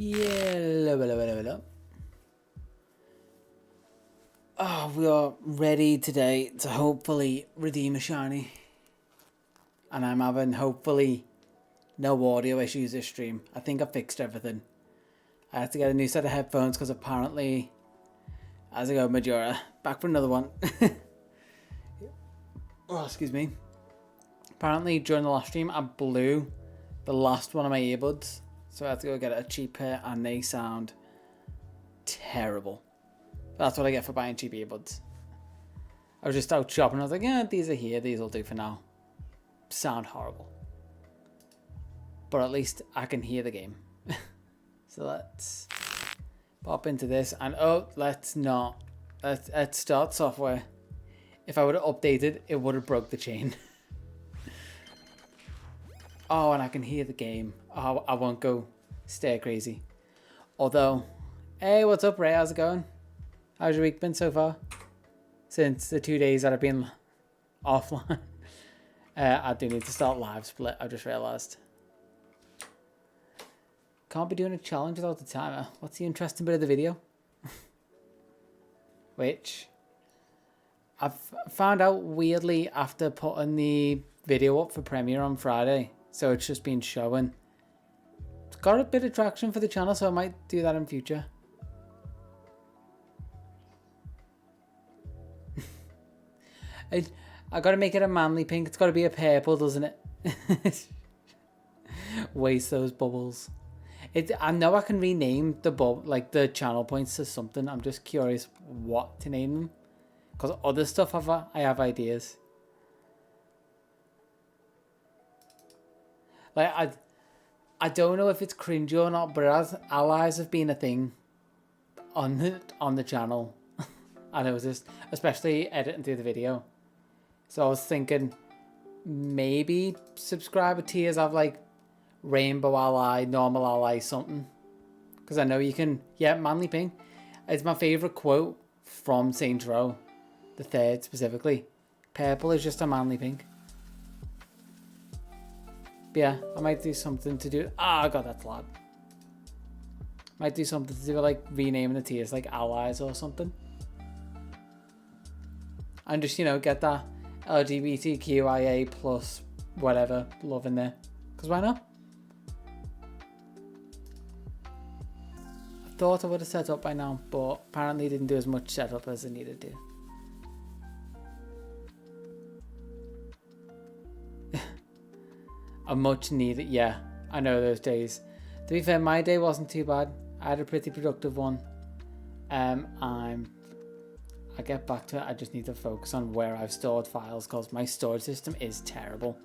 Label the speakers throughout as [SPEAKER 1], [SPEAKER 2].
[SPEAKER 1] Hello. Oh, we are ready today to hopefully redeem a shiny. And I'm having hopefully no audio issues this stream. I think I fixed everything. I had to get a new set of headphones because apparently, as I go, Majora, back for another one. Oh, excuse me. Apparently during the last stream I blew the last one of my earbuds. So I had to go get a cheap pair and they sound terrible. That's what I get for buying cheap earbuds. I was just out shopping. I was like, yeah, these are here. These will do for now. Sound horrible. But at least I can hear the game. So let's pop into this. And oh, let's not. Let's start software. If I would have updated, it would have broke the chain. Oh, and I can hear the game. Oh, I won't go stir crazy. Although, hey, what's up, Ray? How's it going? How's your week been so far? Since the 2 days that I've been offline. I do need to start live split, I just realised. Can't be doing a challenge without the timer. What's the interesting bit of the video? Which I've found out weirdly after putting the video up for premiere on Friday. So it's just been showing. It's got a bit of traction for the channel, so I might do that in future. I gotta make it a manly pink. It's gotta be a purple, doesn't it? Waste those bubbles. I know I can rename the channel points to something. I'm just curious what to name them, because other stuff I have ideas. Like I don't know if it's cringy or not, but as allies have been a thing on the channel, and it was just especially editing through the video. So I was thinking maybe subscriber tiers have like rainbow ally, normal ally, something. Because I know you can, yeah, manly pink. It's my favourite quote from Saints Row, the third specifically. Purple is just a manly pink. But yeah, I might do something to do. Ah, God, that's loud. Might do something to do with like renaming the tiers like allies or something. And just, you know, get that LGBTQIA plus whatever love in there. Because why not? I thought I would have set up by now, but apparently didn't do as much setup as I needed to. A much needed, yeah, I know those days. To be fair, my day wasn't too bad. I had a pretty productive one. I'll get back to it. I just need to focus on where I've stored files because my storage system is terrible.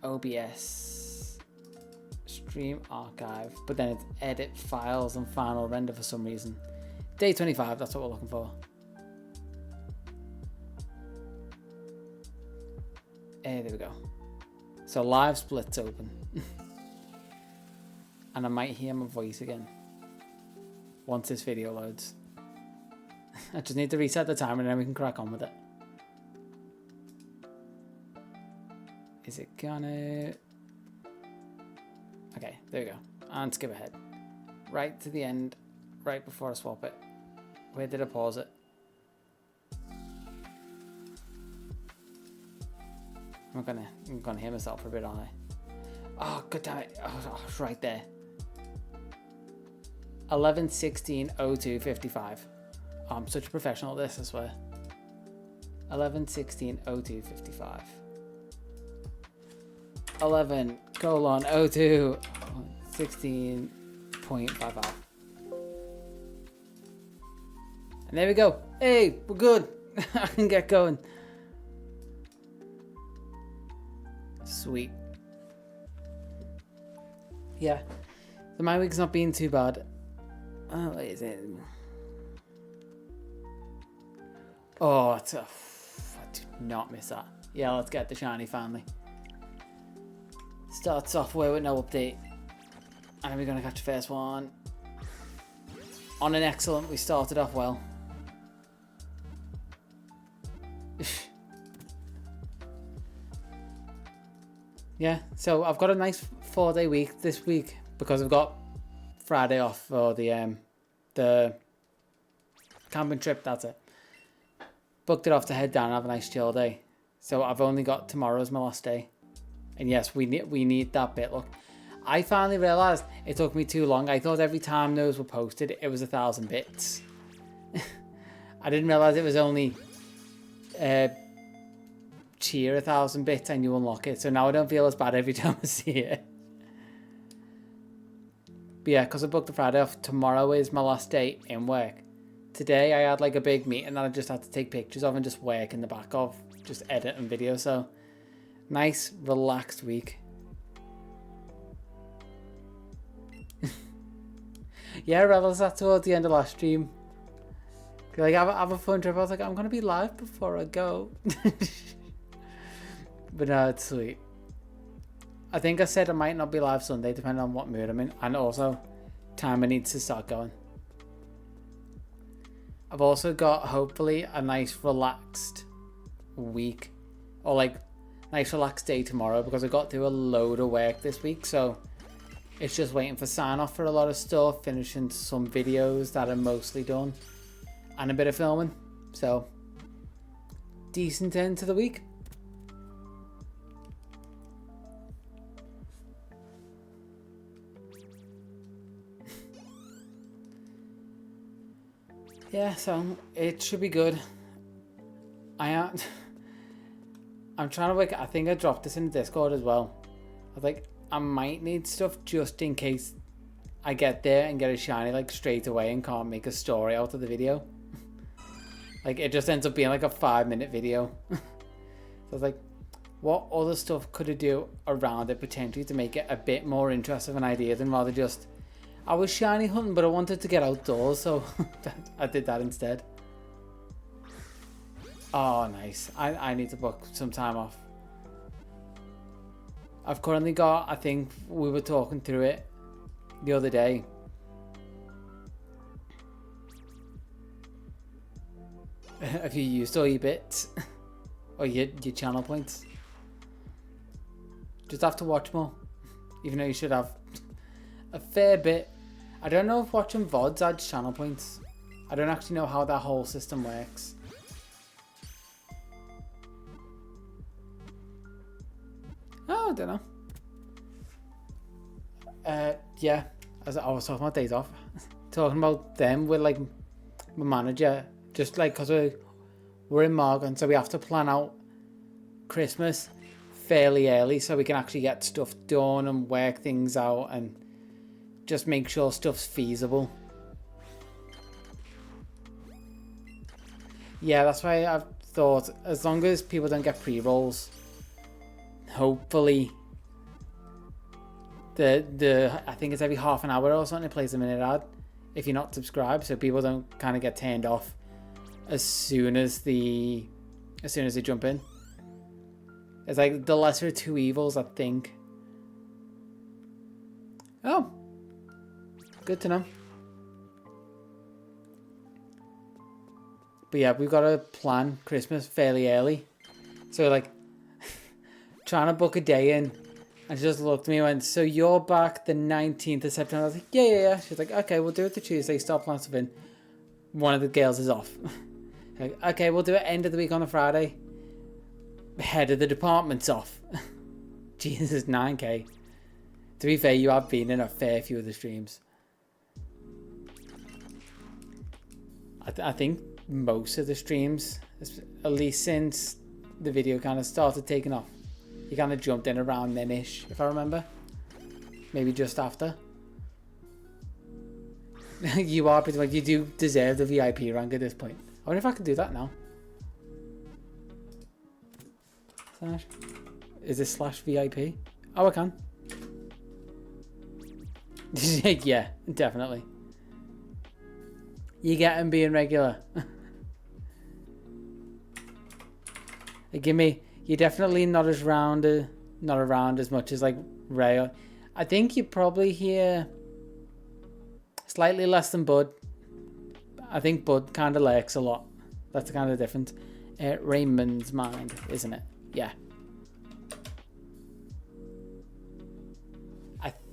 [SPEAKER 1] OBS stream archive, but then it's edit files and final render for some reason. Day 25, that's what we're looking for. There we go. So live split's open. And I might hear my voice again once this video loads. I just need to reset the timer and then we can crack on with it. Is it gonna... Okay, there we go. And skip ahead. Right to the end, right before I swap it. Where did I pause it? I'm gonna hear myself for a bit, aren't I? Oh, god damn it. Oh, it's right there. 11:16:02:55. Oh, I'm such a professional at this, I swear. 11:16:02:55. 11:02 16.55. And there we go. Hey, we're good. I can get going. Sweet. Yeah. So my week's not been too bad. Oh, what is it? Oh, I do not miss that. Yeah, let's get the shiny finally. Start software with no update. And we're going to catch the first one. On an excellent, we started off well. yeah, so I've got a nice 4-day week this week because I've got Friday off for the camping trip. That's it. Booked it off to head down and have a nice chill day. So I've only got tomorrow as my last day. And yes, we need that bit. Look, I finally realised it took me too long. I thought every time those were posted, it was 1,000 bits. I didn't realise it was only cheer 1,000 bits and you unlock it. So now I don't feel as bad every time I see it. But yeah, because I booked the Friday off, tomorrow is my last day in work. Today I had like a big meeting that I just had to take pictures of and just work in the back of, just edit and video. So nice, relaxed week. Yeah, I realised that towards the end of last stream. Like, have a fun trip. I was like, I'm going to be live before I go. But no, it's sweet. I think I said I might not be live Sunday, depending on what mood I'm in. And also, time I need to start going. I've also got, hopefully, a nice relaxed week. Or, like, nice relaxed day tomorrow. Because I got through a load of work this week. So, it's just waiting for sign-off for a lot of stuff. Finishing some videos that are mostly done. And a bit of filming. So, decent end to the week. Yeah, so it should be good. I'm trying to work. I think I dropped this in Discord as well. I was like, I might need stuff just in case I get there and get a shiny like straight away and can't make a story out of the video. Like, it just ends up being like a 5-minute video. So I was like, what other stuff could I do around it potentially to make it a bit more interesting of an idea than rather just, I was shiny hunting but I wanted to get outdoors, so I did that instead. Oh, nice. I need to book some time off. I've currently got, I think we were talking through it the other day. Have you used all your bits? Or your channel points? Just have to watch more. Even though you should have a fair bit. I don't know if watching VODs adds channel points. I don't actually know how that whole system works. Oh, I don't know. Yeah, as I was talking about days off. Talking about them with like my manager. Just like, because we're in Morgan, so we have to plan out Christmas fairly early so we can actually get stuff done and work things out and just make sure stuff's feasible. Yeah, that's why I've thought, as long as people don't get pre-rolls, hopefully I think it's every half an hour or something it plays a minute ad if you're not subscribed, so people don't kind of get turned off as soon as they jump in. It's like the lesser of two evils, I think. Oh, good to know. But yeah, we've got to plan Christmas fairly early. So like, trying to book a day in, and she just looked at me and went, so you're back the 19th of September? I was like, yeah. She's like, okay, we'll do it the Tuesday, stop planning stuff in. One of the girls is off. Like, okay, we'll do it end of the week on a Friday. Head of the department's off. Jesus, 9k. To be fair, you have been in a fair few of the streams. I think most of the streams, at least since the video kind of started taking off, you kind of jumped in around then-ish, if I remember. Maybe just after. You are pretty much, you do deserve the VIP rank at this point. I wonder if I can do that now. Is this /VIP? Oh, I can. Yeah, definitely. You get him being regular. Give me. You're definitely not around as much as like Ray. I think you're probably here slightly less than Bud. I think Bud kind of lurks a lot. That's the kind of difference. Raymond's mind, isn't it? Yeah.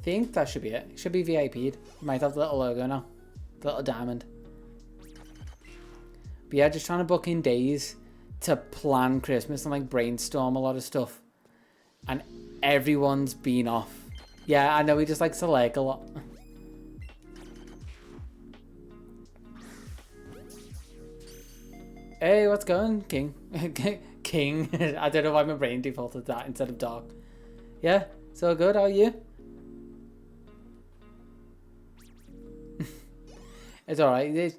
[SPEAKER 1] think that should be it. It should be VIP'd. Might have the little logo now. The little diamond. But yeah, just trying to book in days to plan Christmas and like brainstorm a lot of stuff. And everyone's been off. Yeah, I know he just likes to lag a lot. Hey, what's going, King? King. I don't know why my brain defaulted that instead of dog. Yeah, so good. How are you? It's alright.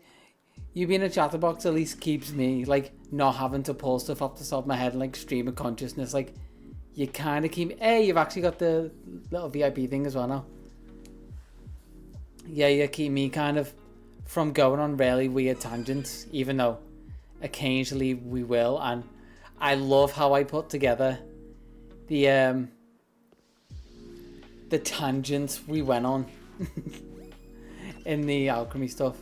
[SPEAKER 1] You being a chatterbox at least keeps me like not having to pull stuff off the top of my head and like stream of consciousness. Like you kind of keep. Hey, you've actually got the little VIP thing as well now. Yeah, you keep me kind of from going on really weird tangents, even though occasionally we will. And I love how I put together the tangents we went on in the alchemy stuff.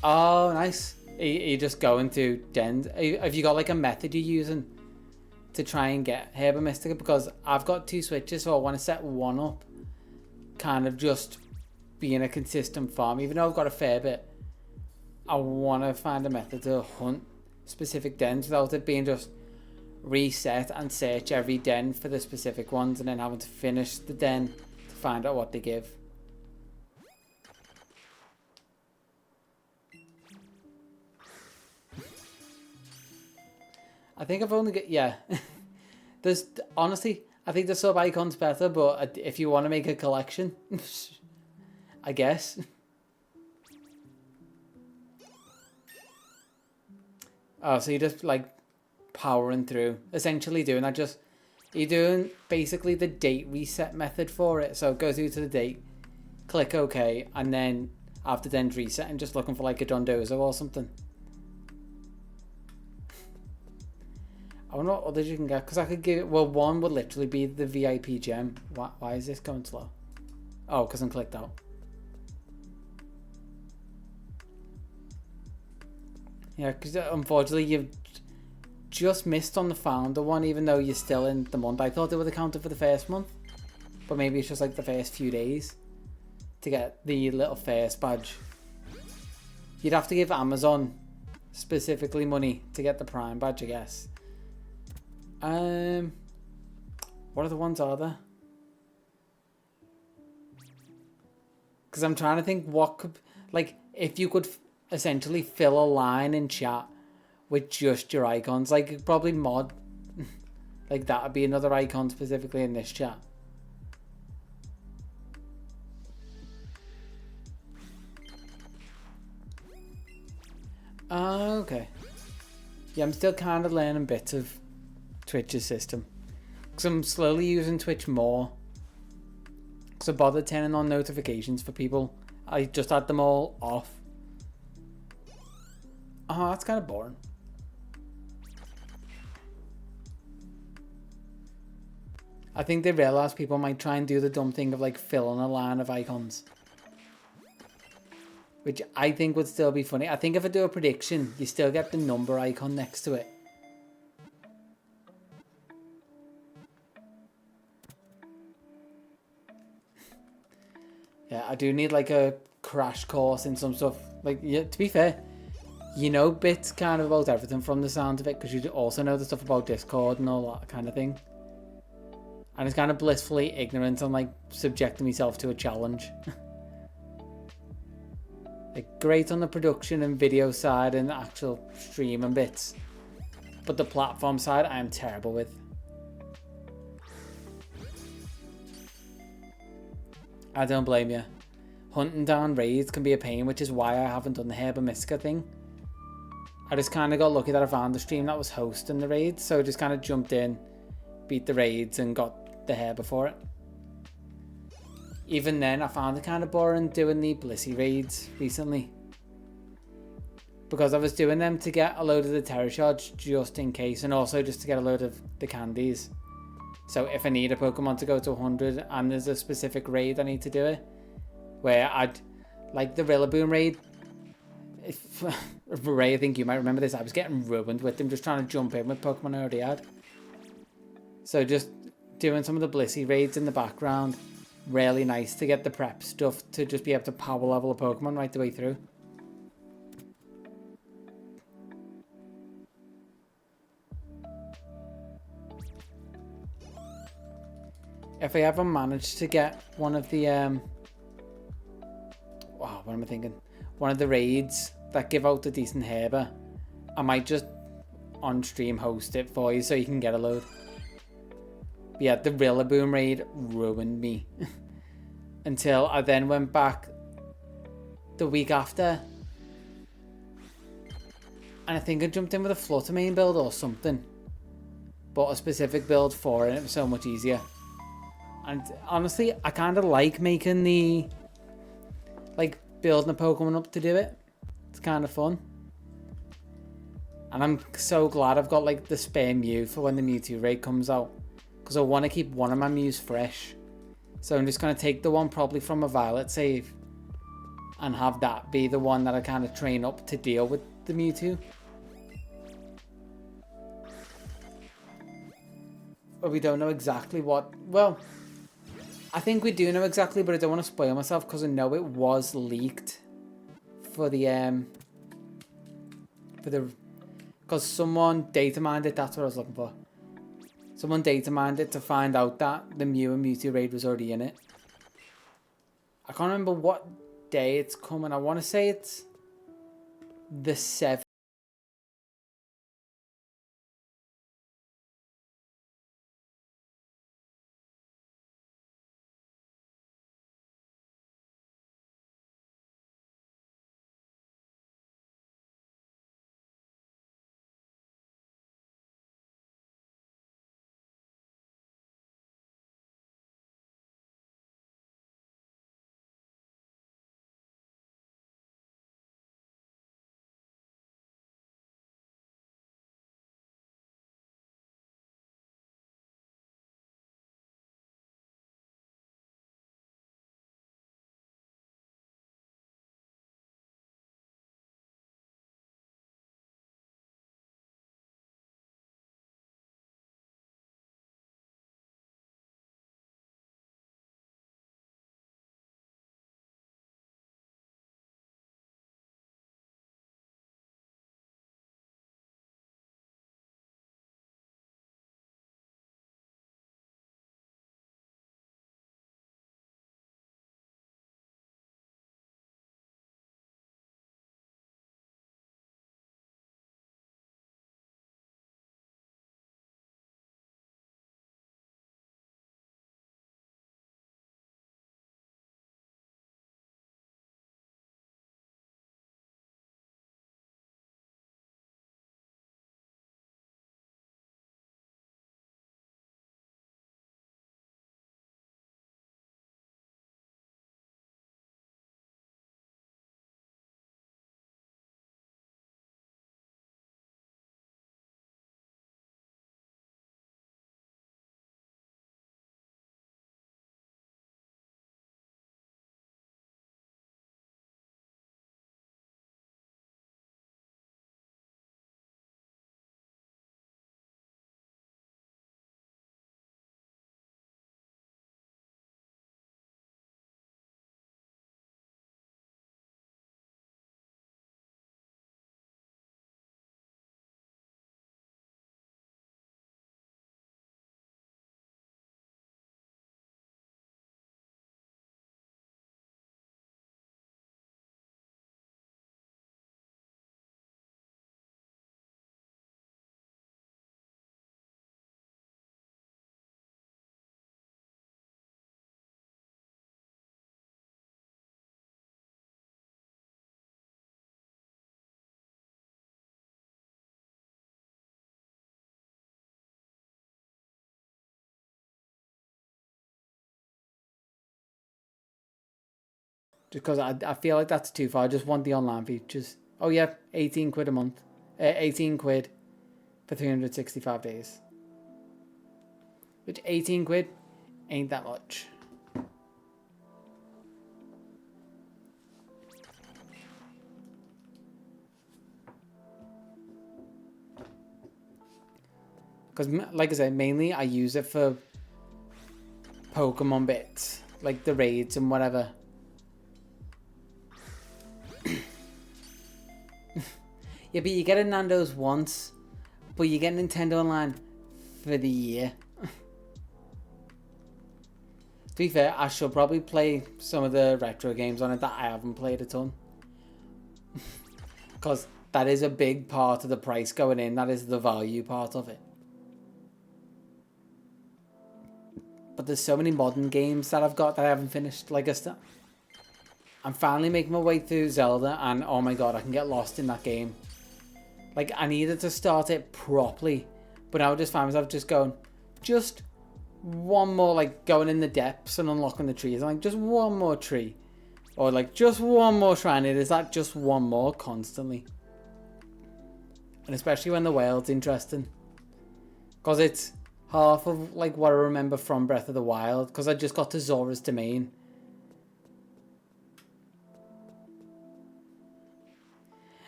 [SPEAKER 1] Oh, nice. Are you just going to dens? Have you got like a method you're using to try and get Herba Mystica? Because I've got 2 switches, so I want to set one up kind of just being a consistent farm. Even though I've got a fair bit, I want to find a method to hunt specific dens without it being just reset and search every den for the specific ones and then having to finish the den to find out what they give. I think I've only got, yeah. There's, honestly, I think the sub icon's better, but if you want to make a collection, I guess. Oh, so you're just like powering through, essentially doing that. Just you're doing basically the date reset method for it. So go through to the date, click OK, and then after then reset and just looking for like a Dondozo or something. I wonder what others you can get, because I could give it, well, one would literally be the VIP gem. Why is this going slow? Oh, because I'm clicked out. Yeah, because unfortunately you've just missed on the founder one, even though you're still in the month. I thought it would have counted for the first month, but maybe it's just like the first few days to get the little first badge. You'd have to give Amazon specifically money to get the Prime badge, I guess. What other ones are there? Because I'm trying to think what could, like, if you could essentially fill a line in chat with just your icons, like probably mod, like that would be another icon specifically in this chat. Okay. Yeah, I'm still kind of learning bits of Twitch's system, because I'm slowly using Twitch more, because I bothered turning on notifications for people. I just had them all off. Oh, that's kind of boring. I think they realised people might try and do the dumb thing of like filling a line of icons, which I think would still be funny. I think if I do a prediction, you still get the number icon next to it. Yeah, I do need like a crash course in some stuff. Like, yeah, to be fair, you know bits kind of about everything from the sound of it, because you also know the stuff about Discord and all that kind of thing. And it's kind of blissfully ignorant and like subjecting myself to a challenge. Like, great on the production and video side and actual stream and bits, but the platform side I am terrible with. I don't blame you. Hunting down raids can be a pain, which is why I haven't done the Herba Mystica thing. I just kind of got lucky that I found the stream that was hosting the raids, so just kind of jumped in, beat the raids and got the Herba for it. Even then, I found it kind of boring doing the Blissey raids recently, because I was doing them to get a load of the Terror Shards just in case, and also just to get a load of the candies. So if I need a Pokemon to go to 100 and there's a specific raid I need to do it, where I'd, like the Rillaboom raid, Ray, I think you might remember this, I was getting ruined with them just trying to jump in with Pokemon I already had. So just doing some of the Blissey raids in the background. Really nice to get the prep stuff to just be able to power level a Pokemon right the way through. If I ever manage to get one of the wow, what am I thinking? One of the raids that give out a decent herber, I might just on stream host it for you so you can get a load. But yeah, the Rillaboom raid ruined me until I then went back the week after, and I think I jumped in with a Flutter main build or something. Bought a specific build for it, and it was so much easier. And honestly, I kind of like making the, like, building a Pokemon up to do it. It's kind of fun. And I'm so glad I've got, like, the spare Mew for when the Mewtwo raid comes out. Because I want to keep one of my Mews fresh. So I'm just going to take the one probably from a Violet save. And have that be the one that I kind of train up to deal with the Mewtwo. But we don't know exactly what... Well... I think we do know exactly, but I don't want to spoil myself because I know it was leaked for the because someone data mined it. That's what I was looking for. Someone data mined it to find out that the Mew and Mewtwo raid was already in it. I can't remember what day it's coming. I want to say it's the 7th. Just because I feel like that's too far. I just want the online features. Oh yeah, 18 quid a month. 18 quid for 365 days. Which 18 quid ain't that much. Because, like I said, mainly I use it for Pokemon bits, like the raids and whatever. Yeah, but you get a Nando's once, but you get Nintendo Online for the year. To be fair, I should probably play some of the retro games on it that I haven't played a ton. Because that is a big part of the price going in. That is the value part of it. But there's so many modern games that I've got that I haven't finished. Like I'm finally making my way through Zelda, and oh my god, I can get lost in that game. Like, I needed to start it properly, but now I just find myself just going, just one more, like, going in the depths and unlocking the trees. I'm like, just one more tree. Or, like, just one more shrine. It is that just one more constantly. And especially when the world's interesting. Because it's half of, like, what I remember from Breath of the Wild. Because I just got to Zora's Domain.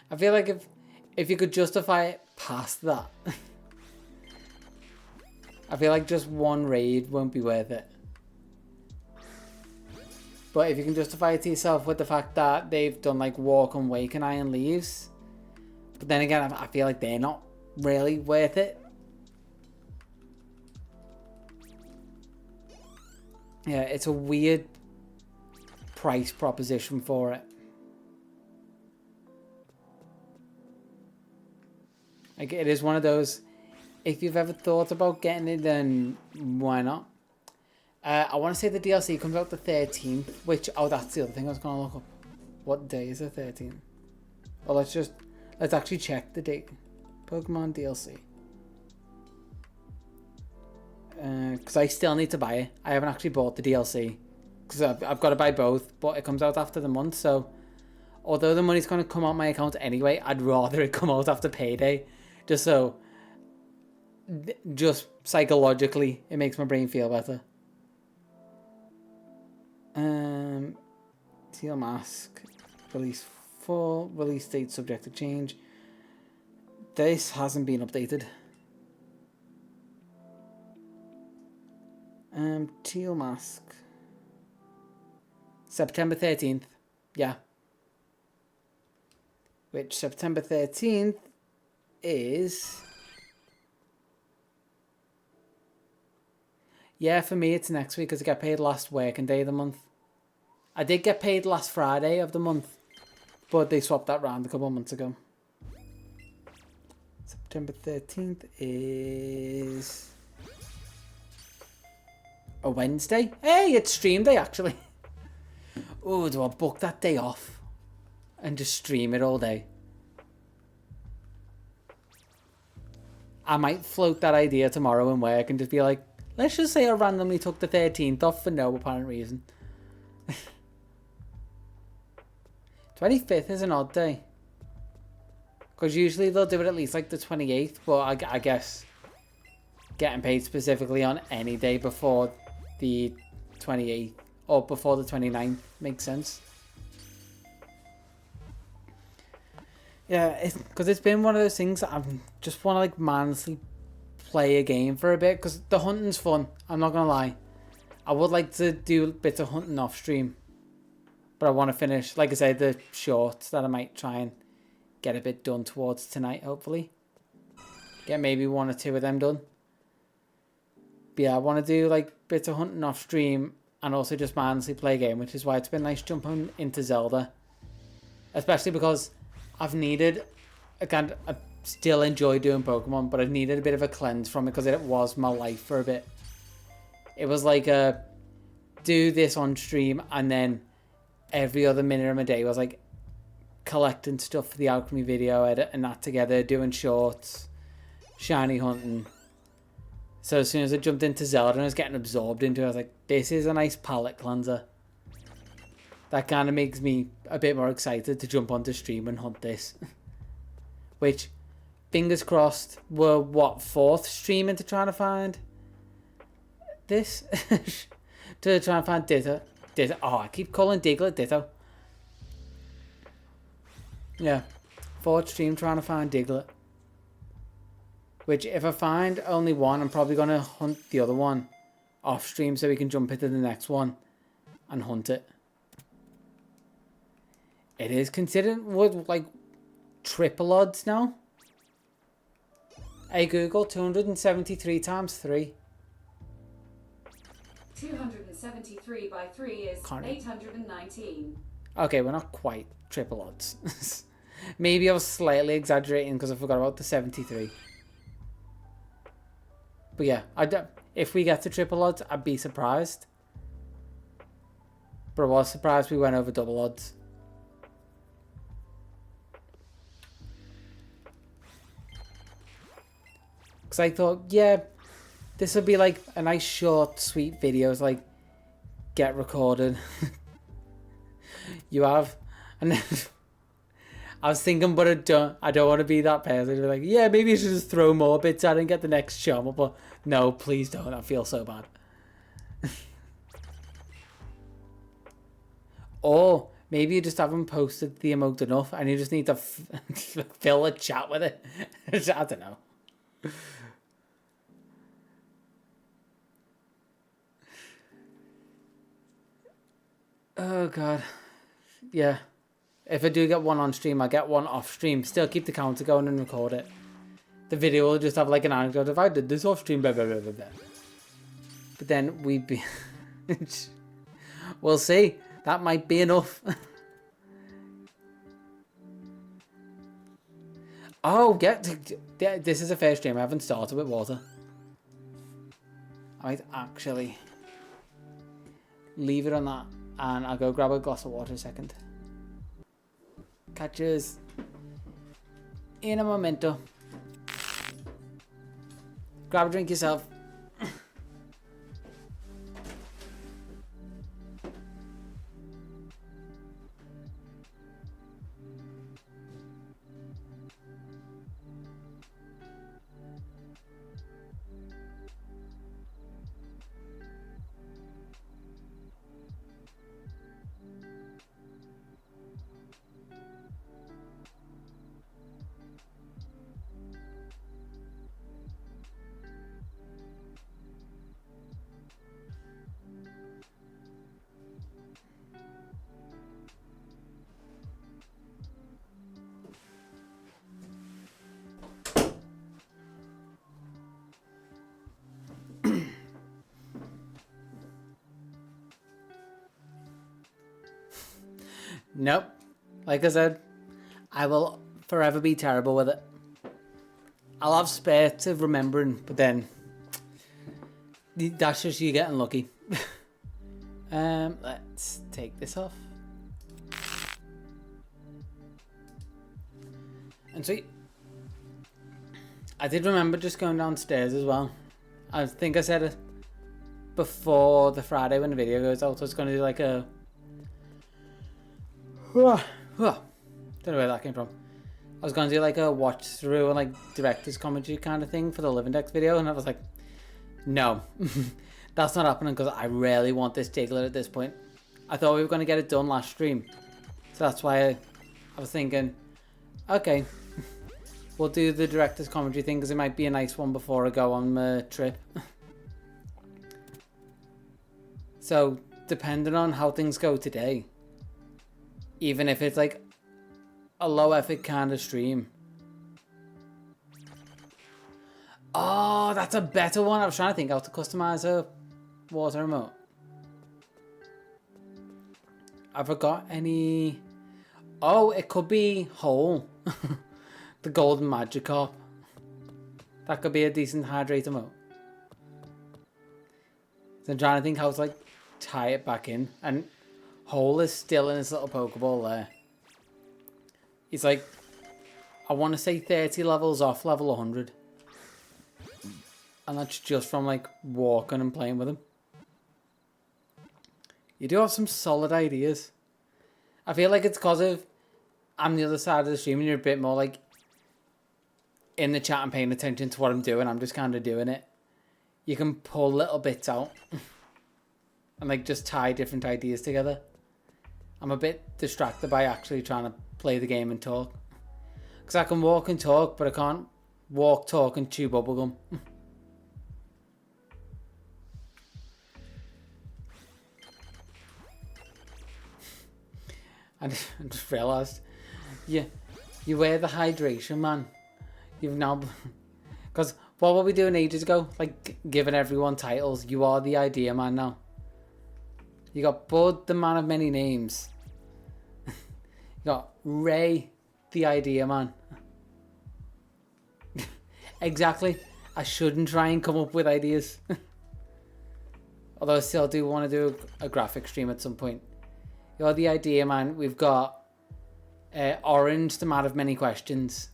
[SPEAKER 1] I feel like if you could justify it past that, I feel like just one raid won't be worth it. But if you can justify it to yourself with the fact that they've done like Walk and Wake and Iron Leaves, but then again, I feel like they're not really worth it. Yeah, it's a weird price proposition for it. Like, it is one of those, if you've ever thought about getting it, then why not? I want to say the DLC comes out the 13th, which, oh, that's the other thing I was going to look up. What day is the 13th? Well, let's actually check the date. Pokemon DLC. Because I still need to buy it. I haven't actually bought the DLC. Because I've got to buy both, but it comes out after the month, so although the money's going to come out my account anyway, I'd rather it come out after payday. Just psychologically, it makes my brain feel better. Teal Mask, release 4, release date subject to change. This hasn't been updated. Teal Mask, September 13th, yeah. Which September 13th is... Yeah, for me it's next week because I get paid last working day of the month. I did get paid last Friday of the month, but they swapped that round a couple of months ago. September 13th is a Wednesday. Hey, it's stream day actually. Oh, do I book that day off and just stream it all day? I might float that idea tomorrow in work and just be like, let's just say I randomly took the 13th off for no apparent reason. 25th is an odd day. Because usually they'll do it at least like the 28th, but I guess getting paid specifically on any day before the 28th or before the 29th makes sense. Yeah, because it's been one of those things that I just want to like mindlessly play a game for a bit, because the hunting's fun, I'm not gonna lie. I would like to do bits of hunting off stream, but I want to finish, like I said, the shorts that I might try and get a bit done towards tonight, hopefully. Get maybe 1 or 2 of them done. But yeah, I want to do like bits of hunting off stream and also just mindlessly play a game, which is why it's been nice jumping into Zelda. Especially because I've needed, I still enjoy doing Pokemon, but I've needed a bit of a cleanse from it because it was my life for a bit. It was like do this on stream, and then every other minute of my day was like collecting stuff for the alchemy video, editing that together, doing shorts, shiny hunting. So as soon as I jumped into Zelda and I was getting absorbed into it, I was like, this is a nice palate cleanser. That kind of makes me a bit more excited to jump onto stream and hunt this. Which, fingers crossed, we're what, 4th stream into trying to find this? To try and find Ditto. Oh, I keep calling Diglett Ditto. Yeah, 4th stream trying to find Diglett. Which, if I find only one, I'm probably going to hunt the other one off stream so we can jump into the next one and hunt it. It is considered what, like, triple odds now. Hey Google, 273 times 3.
[SPEAKER 2] 273 by 3 is 819.
[SPEAKER 1] Okay, we're not quite triple odds. Maybe I was slightly exaggerating because I forgot about the 73. But yeah, if we get to triple odds, I'd be surprised. But I was surprised we went over double odds. Because I thought, yeah, this would be like a nice short, sweet videos, like, get recorded. You have. And then I was thinking, but I don't want to be that person. I'd be like, yeah, maybe you should just throw more bits at it and get the next chum. But no, please don't. I feel so bad. Or maybe you just haven't posted the emote enough and you just need to fill a chat with it. I don't know. Oh god. Yeah. If I do get one on stream, I get one off stream. Still keep the counter going and record it. The video will just have like an anecdote. If I did this off stream, blah blah blah blah blah. But then we'd be we'll see. That might be enough. Oh, this is a fair stream. I haven't started with water. I might actually leave it on that and I'll go grab a glass of water a second. Catches in a momento. Grab a drink yourself. Nope. Like I said, I will forever be terrible with it. I'll have spare to remembering, but then that's just you getting lucky. Let's take this off. And sweet. I did remember just going downstairs as well. I think I said it before the Friday when the video goes out. I was going to do like a... Don't know where that came from. I was going to do like a watch through and like director's commentary kind of thing for the Live Index video, and I was like, no, that's not happening because I really want this Diglett at this point. I thought we were going to get it done last stream, so that's why I was thinking, okay, we'll do the director's commentary thing because it might be a nice one before I go on my trip. So depending on how things go today, even if it's like a low effort kind of stream. Oh, that's a better one. I was trying to think how to customize a water remote. I forgot any... Oh, it could be Hole. The golden Magikarp. That could be a decent hydrate remote. So I'm trying to think how to like tie it back in. And Hole is still in his little Pokeball there. He's like, I want to say 30 levels off level 100. And that's just from like walking and playing with him. You do have some solid ideas. I feel like it's because of I'm the other side of the stream and you're a bit more like in the chat and paying attention to what I'm doing. I'm just kind of doing it. You can pull little bits out and like just tie different ideas together. I'm a bit distracted by actually trying to play the game and talk. Because I can walk and talk, but I can't walk, talk and chew bubblegum. I just realised. You wear the hydration, man. You've now... Because what were we doing ages ago? Like, giving everyone titles. You are the idea man now. You got Bud, the man of many names. You got Ray, the idea man. Exactly. I shouldn't try and come up with ideas. Although I still do want to do a graphic stream at some point. You're the idea man. We've got Orange, the man of many questions.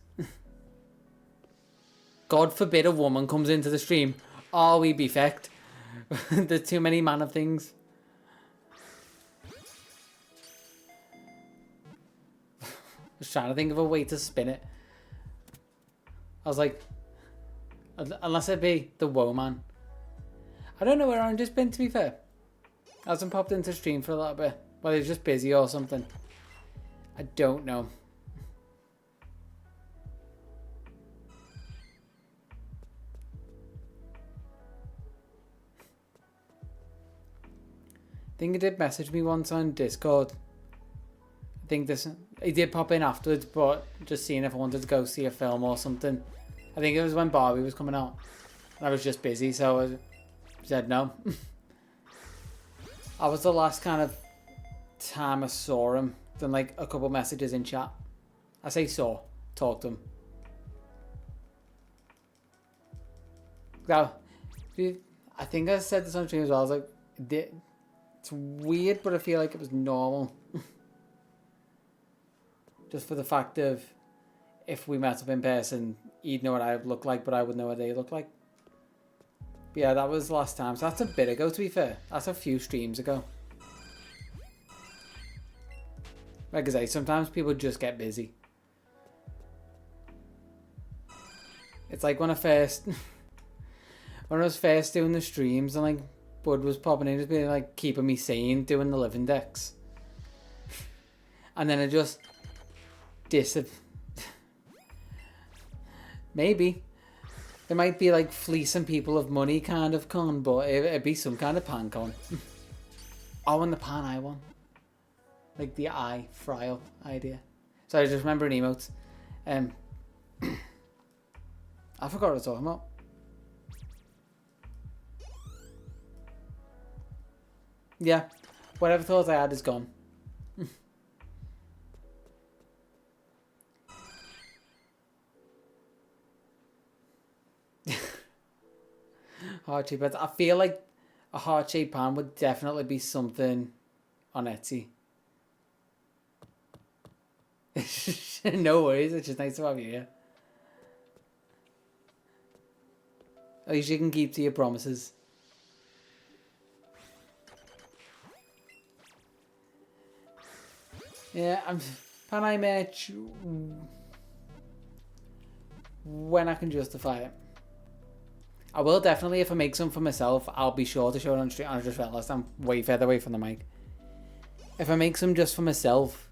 [SPEAKER 1] God forbid a woman comes into the stream. Oh, we be fecked. There's too many man of things. I was trying to think of a way to spin it. I was like, unless it be the woe man. I don't know where Orange has been, to be fair. Hasn't popped into stream for a little bit. Well, he's just busy or something. I don't know. I think he did message me once on Discord. I think he did pop in afterwards, but just seeing if I wanted to go see a film or something. I think it was when Barbie was coming out. And I was just busy, so I said no. I was the last kind of time I saw him. Done like a couple messages in chat. I say saw, talked to him. Now, I think I said this on stream as well. I was like, it's weird, but I feel like it was normal. Just for the fact of, if we met up in person, he'd know what I would look like, but I would know what they look like. But yeah, that was the last time. So that's a bit ago, to be fair. That's a few streams ago. Like I say, sometimes people just get busy. It's like when I was first doing the streams and like Bud was popping in, just being like keeping me sane, doing the living decks. And then it just maybe. It might be like fleecing people of money kind of con, but it'd be some kind of pan con. Oh, and the PaneyeRewind one. Like the eye fry-up idea. So I just remember an emote. I forgot what I was talking about. Yeah, whatever thought I had is gone. Heart-shaped pants. I feel like a heart-shaped pan would definitely be something on Etsy. No worries, it's just nice to have you here. At least you can keep to your promises. Yeah, I'm Paneye merch when I can justify it. I will definitely, if I make some for myself, I'll be sure to show it on stream. I just realised I'm way further away from the mic. If I make some just for myself,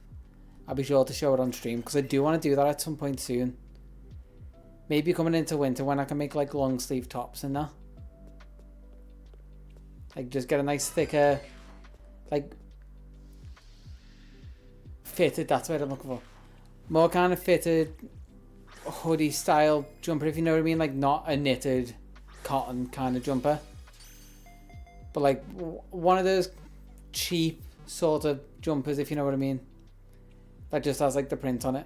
[SPEAKER 1] I'll be sure to show it on stream, because I do want to do that at some point soon. Maybe coming into winter when I can make like long sleeve tops and that. Like just get a nice thicker, like fitted, that's what I'm looking for. More kind of fitted hoodie style jumper, if you know what I mean. Like not a knitted cotton kind of jumper, but like one of those cheap sort of jumpers, if you know what I mean, that just has like the print on it.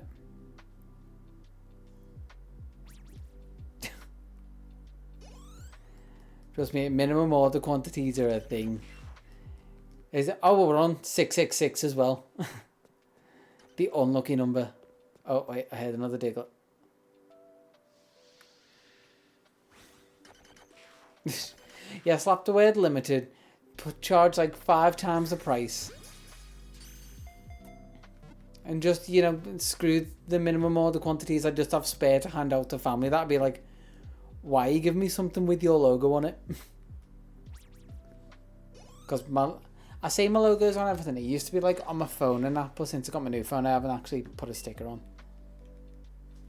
[SPEAKER 1] Trust me, minimum order quantities are a thing. Is it? Oh, we're on 666 as well. The unlucky number. Oh wait, I heard another diggle. Yeah, slap the word limited. Charge like 5 times the price. And just, you know, screw the minimum order quantities. I just have spare to hand out to family. That'd be like, why are you giving me something with your logo on it? Because I say my logo's on everything. It used to be like on my phone and that, but since I got my new phone I haven't actually put a sticker on.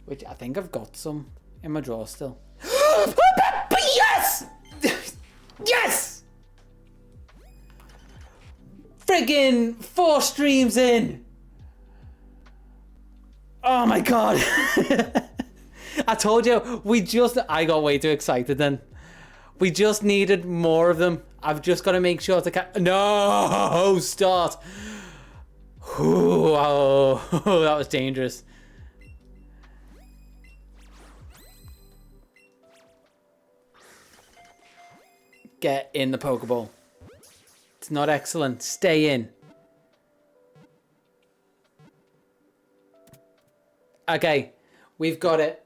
[SPEAKER 1] Which I think I've got some in my drawer still. But yes! Yes! Friggin' 4 streams in! Oh my god. I told you, I got way too excited then. We just needed more of them. I've just got to make sure to no, start. Ooh, oh, that was dangerous. Get in the Pokeball. It's not excellent. Stay in. Okay, we've got it.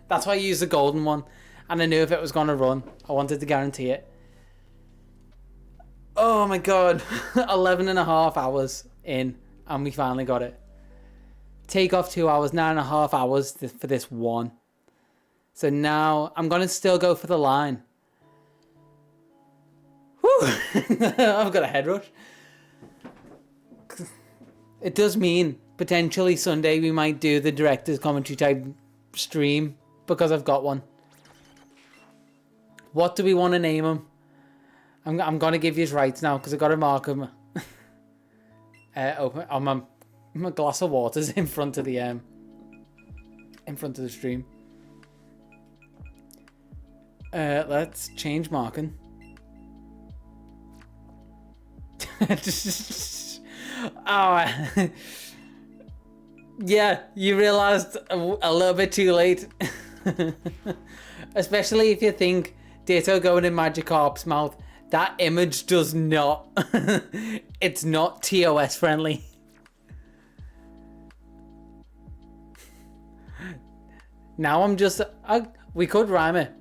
[SPEAKER 1] That's why I used the golden one. And I knew if it was going to run, I wanted to guarantee it. Oh my god. 11 and a half hours in, and we finally got it. Take off 2 hours, 9.5 hours for this one. So now I'm going to still go for the line. Whew. I've got a head rush. It does mean potentially Sunday we might do the director's commentary type stream because I've got one. What do we want to name him? I'm going to give you his rights now because I've got to mark him. Open on my glass of water's in front of the stream. Let's change marking. Oh, yeah, you realized a little bit too late. Especially if you think Ditto going in Magikarp's mouth. That image does not. It's not TOS friendly. Now I'm just. We could rhyme it.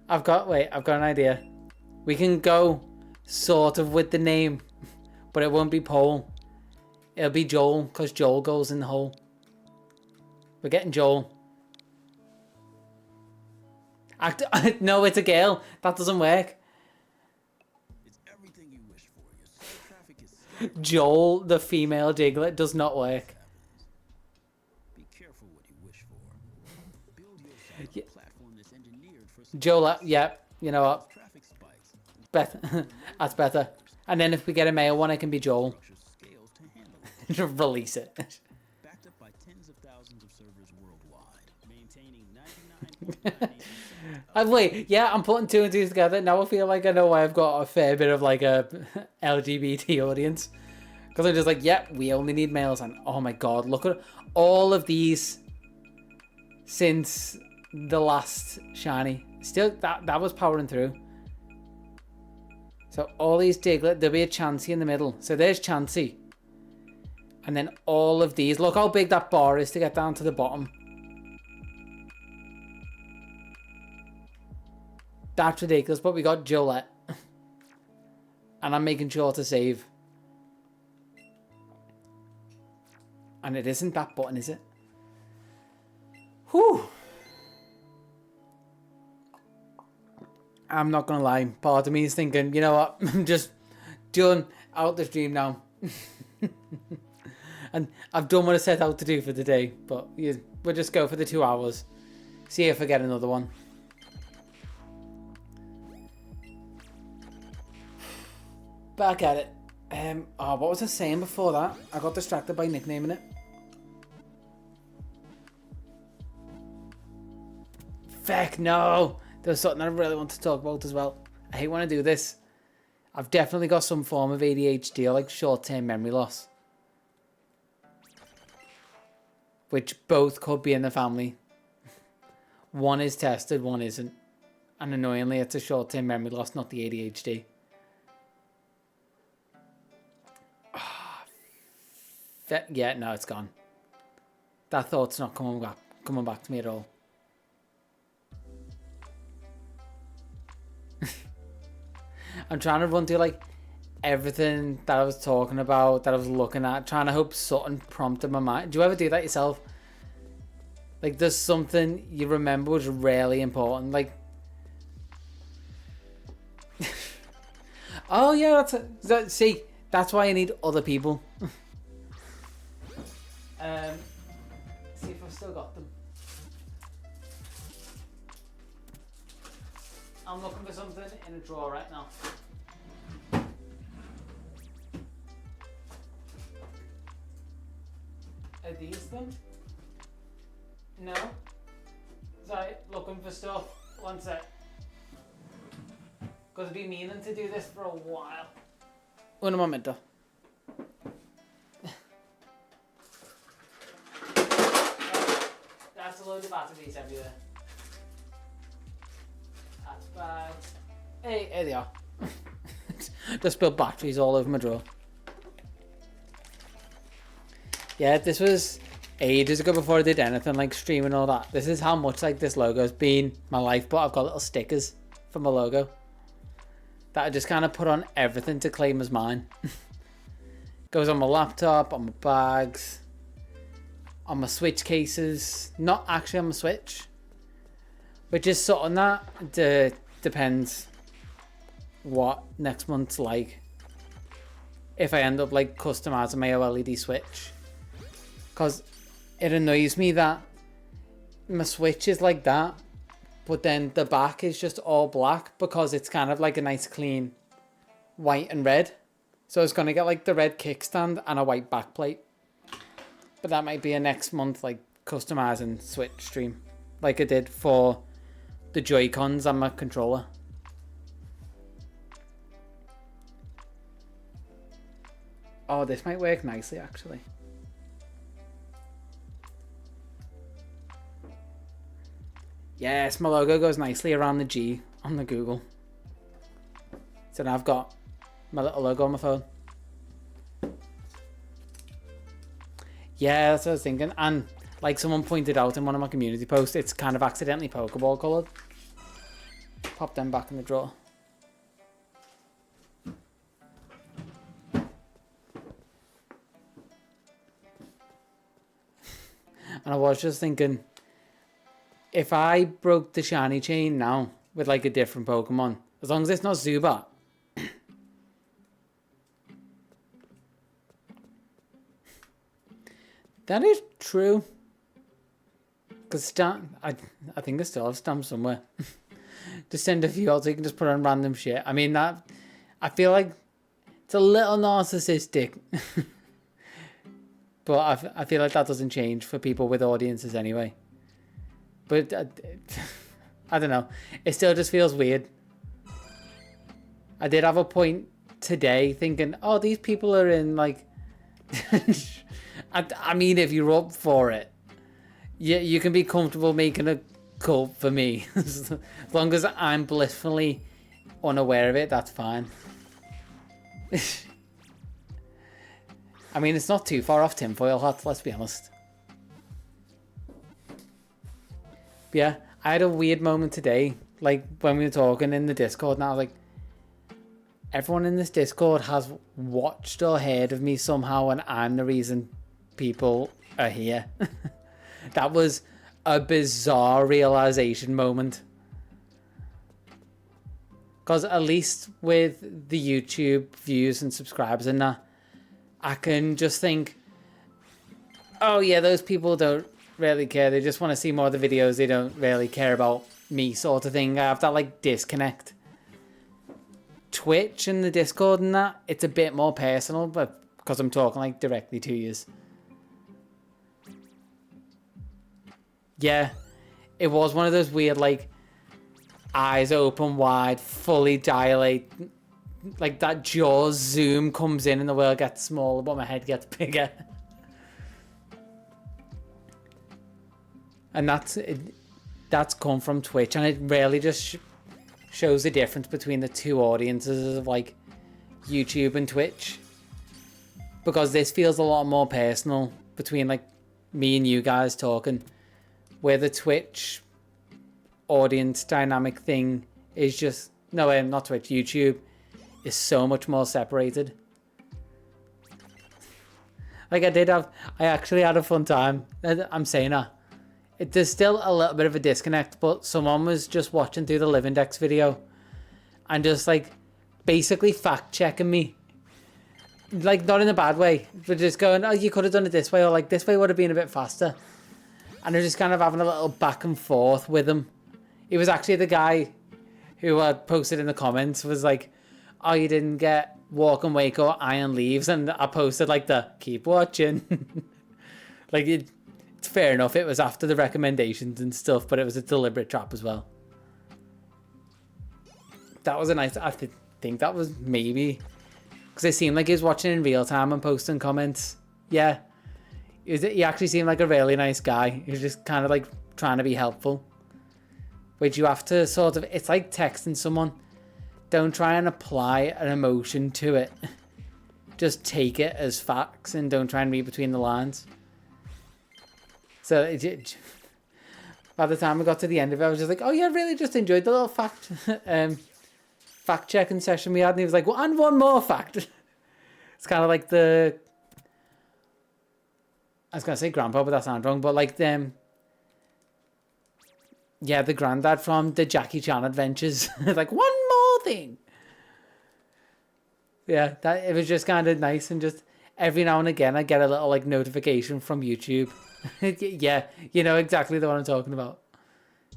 [SPEAKER 1] I've got an idea. We can go sort of with the name, but it won't be Paul. It'll be Joel, because Joel goes in the hole. We're getting Joel. No, it's a girl. That doesn't work.
[SPEAKER 3] It's everything you wish for. Your traffic is
[SPEAKER 1] Joel, the female Diglett, does not work.
[SPEAKER 3] Be careful what you wish for. Build yourself a platform that's engineered for
[SPEAKER 1] Joel, yeah, you know what?
[SPEAKER 3] traffic spikes.
[SPEAKER 1] Better. That's better. And then if we get a male one, it can be Joel.
[SPEAKER 3] Scales to handle it.
[SPEAKER 1] Release it.
[SPEAKER 3] Backed up by tens of thousands of servers worldwide, maintaining 99.98%.
[SPEAKER 1] Wait, yeah, I'm putting 2 and 2 together. Now I feel like I know why I've got a fair bit of like a LGBT audience. Because I'm just like, yep, we only need males. And oh my god, look at all of these since the last shiny. Still, that was powering through. So all these Diglett, there'll be a Chansey in the middle. So there's Chansey. And then all of these. Look how big that bar is to get down to the bottom. That's ridiculous, but we got Jolette. And I'm making sure to save. And it isn't that button, is it? Whew. I'm not gonna lie. Part of me is thinking, you know what? I'm just done out the stream now. And I've done what I set out to do for the day. But we'll just go for the 2 hours. See if I get another one. Back at it. What was I saying before that? I got distracted by nicknaming it. Feck, no! There's something I really want to talk about as well. I hate when I do this. I've definitely got some form of ADHD or like short-term memory loss. Which both could be in the family. One is tested, one isn't. And annoyingly, it's a short-term memory loss, not the ADHD. Yeah, no, it's gone. That thought's not coming back to me at all. I'm trying to run through like everything that I was talking about, that I was looking at, trying to hope something prompted my mind. Do you ever do that yourself? Like there's something you remember was really important, like oh yeah, see, that's why I need other people. See if I've still got them. I'm looking for something in a drawer right now. Are these them? No? Sorry, looking for stuff. One sec. Because I've been meaning to do this for a while. Un momento. That's a load of batteries everywhere. That's bad. Hey, here they are. Just spilled batteries all over my drawer. Yeah, this was ages ago before I did anything like streaming and all that. This is how much like this logo's been my life, but I've got little stickers for my logo that I just kind of put on everything to claim as mine. Goes on my laptop, on my bags, on my Switch cases. Not actually on my Switch, but just sort of that depends what next month's like. If I end up like customizing my OLED Switch, because it annoys me that my Switch is like that, but then the back is just all black because it's kind of like a nice clean white and red. So it's gonna get like the red kickstand and a white backplate. But that might be a next month like customizing Switch stream, like I did for the Joy-Cons and my controller. Oh, this might work nicely actually. Yes, my logo goes nicely around the G on the Google. So now I've got my little logo on my phone. Yeah, that's what I was thinking. And like someone pointed out in one of my community posts, it's kind of accidentally Pokeball coloured. Pop them back in the drawer. And I was just thinking, if I broke the shiny chain now with like a different Pokemon, as long as it's not Zubat. That is true. Because I think I still have stamps somewhere. Just send a few out so you can just put on random shit. I mean, that I feel like it's a little narcissistic. But I feel like that doesn't change for people with audiences anyway. But I don't know. It still just feels weird. I did have a point today thinking, oh, these people are in like... I mean, if you're up for it, you can be comfortable making a cult for me. As long as I'm blissfully unaware of it, that's fine. I mean, it's not too far off tinfoil hats, let's be honest. But yeah, I had a weird moment today, like when we were talking in the Discord, and I was like, everyone in this Discord has watched or heard of me somehow, and I'm the reason people are here. That was a bizarre realization moment. Because at least with the YouTube views and subscribers and that, I can just think, oh yeah, those people don't really care. They just want to see more of the videos. They don't really care about me, sort of thing. I have that like disconnect. Twitch and the Discord and that, it's a bit more personal, but because I'm talking like directly to you. Yeah, it was one of those weird like eyes open wide, fully dilate, like that Jaws zoom comes in and the world gets smaller but my head gets bigger. And that's come from Twitch, and it really just shows the difference between the two audiences of like YouTube and Twitch, because this feels a lot more personal between like me and you guys talking, where the Twitch audience dynamic thing is just not Twitch, YouTube is so much more separated. Like I actually had a fun time. I'm saying that. There's still a little bit of a disconnect, but someone was just watching through the Live Index video and just like basically fact checking me. Like not in a bad way, but just going, oh, you could have done it this way, or like this way would have been a bit faster. And they're just kind of having a little back and forth with him. It was actually the guy who had posted in the comments was like, oh, you didn't get Walk and Wake or Iron Leaves, and I posted like the keep watching. Like, it's fair enough. It was after the recommendations and stuff, but it was a deliberate trap as well. That was a nice... I think that was maybe... Because it seemed like he was watching in real time and posting comments. Yeah. He actually seemed like a really nice guy. He was just kind of like trying to be helpful. Which you have to sort of... It's like texting someone. Don't try and apply an emotion to it. Just take it as facts and don't try and read between the lines. So by the time we got to the end of it, I was just like, oh yeah, I really just enjoyed the little fact checking session we had. And he was like, well, and one more fact. It's kind of like I was going to say grandpa, but that sounds wrong. But like them, yeah, the granddad from the Jackie Chan Adventures. Like, one more thing. Yeah, it was just kind of nice, and just every now and again I get a little like notification from YouTube. Yeah, you know exactly the one I'm talking about.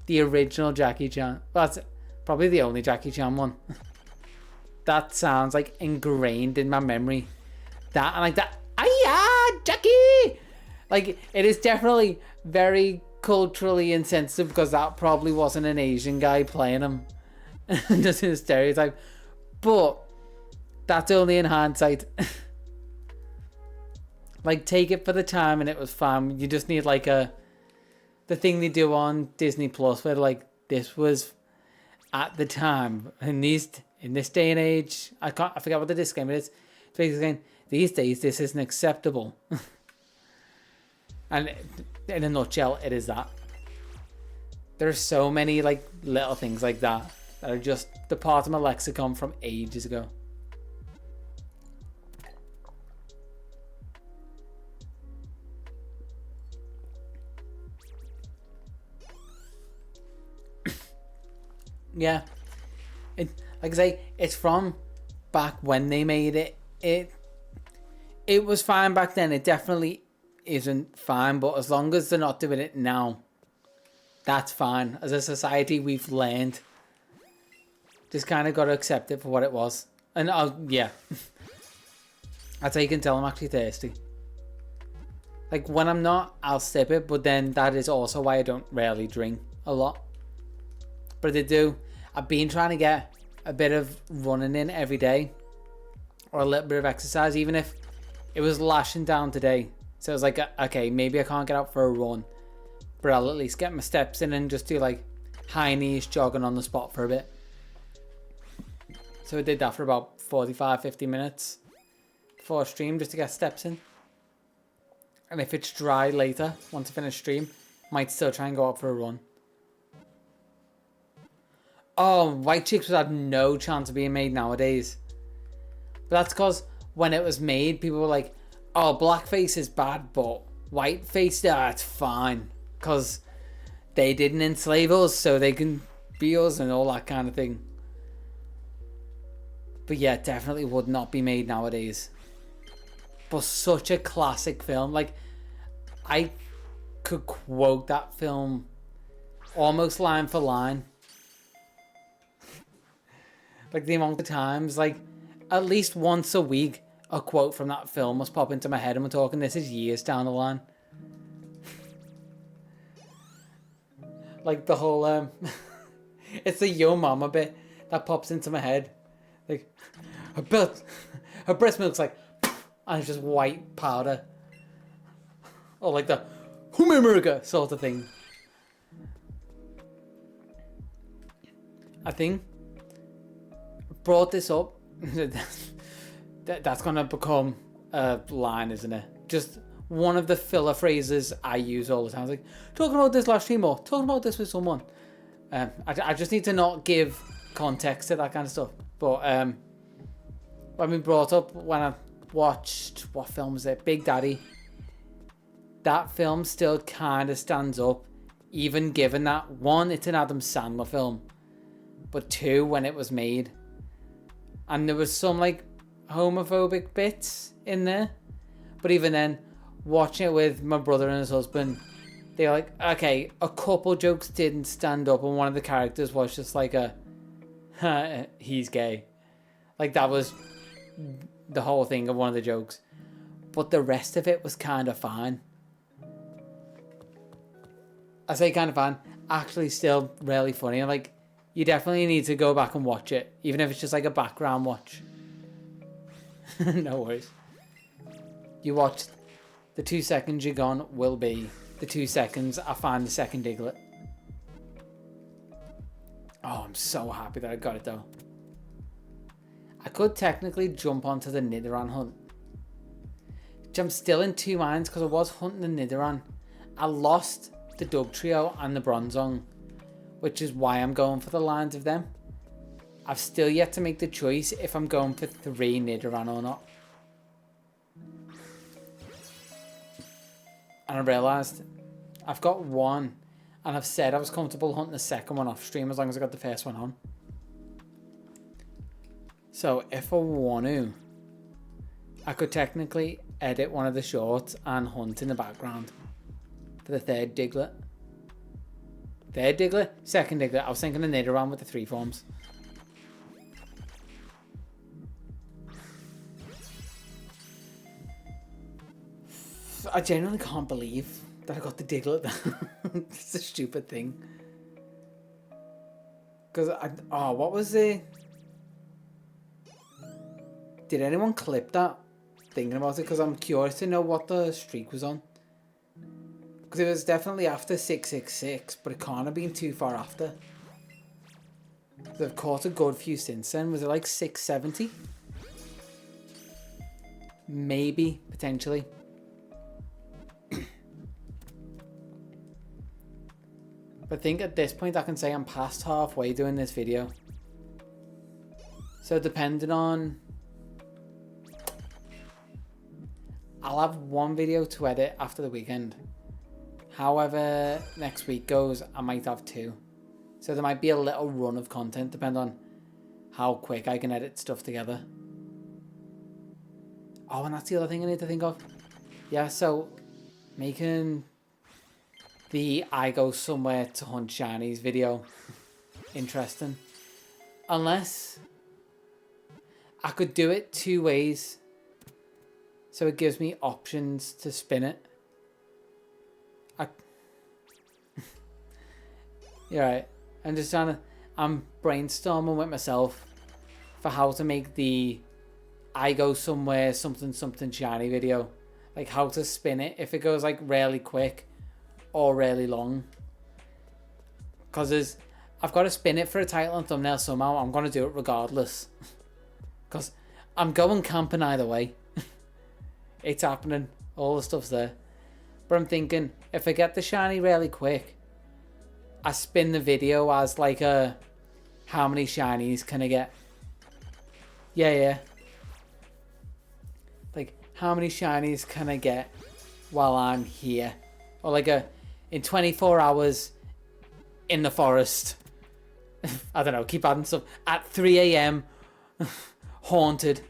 [SPEAKER 1] The original Jackie Chan. Well, that's probably the only Jackie Chan one. That sounds like ingrained in my memory. That and like that. Hiya, Jackie! Like, it is definitely very culturally insensitive because that probably wasn't an Asian guy playing him. Just in a stereotype. But that's only in hindsight. Like, take it for the time and it was fun. You just need like the thing they do on Disney Plus where like this was at the time in this day and age. I forget what the disclaimer is. It's basically saying these days this isn't acceptable. And in a nutshell, it is that. There's so many like little things like that are just the part of my lexicon from ages ago. Yeah, like I say, it's from back when they made it. It was fine back then. It definitely isn't fine, but as long as they're not doing it now, that's fine. As a society, we've learned. Just kind of got to accept it for what it was. And yeah, that's how you can tell I'm actually thirsty. Like, when I'm not, I'll sip it, but then that is also why I don't rarely drink a lot. But I do. I've been trying to get a bit of running in every day, or a little bit of exercise, even if it was lashing down today. So I was like, okay, maybe I can't get out for a run, but I'll at least get my steps in and just do like high knees jogging on the spot for a bit. So I did that for about 45-50 minutes before stream, just to get steps in. And if it's dry later, once I finish stream, might still try and go out for a run. Oh, White Chicks would have no chance of being made nowadays. But that's because when it was made, people were like, oh, blackface is bad, but whiteface, yeah, it's fine. Because they didn't enslave us, so they can be us and all that kind of thing. But yeah, definitely would not be made nowadays. But such a classic film. Like, I could quote that film almost line for line. Like, the amount of times, like, at least once a week, a quote from that film must pop into my head, and we're talking, this is years down the line. Like, the whole, it's the Yo Mama bit that pops into my head. Like, her breast milk's like, and it's just white powder. Or like the, Humimurga sort of thing. I think brought this up. That's gonna become a line, isn't it? Just one of the filler phrases I use all the time. It's like, talking about this last stream or talking about this with someone. I just need to not give context to that kind of stuff. But when we brought up when I watched, what film was it? Big Daddy. That film still kind of stands up, even given that, one, it's an Adam Sandler film, but two, when it was made. And there was some like homophobic bits in there, but even then, watching it with my brother and his husband, they were like, okay, a couple jokes didn't stand up, and one of the characters was just like he's gay. Like, that was the whole thing of one of the jokes, but the rest of it was kind of fine. I say kind of fun. Actually, still really funny. Like, you definitely need to go back and watch it, even if it's just like a background watch. No worries. You watch the 2 seconds you're gone will be the 2 seconds I find the second Diglett. Oh, I'm so happy that I got it though. I could technically jump onto the Nidoran hunt. Which I'm still in two minds because I was hunting the Nidoran. I lost the Dugtrio and the Bronzong, which is why I'm going for the lines of them. I've still yet to make the choice if I'm going for 3 Nidoran or not. And I realised I've got one, and I've said I was comfortable hunting the second one off stream as long as I got the first one on. So if I want to, I could technically edit one of the shorts and hunt in the background for the third Diglett. Third Diglett? Second Diglett. I was thinking of Nidoran with the 3 forms. I genuinely can't believe that I got the Diglett. It's a stupid thing. Because what was the... Did anyone clip that? Thinking about it, because I'm curious to know what the streak was on. Because it was definitely after 666, but it can't have been too far after. They've caught a good few since then. Was it like 670? Maybe, potentially. I think at this point I can say I'm past halfway doing this video. So depending on... I'll have one video to edit after the weekend. However next week goes, I might have 2. So there might be a little run of content depending on how quick I can edit stuff together. Oh, and that's the other thing I need to think of. Yeah, so making the I go somewhere to hunt shinies video interesting. Unless I could do it 2 ways. So it gives me options to spin it. You're right. I'm brainstorming with myself for how to make the I go somewhere something something shiny video. Like how to spin it if it goes like really quick or really long. Because I've got to spin it for a title and thumbnail somehow. I'm going to do it regardless. Because I'm going camping either way. It's happening. All the stuff's there. But I'm thinking, if I get the shiny really quick, I spin the video as like a, how many shinies can I get? Yeah. Like, how many shinies can I get while I'm here? Or like in 24 hours in the forest. I don't know, keep adding stuff. At 3 a.m. haunted.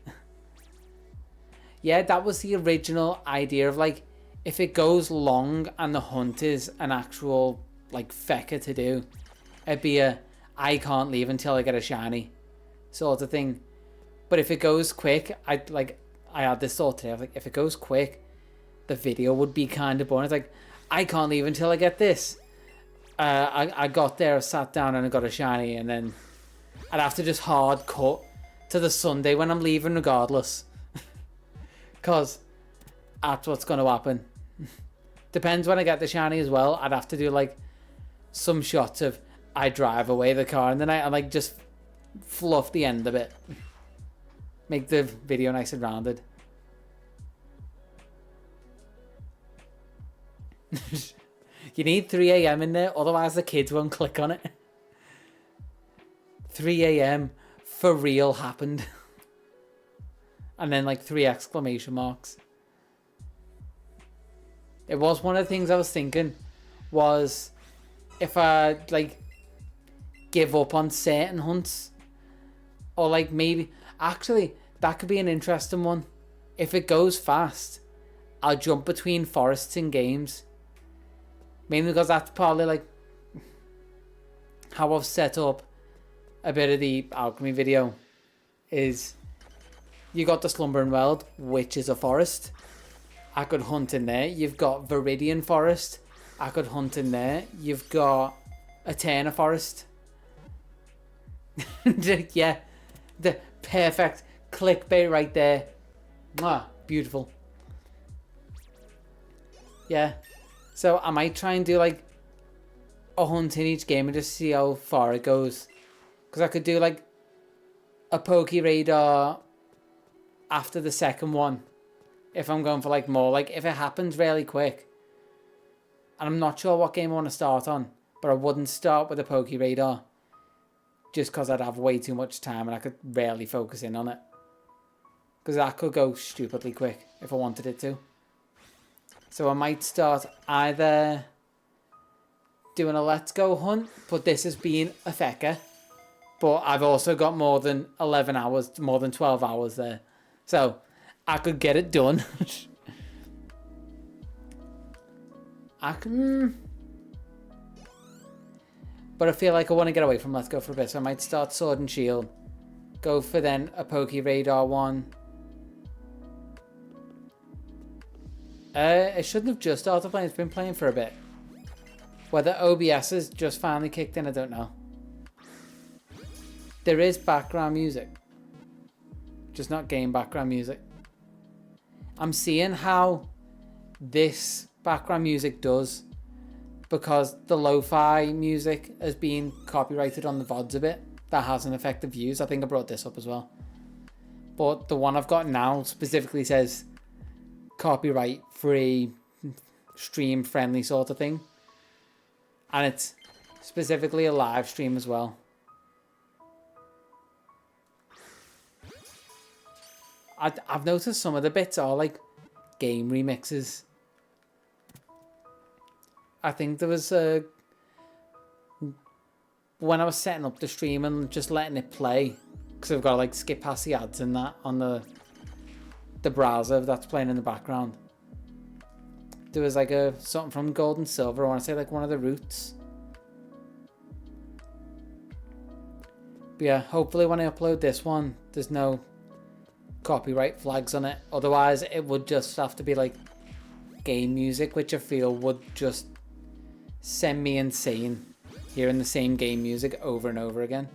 [SPEAKER 1] Yeah, that was the original idea of like, if it goes long and the hunt is an actual like fecker to do, it'd be I can't leave until I get a shiny sort of thing. But if it goes quick, I had this thought today. I was like, if it goes quick, the video would be kind of boring. It's like, I can't leave until I get this. I got there, sat down, and I got a shiny, and then I'd have to just hard cut to the Sunday when I'm leaving regardless. Because that's what's going to happen. Depends when I get the shiny as well. I'd have to do like some shots of I drive away the car and then I like just fluff the end of it. Make the video nice and rounded. You need 3 a.m. in there, otherwise the kids won't click on it. 3 a.m. for real happened. And then like 3 exclamation marks. It was one of the things I was thinking was if I like give up on certain hunts, or like maybe actually that could be an interesting one. If it goes fast, I'll jump between forests and games. Mainly because that's probably like how I've set up a bit of the alchemy video is you got the Slumbering World, which is a forest. I could hunt in there. You've got Viridian Forest, I could hunt in there. You've got a Turner Forest. Yeah, the perfect clickbait right there. Mwah, beautiful. Yeah, so I might try and do like a hunt in each game and just see how far it goes. Because I could do like a Pokey Radar after the second one. If I'm going for like more, like if it happens really quick. And I'm not sure what game I want to start on. But I wouldn't start with a Pokey Radar. Just because I'd have way too much time and I could rarely focus in on it. Because that could go stupidly quick if I wanted it to. So I might start either doing a Let's Go hunt, but this has been a fecker. But I've also got more than 11 hours, more than 12 hours there. So I could get it done. I can... But I feel like I want to get away from Let's Go for a bit. So I might start Sword and Shield. Go for then a Pokey Radar one. It shouldn't have just started playing. It's been playing for a bit. Whether OBS has just finally kicked in, I don't know. There is background music. Just not game background music. I'm seeing how this background music does. Because the lo-fi music has been copyrighted on the VODs a bit. That hasn't affected views. I think I brought this up as well. But the one I've got now specifically says copyright free, stream friendly sort of thing. And it's specifically a live stream as well. I've noticed some of the bits are like game remixes. I think there was a... When I was setting up the stream and just letting it play, because I've got to like skip past the ads and that on the browser that's playing in the background. There was like something from Gold and Silver, I want to say like one of the roots. But yeah, hopefully when I upload this one, there's no copyright flags on it. Otherwise, it would just have to be like game music, which I feel would just send me insane hearing the same game music over and over again.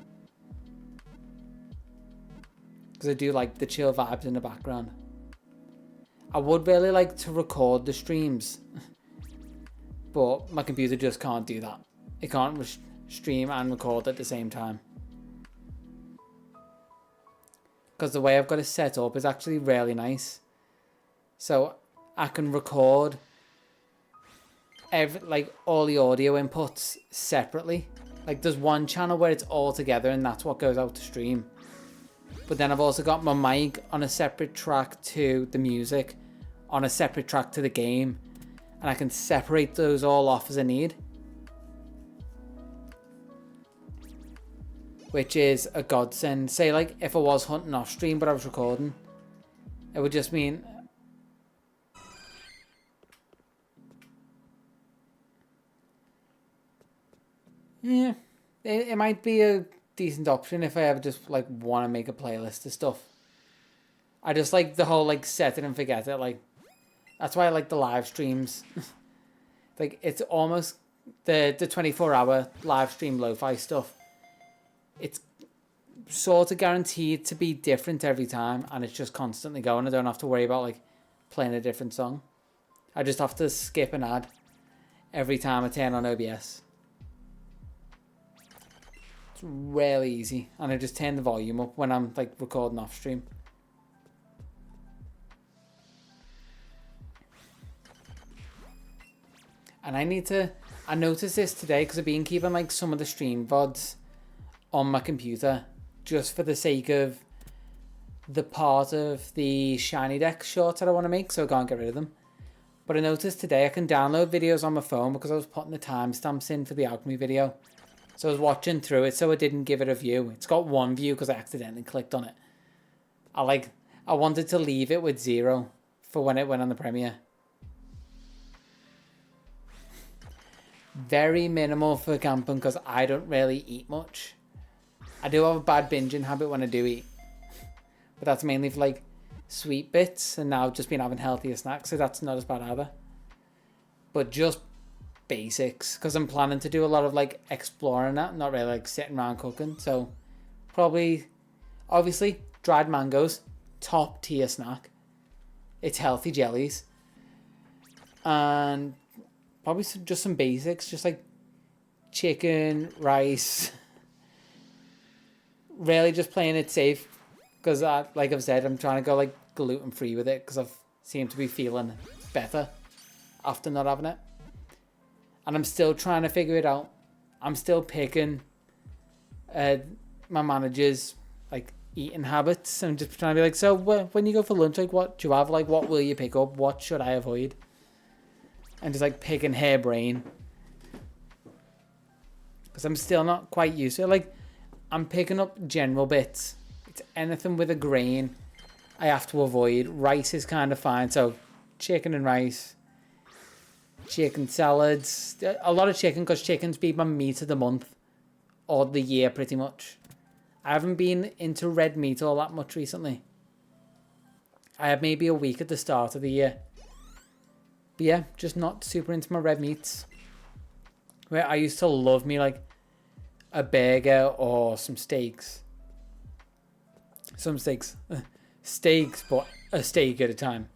[SPEAKER 1] Because I do like the chill vibes in the background. I would really like to record the streams, but my computer just can't do that. It can't stream and record at the same time. Because the way I've got it set up is actually really nice. So I can record like all the audio inputs separately. Like there's one channel where it's all together and that's what goes out to stream. But then I've also got my mic on a separate track to the music, on a separate track to the game, and I can separate those all off as I need. Which is a godsend. Say like if I was hunting off stream but I was recording, it would just mean yeah, it might be a decent option if I ever just like want to make a playlist of stuff. I just like the whole like set it and forget it. Like that's why I like the live streams. Like it's almost the 24-hour live stream lo-fi stuff. It's sort of guaranteed to be different every time, and it's just constantly going. I don't have to worry about like playing a different song. I just have to skip an ad every time I turn on OBS. It's really easy, and I just turn the volume up when I'm like recording off stream. And I noticed this today because I've been keeping like some of the stream VODs on my computer just for the sake of the part of the Shiny Deck shorts that I want to make, so I can't get rid of them. But I noticed today I can download videos on my phone because I was putting the timestamps in for the alchemy video. So I was watching through it, so I didn't give it a view. It's got 1 view because I accidentally clicked on it. I wanted to leave it with 0 for when it went on the premiere. Very minimal for camping because I don't really eat much. I do have a bad binging habit when I do eat. But that's mainly for like sweet bits, and now I've just been having healthier snacks, so that's not as bad either. But just basics, because I'm planning to do a lot of like exploring that, not really like sitting around cooking. So probably, obviously, dried mangoes, top tier snack. It's healthy jellies. And probably just some basics, just like chicken, rice. Really just playing it safe, because like I've said, I'm trying to go like gluten free with it, because I've seemed to be feeling better after not having it. And I'm still trying to figure it out. I'm still picking my manager's like eating habits. I'm just trying to be like, so when you go for lunch, like what do you have? Like what will you pick up? What should I avoid? And just like picking her brain. Because I'm still not quite used to it. Like I'm picking up general bits. It's anything with a grain I have to avoid. Rice is kind of fine. So chicken and rice. Chicken salads. A lot of chicken, because chicken's been my meat of the month. Or the year, pretty much. I haven't been into red meat all that much recently. I had maybe a week at the start of the year. But yeah, just not super into my red meats. Where I used to love me like a burger or some steaks. Steaks, but a steak at a time.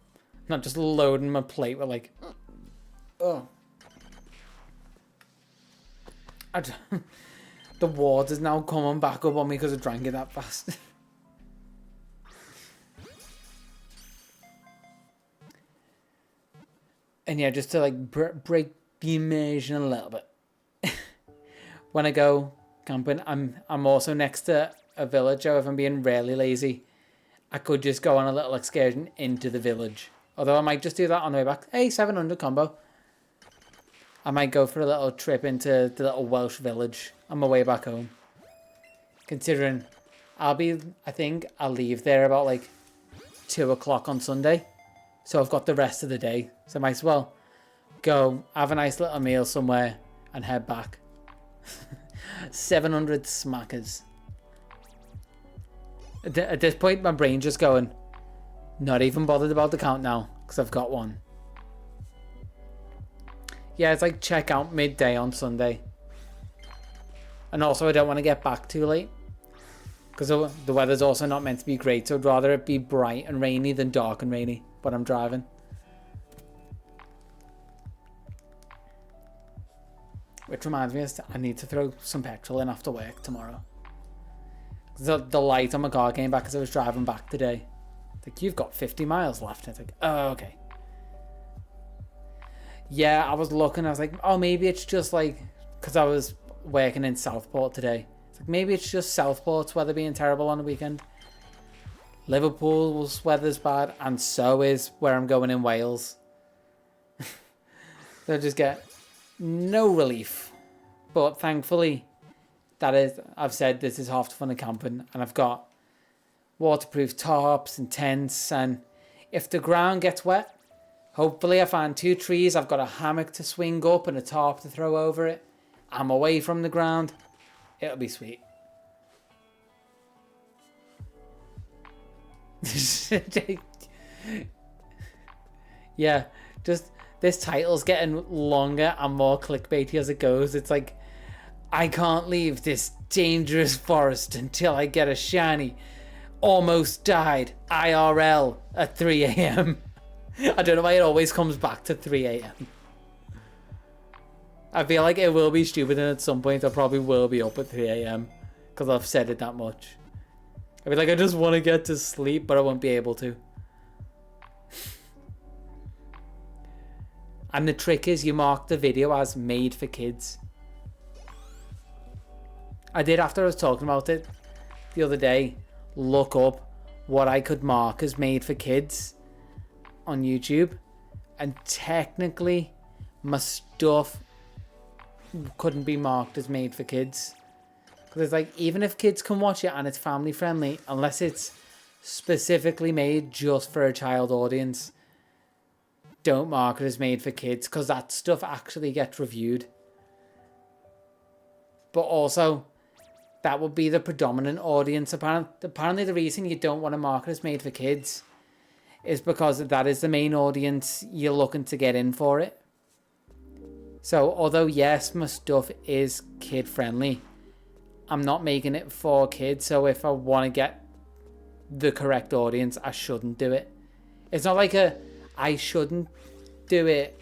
[SPEAKER 1] Not just loading my plate with like... Oh. The water's now coming back up on me because I drank it that fast. And yeah, just to like break the immersion a little bit. When I go camping, I'm also next to a village. However, I'm being really lazy. I could just go on a little excursion into the village. Although I might just do that on the way back. Hey, 700 combo. I might go for a little trip into the little Welsh village on my way back home. Considering I think I'll leave there about like 2 o'clock on Sunday. So I've got the rest of the day. So I might as well go have a nice little meal somewhere and head back. 700 smackers. At this point, my brain's just going, not even bothered about the count now, because I've got one. Yeah, it's like check out midday on Sunday. And also I don't want to get back too late, because the weather's also not meant to be great, so I'd rather it be bright and rainy than dark and rainy when I'm driving. Which reminds me, I need to throw some petrol in after work tomorrow. The light on my car came back as I was driving back today. It's like, you've got 50 miles left. It's like, oh, okay. Yeah, I was looking, I was like, oh, maybe it's just like, because I was working in Southport today. It's like, maybe it's just Southport's weather being terrible on the weekend. Liverpool's weather's bad, and so is where I'm going in Wales. They'll just get no relief. But thankfully, I've said this is half the fun of camping, and I've got waterproof tarps and tents, and if the ground gets wet, hopefully I find 2 trees, I've got a hammock to swing up and a tarp to throw over it. I'm away from the ground. It'll be sweet. Yeah, just this title's getting longer and more clickbaity as it goes. It's like, I can't leave this dangerous forest until I get a shiny. Almost died IRL at 3 a.m. I don't know why it always comes back to 3 a.m. I feel like it will be stupid, and at some point I probably will be up at 3 a.m. because I've said it that much. I feel like I just want to get to sleep, but I won't be able to. And the trick is you mark the video as made for kids. I did, after I was talking about it the other day, look up what I could mark as made for kids on YouTube, and technically my stuff couldn't be marked as made for kids, because it's like, even if kids can watch it and it's family friendly, unless it's specifically made just for a child audience, don't mark it as made for kids, because that stuff actually gets reviewed. But also, that would be the predominant audience. Apparently the reason you don't want to mark it as made for kids is because that is the main audience you're looking to get in for it. So although yes, my stuff is kid friendly, I'm not making it for kids. So if I want to get the correct audience, I shouldn't do it. It's not like I shouldn't do it,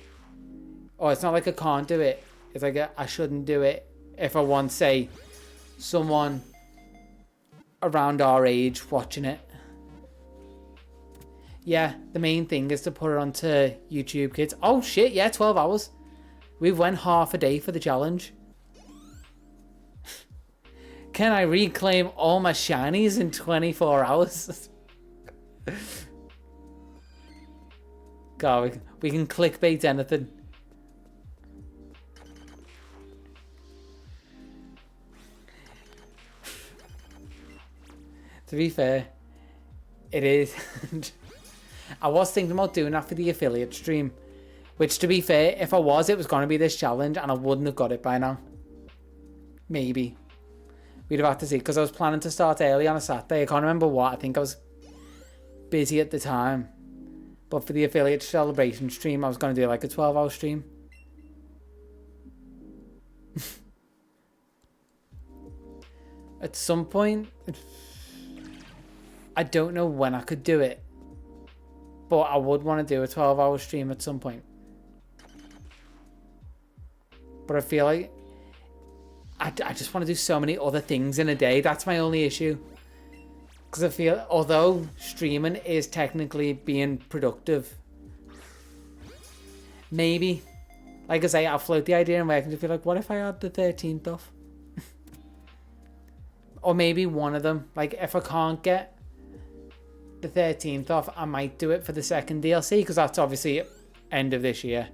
[SPEAKER 1] or it's not like I can't do it. It's like I shouldn't do it if I want, say, someone around our age watching it. Yeah, the main thing is to put it onto YouTube Kids. Oh shit, yeah, 12 hours. We went half a day for the challenge. Can I reclaim all my shinies in 24 hours? God, we can clickbait anything. To be fair, it is. I was thinking about doing that for the affiliate stream. Which, to be fair, if I was, it was going to be this challenge and I wouldn't have got it by now. Maybe. We'd have had to see, because I was planning to start early on a Saturday. I can't remember what. I think I was busy at the time. But for the affiliate celebration stream, I was going to do like a 12-hour stream. At some point, I don't know when I could do it. But I would want to do a 12-hour stream at some point. But I feel like I just want to do so many other things in a day. That's my only issue. Because I feel, although streaming is technically being productive, maybe, like I say, I'll float the idea and I can just be like, what if I had the 13th off? Or maybe one of them. Like, if I can't get the 13th off, I might do it for the second DLC, because that's obviously end of this year.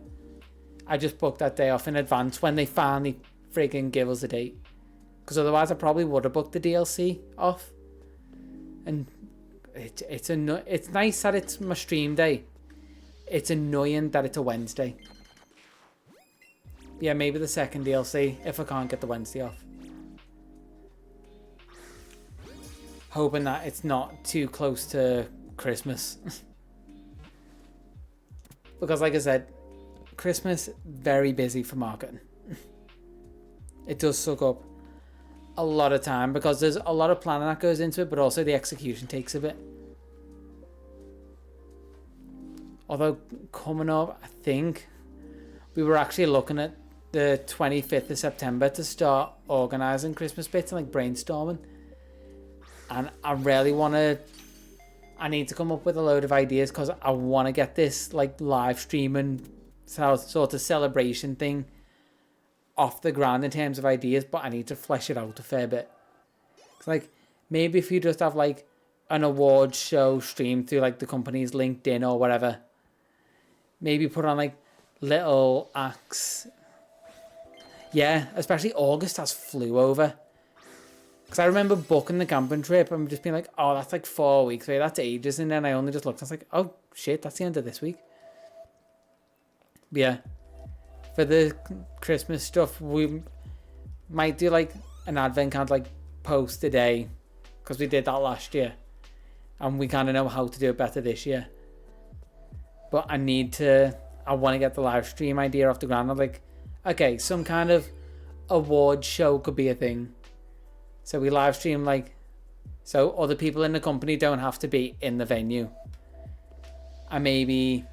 [SPEAKER 1] I just booked that day off in advance when they finally friggin' give us a date. Because otherwise I probably would have booked the DLC off. And it's nice that it's my stream day. It's annoying that it's a Wednesday. Yeah, maybe the second DLC if I can't get the Wednesday off. Hoping that it's not too close to Christmas. Because like I said, Christmas, very busy for marketing. It does suck up a lot of time because there's a lot of planning that goes into it, but also the execution takes a bit. Although coming up, I think we were actually looking at the 25th of September to start organising Christmas bits and like brainstorming. And I really want to, I need to come up with a load of ideas because I want to get this like live streaming sort of celebration thing off the ground in terms of ideas, but I need to flesh it out a fair bit. It's like, maybe if you just have like an awards show stream through like the company's LinkedIn or whatever, maybe put on like little acts. Yeah, especially August has flew over. Because I remember booking the camping trip and just being like, oh, that's like 4 weeks away, that's ages. And then I only just looked, I was like, oh shit, that's the end of this week. But yeah, for the Christmas stuff, we might do like an advent calendar, like post a day, because we did that last year. And we kind of know how to do it better this year. But I want to get the live stream idea off the ground. I'm like, okay, some kind of award show could be a thing. So we live stream like, so other people in the company don't have to be in the venue. And maybe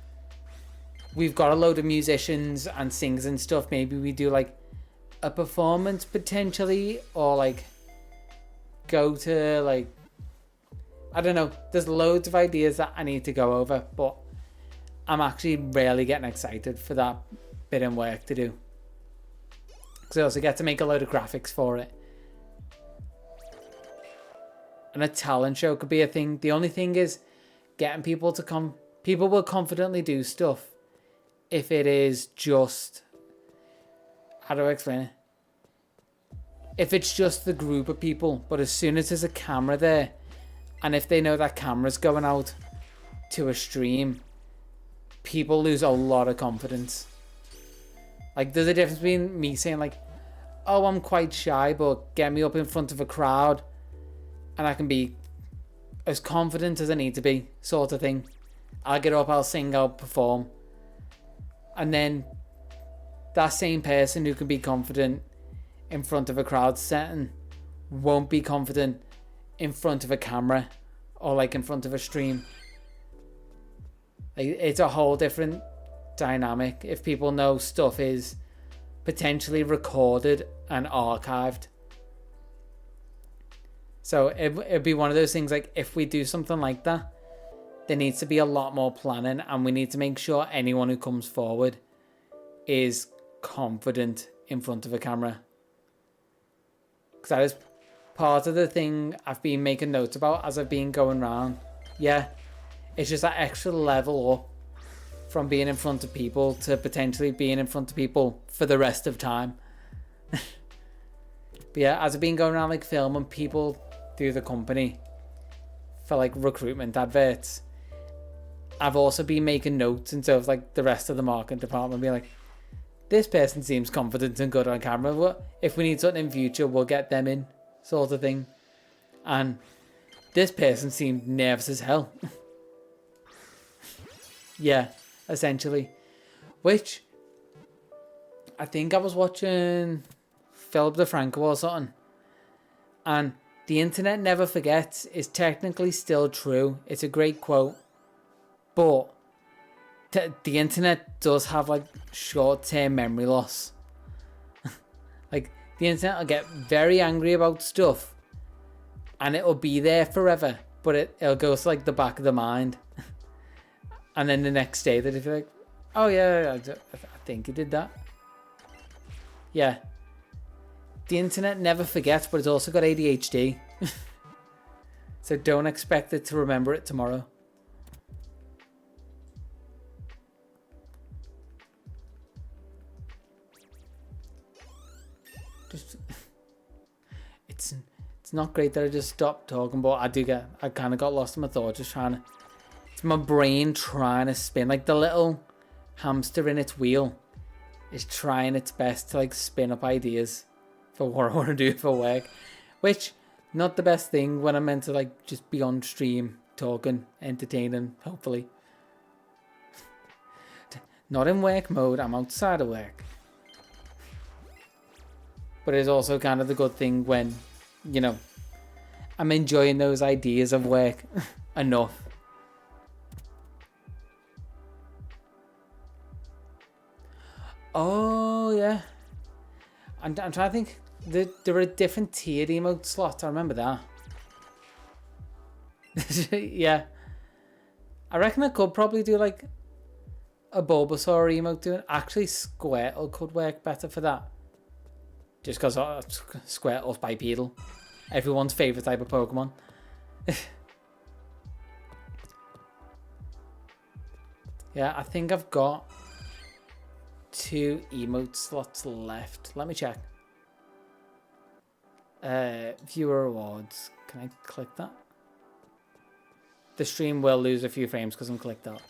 [SPEAKER 1] we've got a load of musicians and singers and stuff. Maybe we do like a performance potentially, or like go to like, I don't know. There's loads of ideas that I need to go over, but I'm actually really getting excited for that bit of work to do. Because I also get to make a load of graphics for it. And a talent show could be a thing. The only thing is getting people to come. People will confidently do stuff if it is just, how do I explain it? If it's just the group of people, but as soon as there's a camera there, and if they know that camera's going out to a stream, people lose a lot of confidence. Like, there's a difference between me saying like, oh, I'm quite shy, but get me up in front of a crowd and I can be as confident as I need to be, sort of thing. I'll get up, I'll sing, I'll perform. And then that same person who can be confident in front of a crowd setting won't be confident in front of a camera or like in front of a stream. Like, it's a whole different dynamic if people know stuff is potentially recorded and archived. So it'd be one of those things, like if we do something like that, there needs to be a lot more planning, and we need to make sure anyone who comes forward is confident in front of a camera. Because that is part of the thing I've been making notes about as I've been going around. Yeah, it's just that extra level up from being in front of people to potentially being in front of people for the rest of time. But yeah, as I've been going around like filming people through the company for like recruitment adverts, I've also been making notes, and so it's like the rest of the marketing department being like, this person seems confident and good on camera, but if we need something in future, we'll get them in, sort of thing. And this person seemed nervous as hell. Yeah, essentially. Which, I think I was watching Philip DeFranco or something, and the internet never forgets is technically still true. It's a great quote, but the internet does have like short-term memory loss. Like, the internet will get very angry about stuff and it'll be there forever, but it'll go to like the back of the mind. And then the next day they'll be like, oh yeah, I think you did that. Yeah. The internet never forgets, but it's also got ADHD. So don't expect it to remember it tomorrow. Just, it's not great that I just stopped talking, but I kind of got lost in my thoughts, just trying to, it's my brain trying to spin, like the little hamster in its wheel is trying its best to like spin up ideas for what I want to do for work, which not the best thing when I'm meant to like just be on stream talking, entertaining, hopefully. Not in work mode, I'm outside of work. But it's also kind of the good thing when, you know, I'm enjoying those ideas of work enough. Oh, yeah. I'm trying to think. There are different tiered emote slots. I remember that. Yeah. I reckon I could probably do like a Bulbasaur emote doing. Actually, Squirtle could work better for that. Just because Squirtle's bipedal. Everyone's favourite type of Pokemon. Yeah, I think I've got 2 emote slots left. Let me check. Viewer rewards. Can I click that? The stream will lose a few frames because I'm clicked out.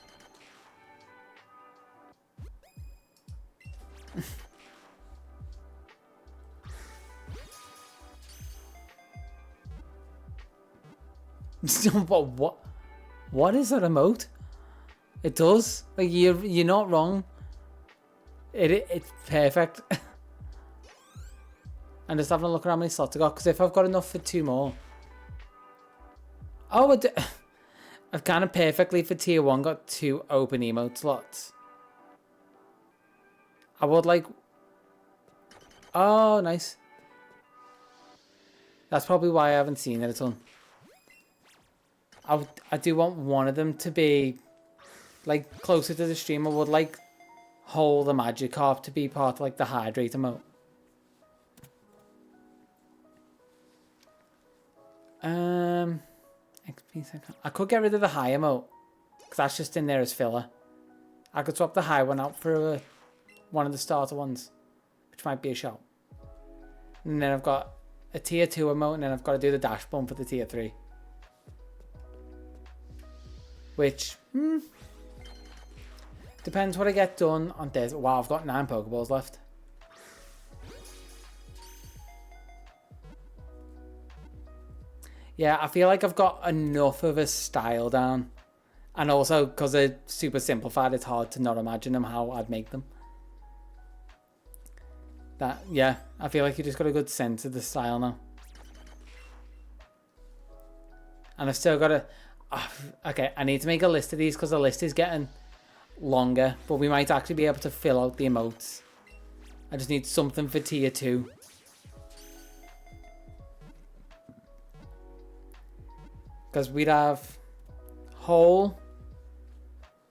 [SPEAKER 1] What is that emote? It does. Like, you're not wrong. It's perfect. I'm just having a look at how many slots I got, because if I've got enough for 2 more. Oh, I've kind of perfectly for tier 1 got 2 open emote slots. I would like... Oh, nice. That's probably why I haven't seen it a ton. I do want one of them to be like closer to the stream. I would like Hold the Magikarp to be part of like the Hydrate emote. I could get rid of the high emote because that's just in there as filler. I could swap the high one out for one of the starter ones, which might be a shout. And then I've got a tier 2 emote, and then I've got to do the dash bump for the tier 3. Which, depends what I get done on Thursday. Wow, I've got 9 Pokeballs left. Yeah, I feel like I've got enough of a style down. And also, because they're super simplified, it's hard to not imagine them how I'd make them. That, yeah, I feel like you just got a good sense of the style now. And I've still got to... okay, I need to make a list of these because the list is getting longer. But we might actually be able to fill out the emotes. I just need something for tier 2. Because we'd have Hole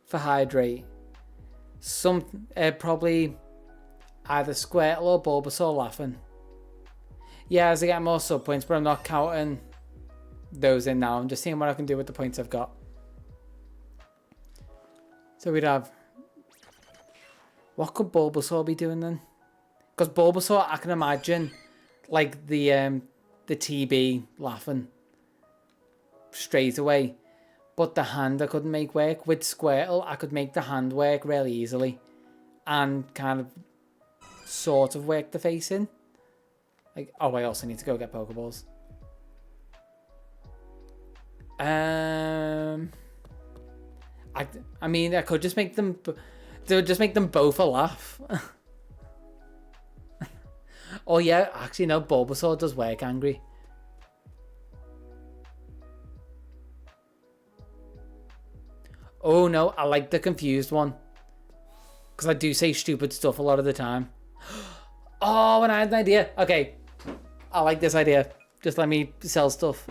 [SPEAKER 1] for Hydrate. Probably either Squirtle or Bulbasaur laughing. Yeah, as I get more sub points, but I'm not counting those in now. I'm just seeing what I can do with the points I've got. So we'd have... what could Bulbasaur be doing then? Because Bulbasaur, I can imagine, like the TB laughing straight away. But the hand I couldn't make work. With Squirtle, I could make the hand work really easily. And kind of sort of work the face in. Like, oh, I also need to go get Pokeballs. I mean, I could just make them... just make them both a laugh. Oh yeah, actually no, Bulbasaur does work angry. Oh no, I like the confused one. Because I do say stupid stuff a lot of the time. Oh, and I had an idea. Okay, I like this idea. Just let me sell stuff.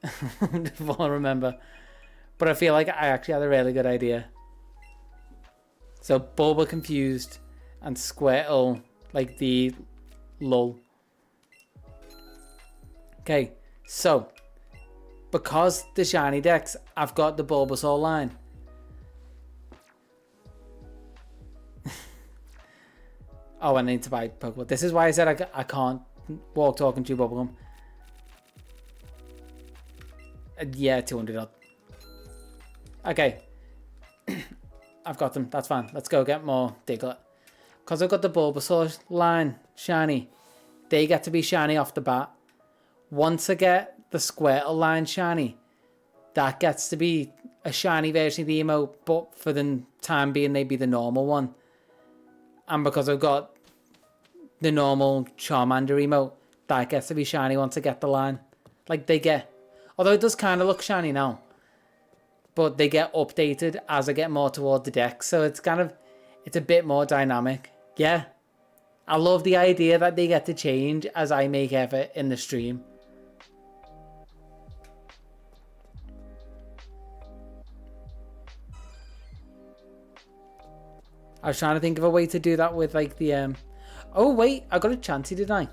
[SPEAKER 1] If I remember. But I feel like I actually had a really good idea. So Bulba confused and Squirtle like the lull. Okay, so because the shiny decks, I've got the Bulbasaur line. Oh, I need to buy Pokemon. This is why I said I can't walk, talk, and chew bubblegum. Yeah, 200 odd. Okay. I've got them. That's fine. Let's go get more Diglett. Because I've got the Bulbasaur line shiny. They get to be shiny off the bat. Once I get the Squirtle line shiny, that gets to be a shiny version of the emote, but for the time being, they'd be the normal one. And because I've got the normal Charmander emote, that gets to be shiny once I get the line. Like they get... although it does kind of look shiny now. But they get updated as I get more toward the deck. So it's kind of... it's a bit more dynamic. Yeah. I love the idea that they get to change as I make effort in the stream. I was trying to think of a way to do that with like the... oh wait, I got a Chansey, didn't I?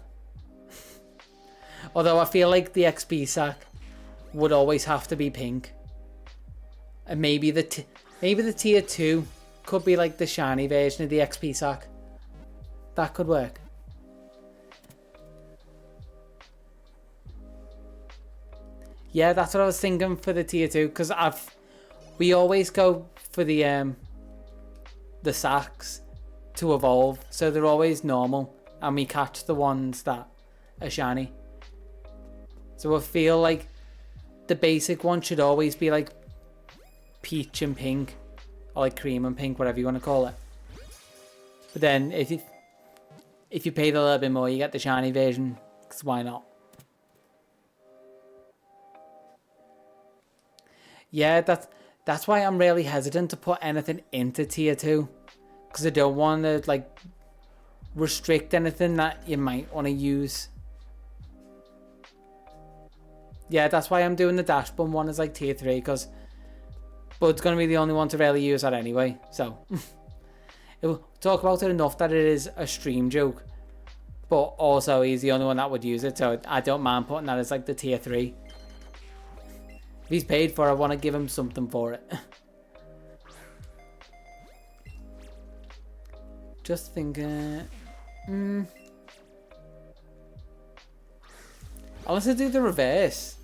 [SPEAKER 1] Although I feel like the XP sack would always have to be pink. And maybe the tier 2 could be like the shiny version of the XP sack. That could work. Yeah, that's what I was thinking for the tier 2, because we always go for the sacks to evolve, so they're always normal, and we catch the ones that are shiny. So I feel like the basic one should always be like peach and pink, or like cream and pink, whatever you want to call it. But then if you paid a little bit more, you get the shiny version, because why not? Yeah, that's why I'm really hesitant to put anything into tier 2, because I don't want to like restrict anything that you might want to use. Yeah, that's why I'm doing the Dash Bun one as like tier 3, because Bud's going to be the only one to really use that anyway. So we'll talk about it enough that it is a stream joke, but also he's the only one that would use it, so I don't mind putting that as like the tier 3. If he's paid for it, I want to give him something for it. Just thinking... unless I do the reverse.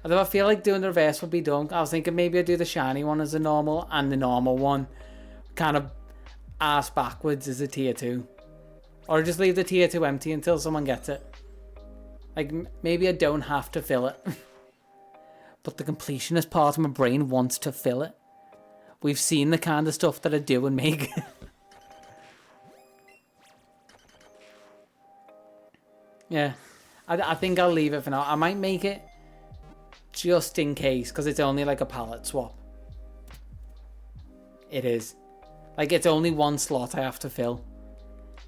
[SPEAKER 1] Although I feel like doing the reverse would be dumb. I was thinking maybe I'd do the shiny one as a normal, and the normal one kind of ass backwards as a tier 2. Or just leave the tier 2 empty until someone gets it. Like, maybe I don't have to fill it. But the completionist part of my brain wants to fill it. We've seen the kind of stuff that I do and make. Yeah. I think I'll leave it for now. I might make it just in case, because it's only like a palette swap. It is. Like, it's only one slot I have to fill.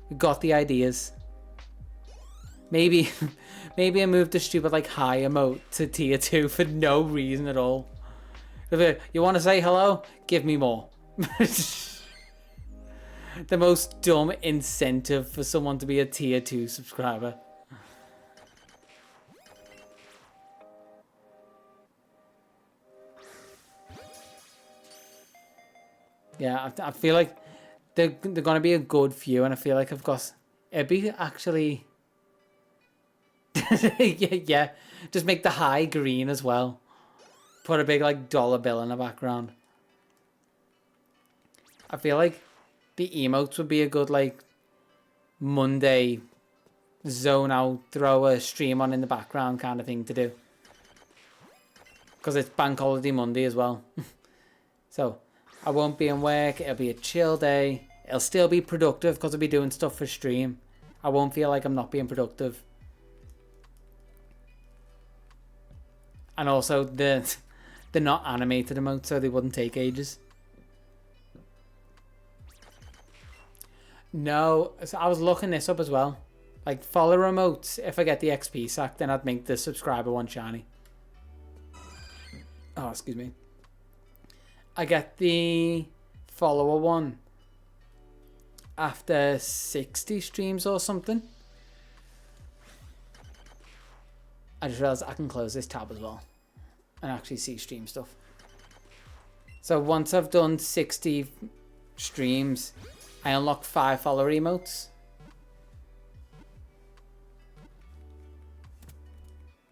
[SPEAKER 1] We got the ideas. Maybe maybe I moved the stupid like high emote to tier 2 for no reason at all. You want to say hello? Give me more. The most dumb incentive for someone to be a tier 2 subscriber. Yeah, I feel like they're going to be a good few, and I feel like I've got... It'd be actually... yeah, just make the high green as well. Put a big like dollar bill in the background. I feel like the emotes would be a good like Monday zone out, throw a stream on in the background kind of thing to do. Because it's Bank Holiday Monday as well. So I won't be in work, it'll be a chill day. It'll still be productive because I'll be doing stuff for stream. I won't feel like I'm not being productive. And also, they're not animated emotes, so they wouldn't take ages. No, so I was looking this up as well. Like, follow emotes, if I get the XP sack, then I'd make the subscriber one shiny. Oh, excuse me. I get the follower one after 60 streams or something. I just realized I can close this tab as well and actually see stream stuff. So once I've done 60 streams, I unlock 5 follower emotes.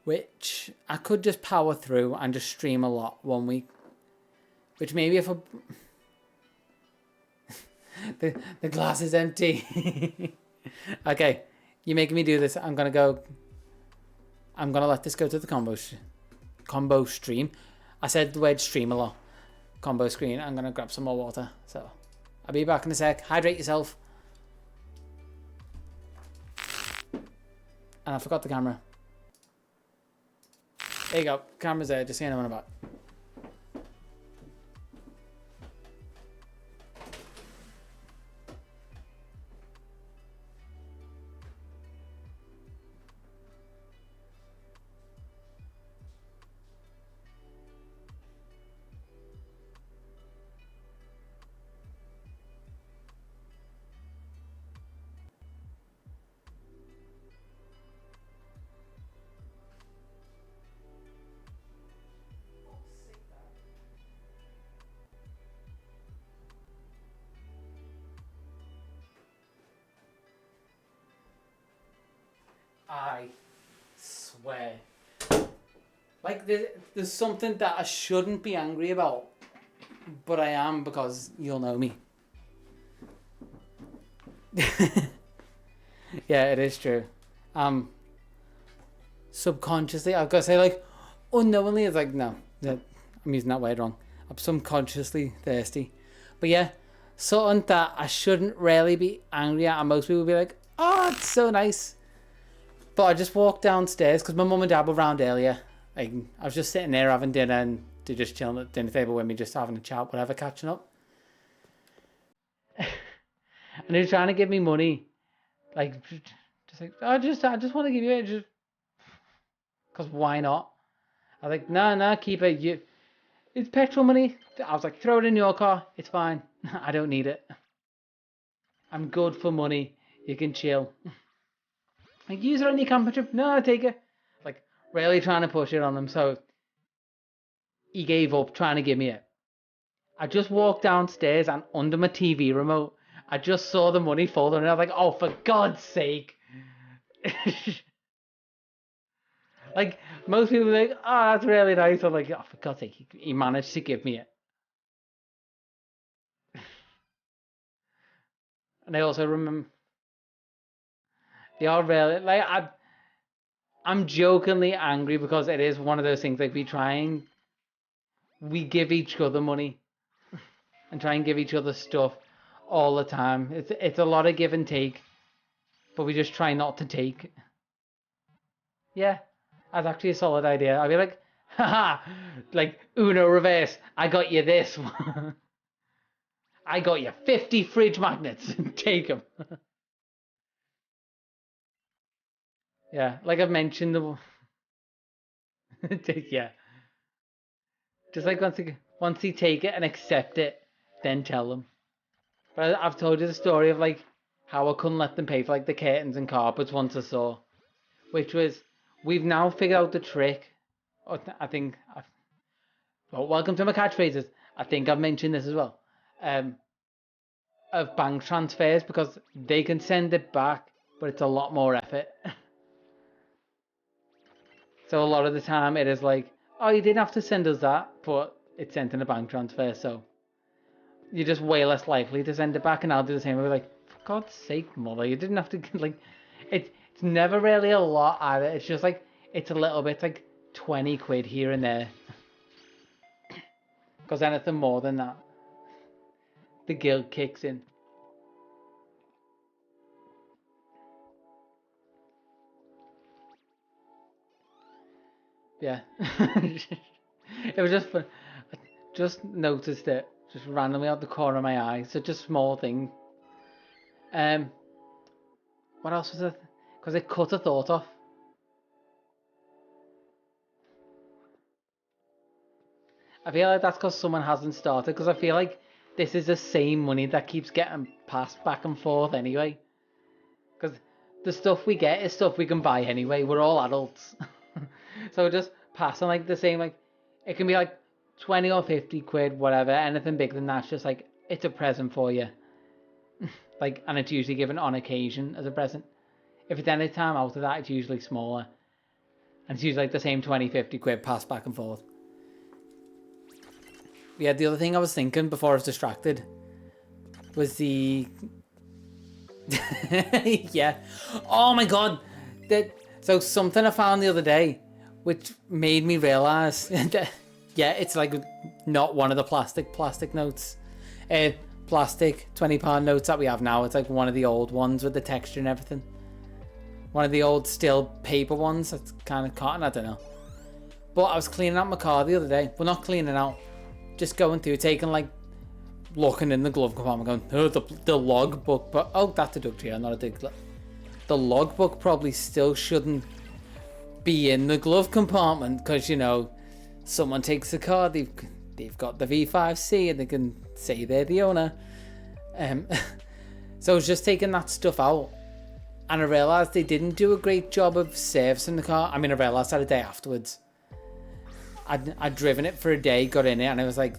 [SPEAKER 1] Which I could just power through and just stream a lot one week. Which maybe if I... the glass is empty. Okay, you're making me do this. I'm going to let this go to the combo stream. I said the word stream a lot. Combo screen. I'm going to grab some more water. So I'll be back in a sec. Hydrate yourself. And I forgot the camera. There you go. Camera's there. Just saying I'm on about. I swear. Like, there's something that I shouldn't be angry about, but I am because you'll know me. Yeah, it is true. Subconsciously, I've got to say, like, unknowingly, it's like, no, I'm using that word wrong. I'm subconsciously thirsty. But yeah, something that I shouldn't really be angry at, and most people will be like, oh, it's so nice. But I just walked downstairs because my mum and dad were around earlier. Like, I was just sitting there having dinner and they're just chilling at the dinner table with me, just having a chat, whatever, catching up. And they were trying to give me money. Like, just like, I just want to give you it. Just... Because why not? I was like, no, keep it. It's petrol money. I was like, throw it in your car. It's fine. I don't need it. I'm good for money. You can chill. Like, use it on your camping trip. No, take it. Like, really trying to push it on him. So he gave up trying to give me it. I just walked downstairs and under my TV remote, I just saw the money fall and I was like, oh, for God's sake. Like, most people are like, oh, that's really nice. I'm like, oh, for God's sake, he managed to give me it. And I also remember, they are really, like, I'm jokingly angry because it is one of those things, like, we give each other money and try and give each other stuff all the time. It's a lot of give and take, but we just try not to take. Yeah, that's actually a solid idea. I'd be like, haha, like Uno reverse. I got you this one. I got you 50 fridge magnets. Take them. Yeah, like I've mentioned the. Yeah, just like once you take it and accept it, then tell them. But I've told you the story of like how I couldn't let them pay for like the curtains and carpets once I saw, which was we've now figured out the trick. I think. Well, welcome to my catchphrases. I think I've mentioned this as well. Um, of bank transfers because they can send it back, but it's a lot more effort. So a lot of the time it is like, oh, you didn't have to send us that, but it's sent in a bank transfer, so you're just way less likely to send it back. And I'll do the same. I'll be like, for God's sake, mother, you didn't have to like. It's never really a lot either. It's just like it's a little bit like 20 quid here and there. Because anything more than that, the guilt kicks in. Yeah. It was just fun. I just noticed it just randomly out the corner of my eye. Such a small thing. Um, what else was it? Because it cut a thought off. I feel like that's because someone hasn't started. Because I feel like this is the same money that keeps getting passed back and forth anyway. Because the stuff we get is stuff we can buy anyway. We're all adults. So just passing like the same, like it can be like 20 or 50 quid, whatever. Anything bigger than that's just like it's a present for you. Like, and it's usually given on occasion as a present. If it's any time out of that, it's usually smaller. And it's usually like the same 20, 50 quid passed back and forth. Yeah, the other thing I was thinking before I was distracted was the... Yeah. Oh my God. So something I found the other day, which made me realise that, yeah, it's like not one of the plastic notes. Plastic £20 notes that we have now. It's like one of the old ones with the texture and everything. One of the old still paper ones. That's kind of cotton, I don't know. But I was cleaning out my car the other day. Well, not cleaning out. Just going through, looking in the glove compartment, going, oh, the logbook. But, oh, that's a duck tree, not a dig. The logbook probably still shouldn't be in the glove compartment because, you know, someone takes the car, they've got the V5C and they can say they're the owner. So I was just taking that stuff out and I realised they didn't do a great job of servicing the car. I mean, I realised that a day afterwards. I'd driven it for a day, got in it, and I was like,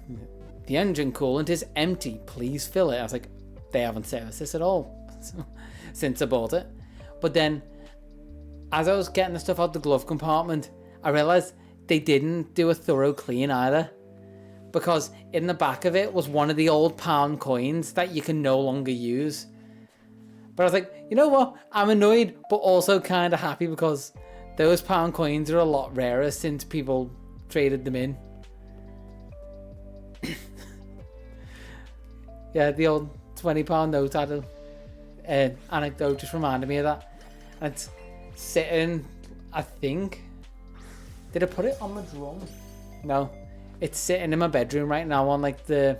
[SPEAKER 1] the engine coolant is empty, please fill it. I was like, they haven't serviced this at all since I bought it. But then, as I was getting the stuff out the glove compartment, I realised they didn't do a thorough clean either. Because in the back of it was one of the old pound coins that you can no longer use. But I was like, you know what? I'm annoyed, but also kind of happy because those pound coins are a lot rarer since people traded them in. Yeah, the old £20 note had an anecdote just reminded me of that. And it's sitting, I think, did I put it on the drum? No, it's sitting in my bedroom right now on like the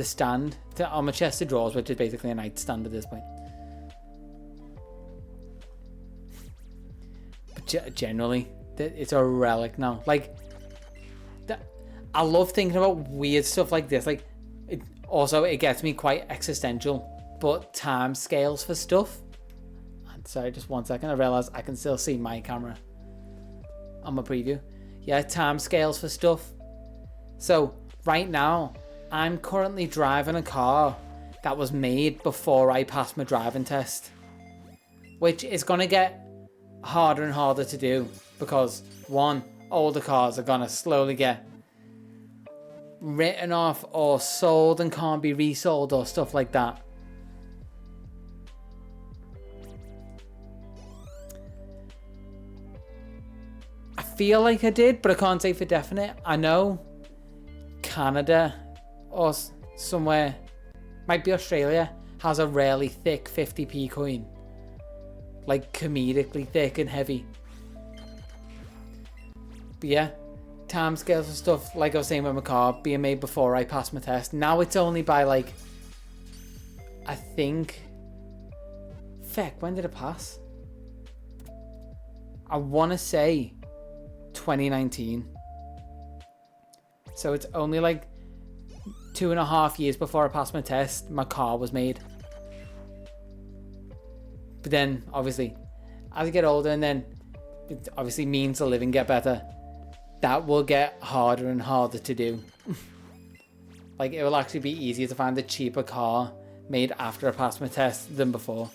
[SPEAKER 1] stand on my chest of drawers, which is basically a nightstand at this point. But generally, it's a relic now. Like, I love thinking about weird stuff like this. Like, it gets me quite existential. But time scales for stuff. And sorry, just 1 second. I realise I can still see my camera on my preview. Yeah, time scales for stuff. So right now, I'm currently driving a car that was made before I passed my driving test, which is going to get harder and harder to do because, one, older cars are going to slowly get written off or sold and can't be resold or stuff like that. I feel like I did, but I can't say for definite. I know Canada or somewhere, might be Australia, has a really thick 50p coin, like comedically thick and heavy. But yeah, timescales and stuff, like I was saying with my car, being made before I passed my test. Now it's only by like, I think, feck, when did it pass? I want to say 2019. So it's only like 2.5 years before I passed my test, my car was made. But then, obviously, as I get older and then it obviously means of living get better, that will get harder and harder to do. Like, it will actually be easier to find a cheaper car made after I passed my test than before.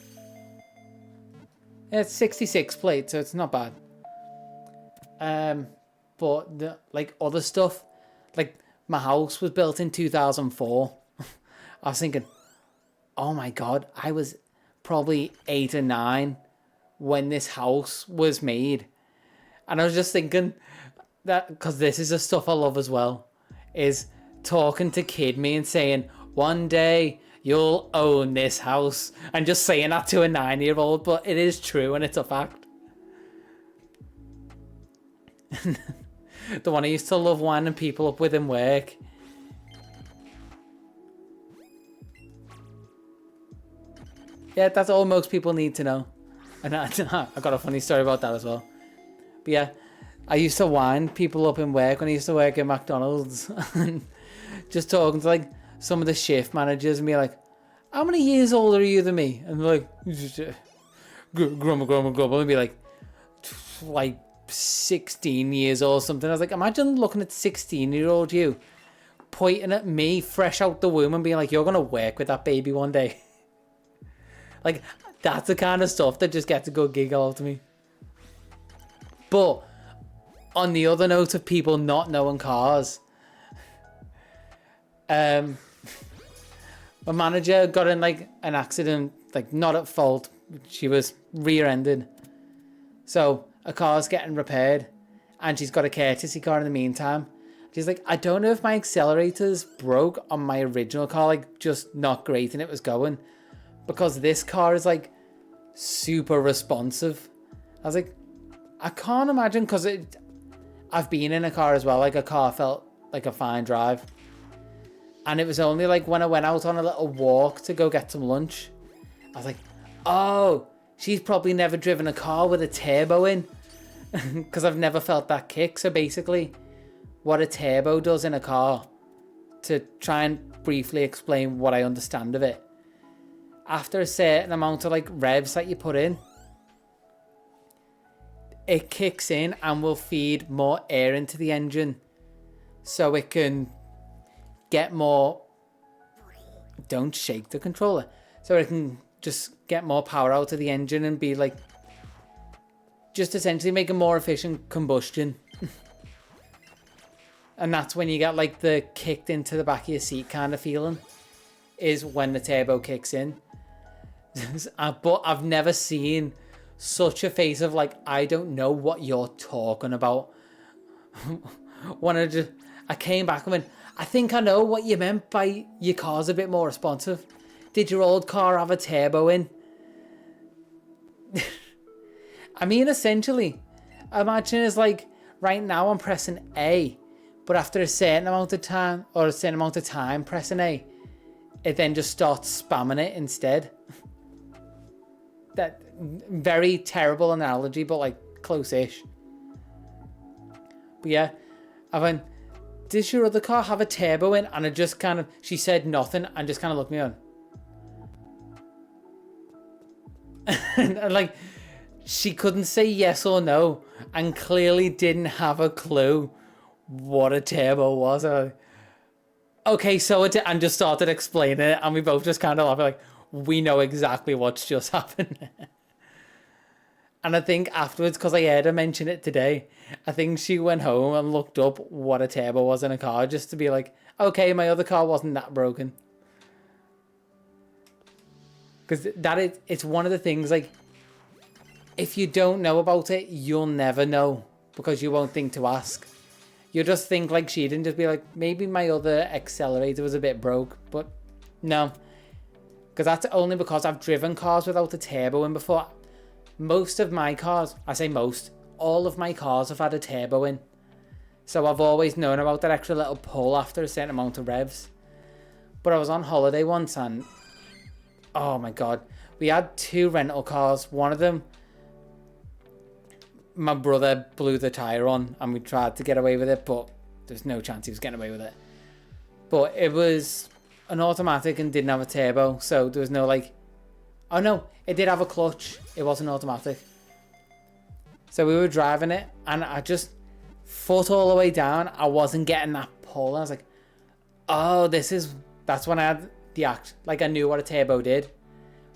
[SPEAKER 1] It's 66 plate, so it's not bad. But the, like, other stuff, like, my house was built in 2004. I was thinking, oh my god, I was probably 8 or 9 when this house was made. And I was just thinking that, because this is the stuff I love as well, is talking to kid me and saying, one day you'll own this house, and just saying that to a 9-year-old, but it is true and it's a fact. The one I used to love winding people up with in work. Yeah, that's all most people need to know. And I got a funny story about that as well. But yeah, I used to wind people up in work when I used to work at McDonald's. And just talking to like some of the shift managers and be like, how many years older are you than me? And they're like, grumble, and be like 16 years old or something. I was like, imagine looking at 16-year-old you pointing at me fresh out the womb and being like, you're gonna work with that baby one day. Like, that's the kind of stuff that just gets a good giggle out of me. But on the other note of people not knowing cars, my manager got in like an accident, like not at fault. She was rear-ended. So a car's getting repaired and she's got a courtesy car in the meantime. She's like, I don't know if my accelerators broke on my original car, like just not great and it was going, because this car is like super responsive. I was like, I can't imagine, because I've been in a car as well, like a car felt like a fine drive. And it was only like when I went out on a little walk to go get some lunch, I was like, oh, she's probably never driven a car with a turbo in, because I've never felt that kick. So basically what a turbo does in a car, to try and briefly explain what I understand of it, after a certain amount of like revs that you put in, it kicks in and will feed more air into the engine so it can get more, don't shake the controller, so it can just get more power out of the engine and be like, just essentially make a more efficient combustion. And that's when you get like the kicked into the back of your seat kind of feeling, is when the turbo kicks in. But I've never seen such a face of like, I don't know what you're talking about. When I came back and went, I think I know what you meant by your car's a bit more responsive. Did your old car have a turbo in? I mean, essentially, imagine it's like, right now I'm pressing A, but after a certain amount of time, or a certain amount of time pressing A, it then just starts spamming it instead. That very terrible analogy, but like close-ish. But yeah, I went, does your other car have a turbo in? And I just kind of, she said nothing and just kind of looked me on. And like, she couldn't say yes or no and clearly didn't have a clue what a turbo was. Okay, so it, and just started explaining it, and we both just kind of laughed, like, we know exactly what's just happened. And I think afterwards, because I heard her mention it today, I think she went home and looked up what a turbo was in a car, just to be like, okay, my other car wasn't that broken. Because it's one of the things, like, if you don't know about it, you'll never know, because you won't think to ask. You'll just think like she did and just be like, maybe my other accelerator was a bit broke, but no. Because that's only because I've driven cars without a turbo in before. Most of my cars, I say most, all of my cars have had a turbo in. So I've always known about that extra little pull after a certain amount of revs. But I was on holiday once and, oh my God, we had 2 rental cars. One of them, my brother blew the tyre on and we tried to get away with it, but there's no chance he was getting away with it. But it was an automatic and didn't have a turbo, so there was no like, oh no, it did have a clutch. It wasn't automatic. So we were driving it and I just, foot all the way down, I wasn't getting that pull. I was like, oh, that's when I had the like I knew what a turbo did,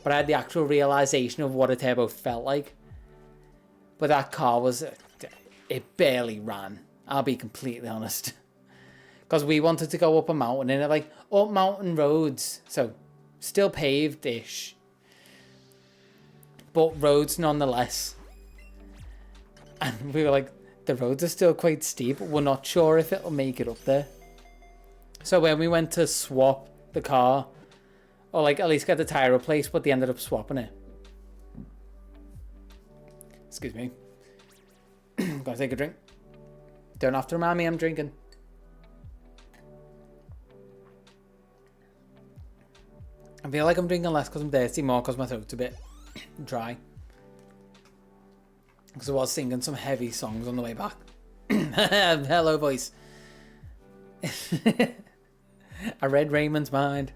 [SPEAKER 1] but I had the actual realization of what a turbo felt like. But that car it barely ran. I'll be completely honest. Because we wanted to go up a mountain and like up mountain roads, so still paved-ish, but roads nonetheless. And we were like, the roads are still quite steep. We're not sure if it'll make it up there. So when we went to swap the car, or like at least get the tyre replaced, but they ended up swapping it. Excuse me. Gotta take a drink. Don't have to remind me I'm drinking. I feel like I'm drinking less because I'm thirsty, more because my throat's a bit dry. Because I was singing some heavy songs on the way back. Hello, voice. I read Raymond's mind.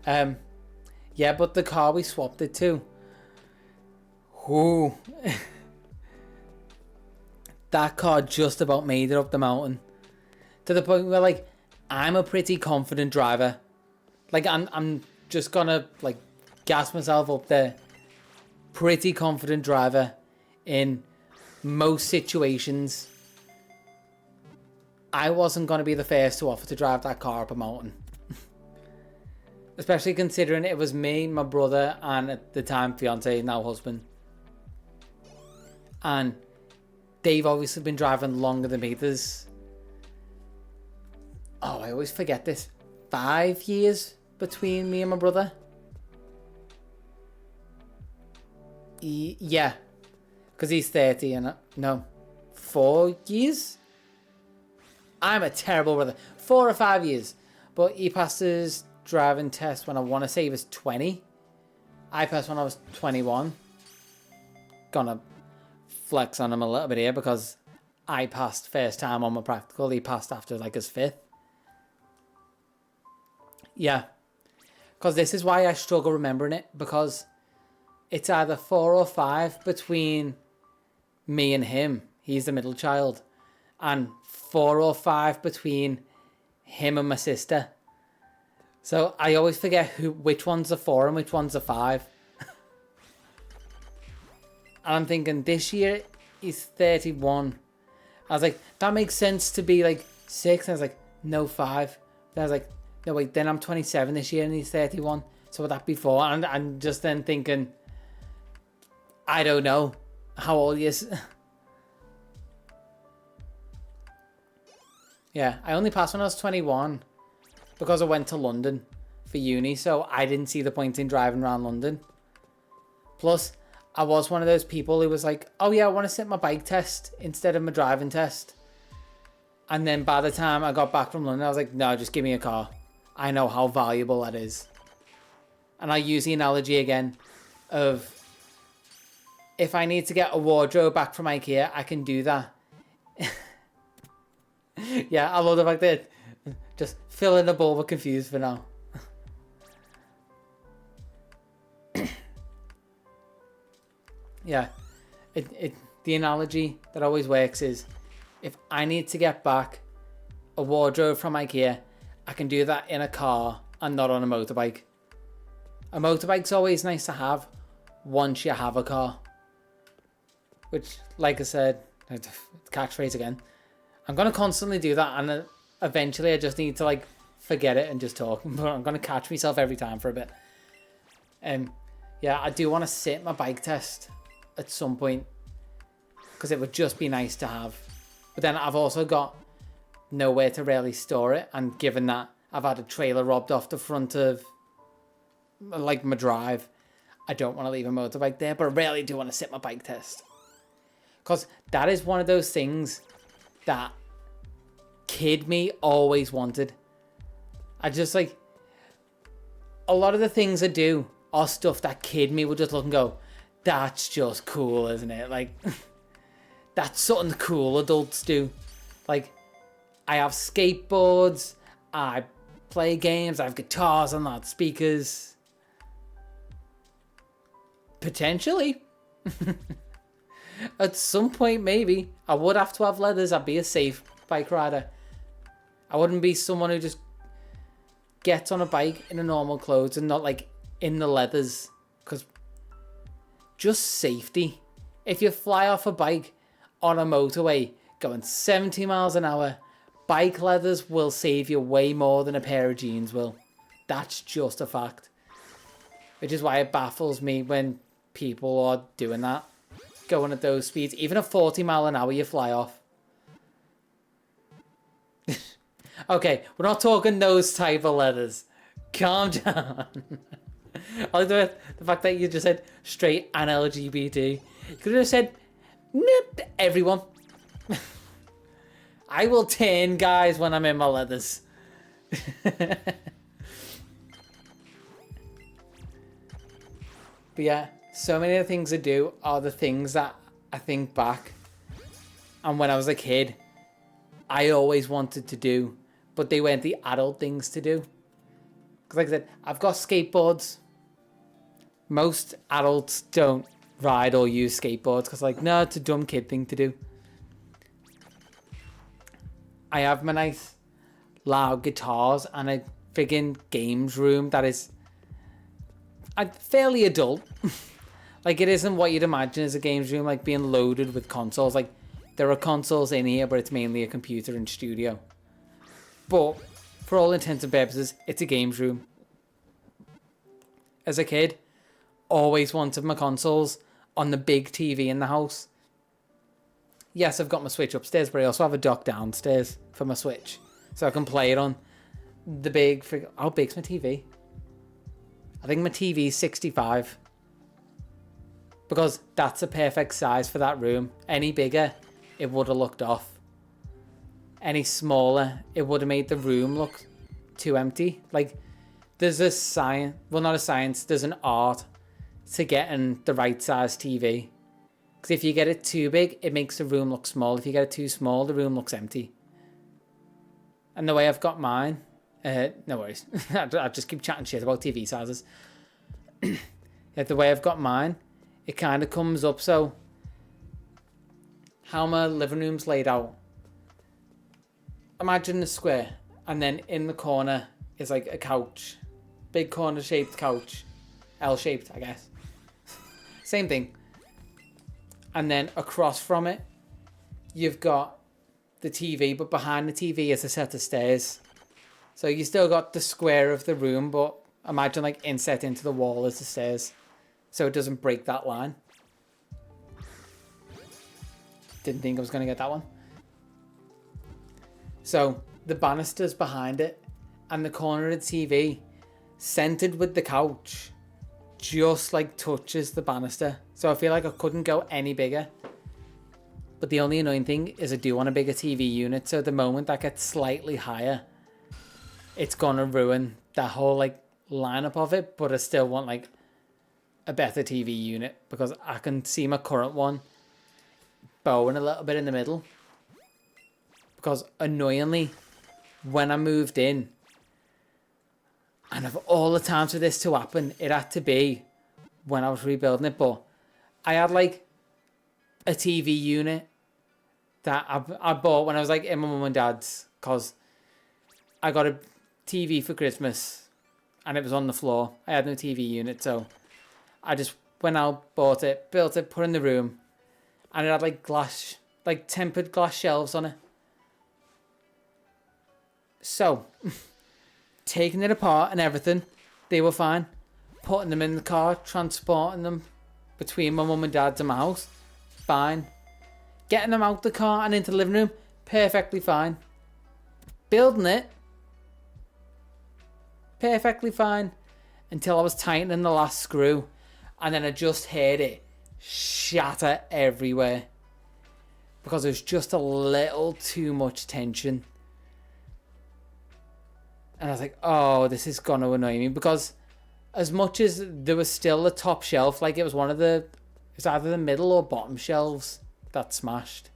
[SPEAKER 1] Yeah, but the car we swapped it to. Ooh. That car just about made it up the mountain. To the point where, like, I'm a pretty confident driver. Like, I'm just gonna, like, gas myself up there. Pretty confident driver in most situations. I wasn't going to be the first to offer to drive that car up a mountain. Especially considering it was me, my brother, and at the time fiance, now husband. And they've obviously been driving longer than me. There's, oh, I always forget this, 5 years between me and my brother. Yeah, because he's 30 and no, 4 years? I'm a terrible brother. 4 or 5 years. But he passed his driving test when I want to say he was 20. I passed when I was 21. Gonna flex on him a little bit here because I passed first time on my practical. He passed after like his 5th. Yeah. Because this is why I struggle remembering it. Because it's either 4 or 5 between me and him. He's the middle child. And 4 or 5 between him and my sister. So I always forget which one's a 4 and which one's a 5. And I'm thinking this year he's 31. I was like, that makes sense to be like 6. And I was like, no, 5. Then I was like, no wait, then I'm 27 this year and he's 31. So would that be 4? And I'm just then thinking, I don't know how old he is. Yeah, I only passed when I was 21 because I went to London for uni, so I didn't see the point in driving around London. Plus, I was one of those people who was like, oh yeah, I want to sit my bike test instead of my driving test. And then by the time I got back from London, I was like, no, just give me a car. I know how valuable that is. And I use the analogy again of if I need to get a wardrobe back from IKEA, I can do that. Yeah, I love the fact that just fill in the bowl, we're confused for now. Yeah, the analogy that always works is if I need to get back a wardrobe from IKEA, I can do that in a car and not on a motorbike. A motorbike's always nice to have once you have a car. Which, like I said, catchphrase again. I'm going to constantly do that and eventually I just need to like forget it and just talk. But I'm going to catch myself every time for a bit. Yeah, I do want to sit my bike test at some point because it would just be nice to have. But then I've also got nowhere to really store it. And given that I've had a trailer robbed off the front of like my drive, I don't want to leave a motorbike there. But I really do want to sit my bike test. Because that is one of those things that kid me always wanted. I just like, a lot of the things I do are stuff that kid me would just look and go, that's just cool, isn't it? Like, that's something cool adults do. Like, I have skateboards, I play games, I have guitars and loudspeakers. Potentially. At some point, maybe. I would have to have leathers. I'd be a safe bike rider. I wouldn't be someone who just gets on a bike in a normal clothes and not like in the leathers. Because just safety. If you fly off a bike on a motorway going 70 miles an hour, bike leathers will save you way more than a pair of jeans will. That's just a fact. Which is why it baffles me when people are doing that. Going at those speeds. Even at 40 mile an hour, you fly off. Okay, we're not talking those type of leathers. Calm down. I like the fact that you just said straight and LGBT. You could have said, nope, everyone. I will tan guys when I'm in my leathers. But yeah, so many of the things I do are the things that I think back. And when I was a kid, I always wanted to do, but they weren't the adult things to do. Because like I said, I've got skateboards. Most adults don't ride or use skateboards because like, no, it's a dumb kid thing to do. I have my nice loud guitars and a friggin' games room that is fairly adult. Like, it isn't what you'd imagine as a games room, like being loaded with consoles. Like, there are consoles in here, but it's mainly a computer and studio. But for all intents and purposes, it's a games room. As a kid, always wanted my consoles on the big TV in the house. Yes, I've got my Switch upstairs, but I also have a dock downstairs for my Switch. So I can play it on the big... How big's my TV? I think my TV is 65. Because that's a perfect size for that room. Any bigger, it would have looked off. Any smaller, it would have made the room look too empty. Like, there's a science... Well, not a science. There's an art to getting the right size TV. Because if you get it too big, it makes the room look small. If you get it too small, the room looks empty. And the way I've got mine... no worries. I'll just keep chatting shit about TV sizes. Yeah, the way I've got mine, it kind of comes up so... How my living room's laid out. Imagine a square. And then in the corner is like a couch. Big corner-shaped couch. L-shaped, I guess. Same thing. And then across from it, you've got the TV, but behind the TV is a set of stairs. So you still got the square of the room, but imagine like inset into the wall as the stairs. So it doesn't break that line. Didn't think I was going to get that one. So the banisters behind it and the corner of the TV, centered with the couch, just like touches the banister. So I feel like I couldn't go any bigger. But the only annoying thing is I do want a bigger TV unit. So the moment that gets slightly higher, it's gonna ruin that whole like lineup of it. But I still want like a better TV unit because I can see my current one bowing a little bit in the middle. Because annoyingly, when I moved in, and of all the times for this to happen, it had to be when I was rebuilding it. But I had like a TV unit that I bought when I was like in my mum and dad's, because I got a TV for Christmas and it was on the floor. I had no TV unit, so I just went out, bought it, built it, put it in the room, and it had like glass, like tempered glass shelves on it. So taking it apart and everything, they were fine. Putting them in the car, transporting them between my mum and dad's and my house, fine. Getting them out the car and into the living room, perfectly fine. Building it, perfectly fine. Until I was tightening the last screw, and then I just heard it shatter everywhere. Because there was just a little too much tension. And I was like, oh, this is going to annoy me. Because as much as there was still a top shelf, like it was one of the... It's either the middle or bottom shelves that smashed.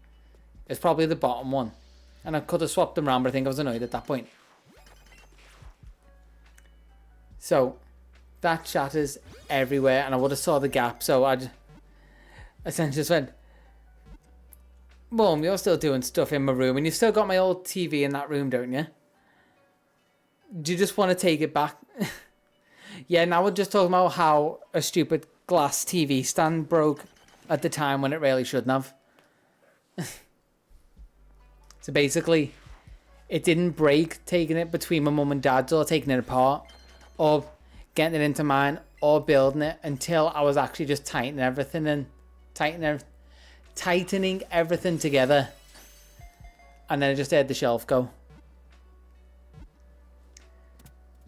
[SPEAKER 1] It's probably the bottom one. And I could have swapped them around, but I think I was annoyed at that point. So, that shatters everywhere, and I would have saw the gap, so I'd essentially just went, Mum, you're still doing stuff in my room, and you've still got my old TV in that room, don't you? Do you just want to take it back? Yeah, now we're just talking about how a stupid glass TV stand broke at the time when it really shouldn't have. So basically, it didn't break taking it between my mum and dad's or taking it apart or getting it into mine or building it until I was actually just tightening everything and tightening everything together. And then I just had the shelf go.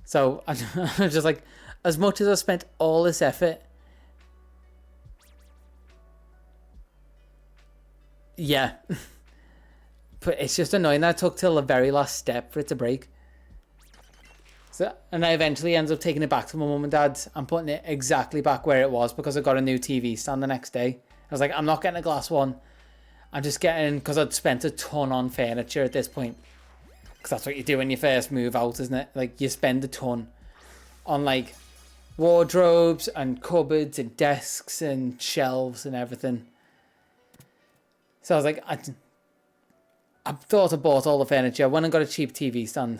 [SPEAKER 1] So I was just like, as much as I spent all this effort, yeah. But it's just annoying that I took till the very last step for it to break. So, and I eventually ended up taking it back to my mum and dad's and putting it exactly back where it was because I got a new TV stand the next day. I was like, I'm not getting a glass one. I'm just getting, because I'd spent a ton on furniture at this point. Because that's what you do when you first move out, isn't it? Like, you spend a ton on, like, wardrobes and cupboards and desks and shelves and everything. So I was like, I thought I bought all the furniture. I went and got a cheap TV stand.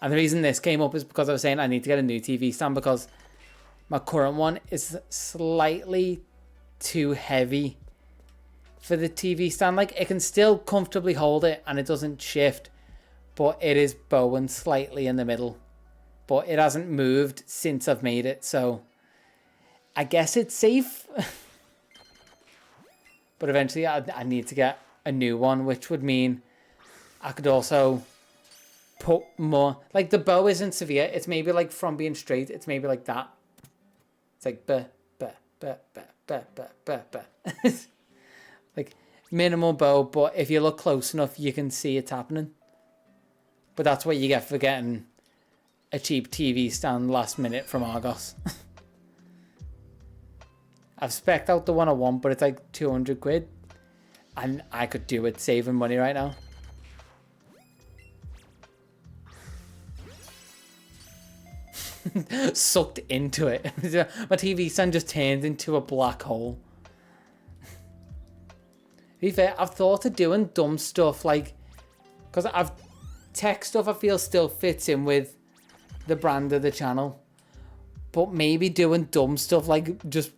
[SPEAKER 1] And the reason this came up is because I was saying I need to get a new TV stand because my current one is slightly too heavy for the TV stand. Like, it can still comfortably hold it and it doesn't shift, but it is bowing slightly in the middle. But it hasn't moved since I've made it, so I guess it's safe. But eventually I need to get a new one, which would mean I could also put more, like, the bow isn't severe, it's maybe like from being straight, it's maybe like that. It's like like minimal bow, but if you look close enough you can see it's happening. But that's what you get for getting a cheap TV stand last minute from Argos. I've spec'd out the one I want, but it's like 200 quid. And I could do it saving money right now. Sucked into it. My TV stand just turned into a black hole. To be fair, I've thought of doing dumb stuff, like, because tech stuff I feel still fits in with the brand of the channel. But maybe doing dumb stuff like just,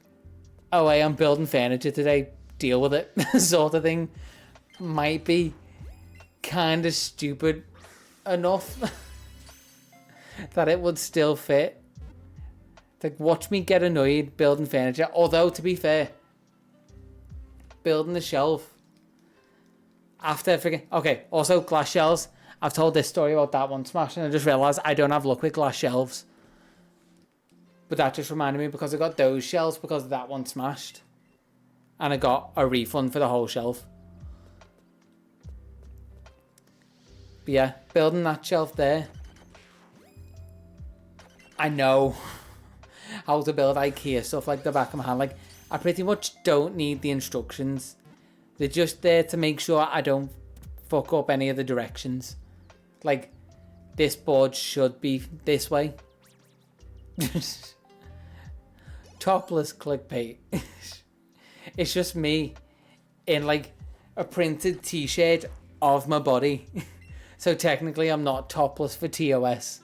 [SPEAKER 1] oh, hey, I'm building furniture today, deal with it, sort of thing, might be kind of stupid enough that it would still fit. Like, watch me get annoyed building furniture. Although, to be fair, building the shelf after freaking... Okay, also glass shelves. I've told this story about that one smash and I just realised I don't have luck with glass shelves. But that just reminded me because I got those shelves because that one smashed. And I got a refund for the whole shelf. But yeah, building that shelf there. I know how to build IKEA stuff like the back of my hand. Like, I pretty much don't need the instructions. They're just there to make sure I don't fuck up any of the directions. Like, this board should be this way. Topless clickbait. It's just me in like a printed t-shirt of my body. So technically I'm not topless for TOS.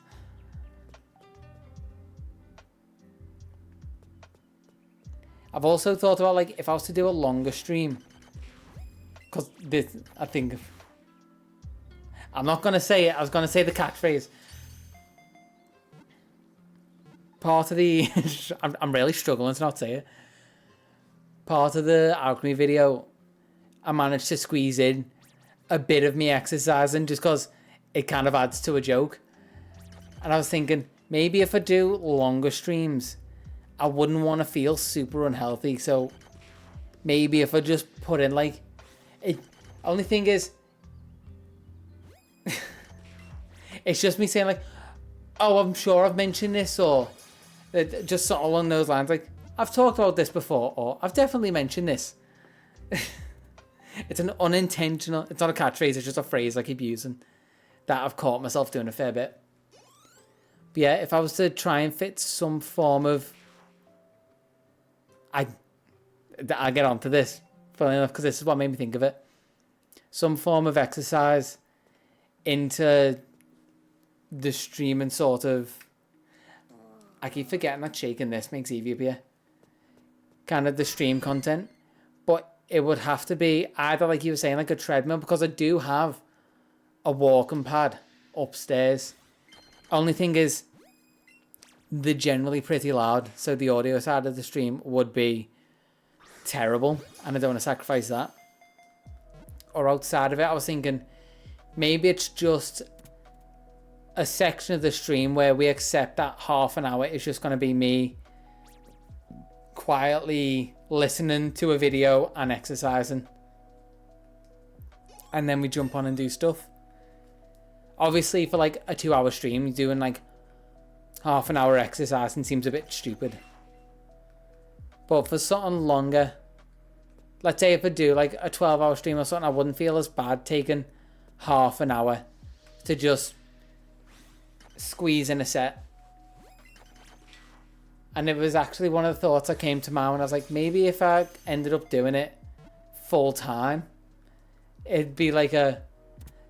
[SPEAKER 1] I've also thought about, like, if I was to do a longer stream, because this, I think, I'm not going to say it, I was going to say the catchphrase. Part of the, I'm really struggling to not say it. Part of the alchemy video, I managed to squeeze in a bit of me exercising just because it kind of adds to a joke. And I was thinking, maybe if I do longer streams, I wouldn't want to feel super unhealthy. So maybe if I just put in, like, it, only thing is, It's just me saying like, oh, I'm sure I've mentioned this, or just sort of along those lines. Like, I've talked about this before, or I've definitely mentioned this. It's an unintentional, it's not a catchphrase, it's just a phrase I keep using that I've caught myself doing a fair bit. But yeah, if I was to try and fit some form of, I'll get onto this, funny enough, because this is what made me think of it. Some form of exercise into the streaming sort of, I keep forgetting that shaking this makes Evie appear. Kind of the stream content. But it would have to be either, like you were saying, like a treadmill, because I do have a walking pad upstairs. Only thing is, they're generally pretty loud, so the audio side of the stream would be terrible, and I don't want to sacrifice that. Or outside of it, I was thinking maybe it's just a section of the stream where we accept that half an hour is just going to be me quietly listening to a video and exercising, and then we jump on and do stuff. Obviously for like a 2-hour stream, doing like half an hour exercising seems a bit stupid, but for something longer, let's say if I do like a 12-hour stream or something, I wouldn't feel as bad taking half an hour to just squeeze in a set. And it was actually one of the thoughts that came to mind when I was like, maybe if I ended up doing it full time, it'd be like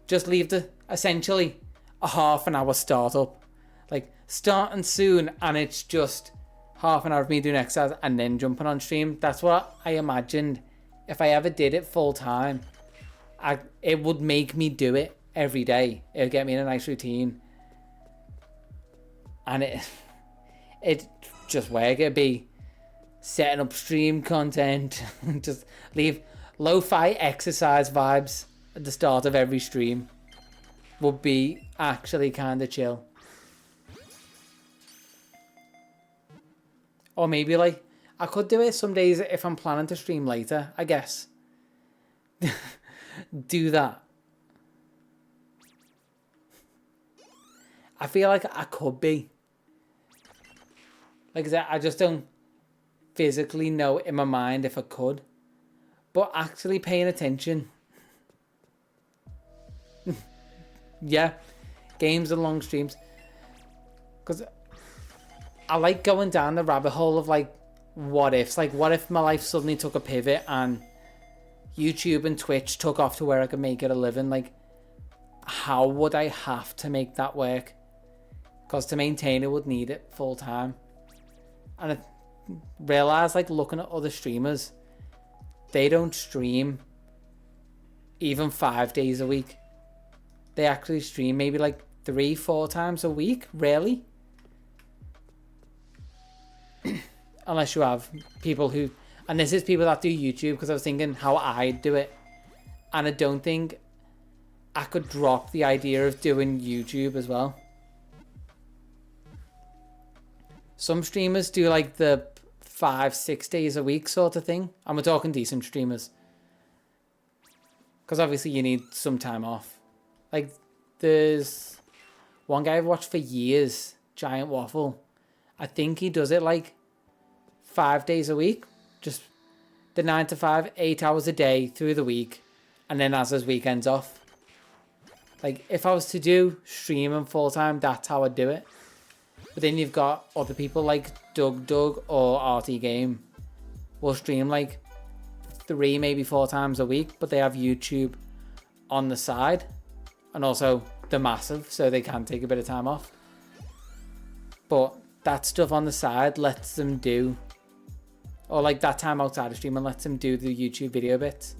[SPEAKER 1] just leave essentially a half an hour startup. Like starting soon, and it's just half an hour of me doing exercise and then jumping on stream. That's what I imagined. If I ever did it full time, it would make me do it every day. It would get me in a nice routine. And it just work. It'd be setting up stream content, just leave lo-fi exercise vibes at the start of every stream. Would be actually kind of chill. Or maybe like I could do it some days if I'm planning to stream later, I guess. Do that. I feel like I could be. Like I said, I just don't physically know in my mind if I could. But actually paying attention. Yeah. Games and long streams. Because I like going down the rabbit hole of like what ifs. Like what if my life suddenly took a pivot and YouTube and Twitch took off to where I could make it a living? Like how would I have to make that work? Because to maintain it would need it full time. And I realised, like, looking at other streamers, they don't stream even 5 days a week. They actually stream maybe like 3-4 times a week, rarely. Unless you have people who, and this is people that do YouTube, because I was thinking how I'd do it. And I don't think I could drop the idea of doing YouTube as well. Some streamers do like the 5-6 days a week sort of thing. And we're talking decent streamers. Because obviously you need some time off. Like there's one guy I've watched for years, Giant Waffle. I think he does it like 5 days a week. Just the 9 to 5, 8 hours a day through the week. And then has his weekends off. Like if I was to do streaming full time, that's how I'd do it. But then you've got other people like Doug or RT Game will stream like 3, maybe 4 times a week, but they have YouTube on the side, and also they're massive, so they can take a bit of time off. But that stuff on the side lets them do, or like that time outside of streaming lets them do the YouTube video bits,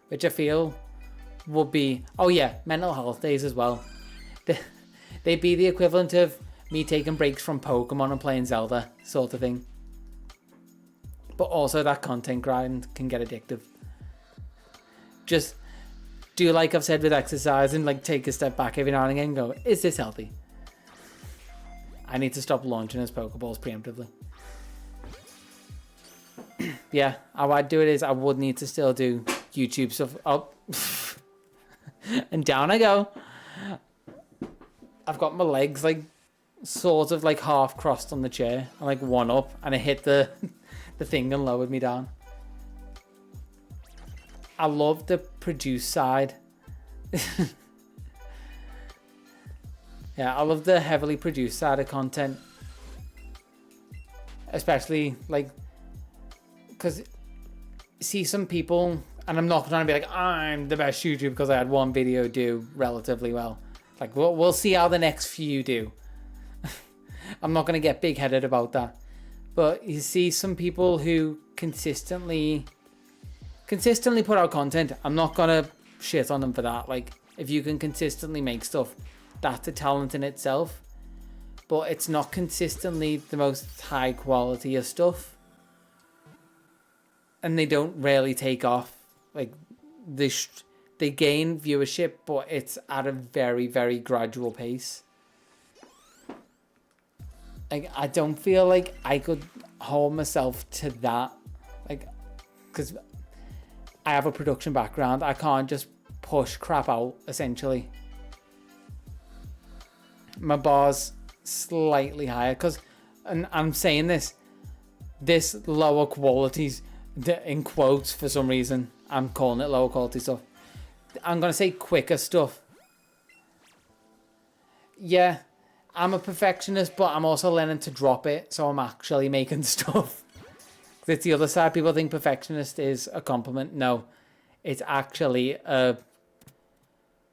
[SPEAKER 1] which I feel would be, oh yeah, mental health days as well. They'd be the equivalent of me taking breaks from Pokemon and playing Zelda sort of thing. But also that content grind can get addictive. Just do like I've said with exercise and like take a step back every now and again and go, is this healthy? I need to stop launching his Pokeballs preemptively. Yeah, how I'd do it is I would need to still do YouTube stuff. Up and down I go. I've got my legs like sort of like half crossed on the chair and like one up, and it hit the the thing and lowered me down. I love the produce side. Yeah, I love the heavily produced side of content, especially like because see some people, and I'm not trying to be like I'm the best YouTuber because I had one video do relatively well. Like we'll see how the next few do. I'm not going to get big-headed about that. But you see some people who consistently put out content. I'm not going to shit on them for that. Like, if you can consistently make stuff, that's a talent in itself. But it's not consistently the most high quality of stuff. And they don't really take off. Like, they gain viewership, but it's at a very, very gradual pace. Like, I don't feel like I could hold myself to that. Like, because I have a production background. I can't just push crap out, essentially. My bar's slightly higher. Because, and I'm saying this lower qualities, in quotes for some reason. I'm calling it lower quality stuff. I'm going to say quicker stuff. Yeah. I'm a perfectionist, but I'm also learning to drop it, so I'm actually making stuff. It's the other side. People think perfectionist is a compliment. No, it's actually a...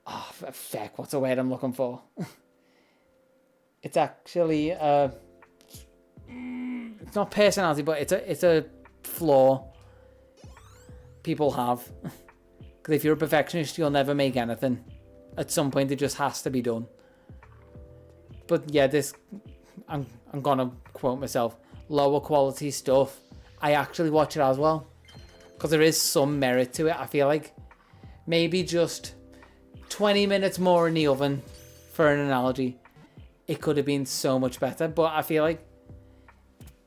[SPEAKER 1] Oh, feck, what's the word I'm looking for? It's actually a... It's not personality, but it's a flaw people have. Because if you're a perfectionist, you'll never make anything. At some point, it just has to be done. But yeah, I'm gonna quote myself, lower quality stuff, I actually watch it as well. Because there is some merit to it. I feel like maybe just 20 minutes more in the oven, for an analogy, it could have been so much better. But I feel like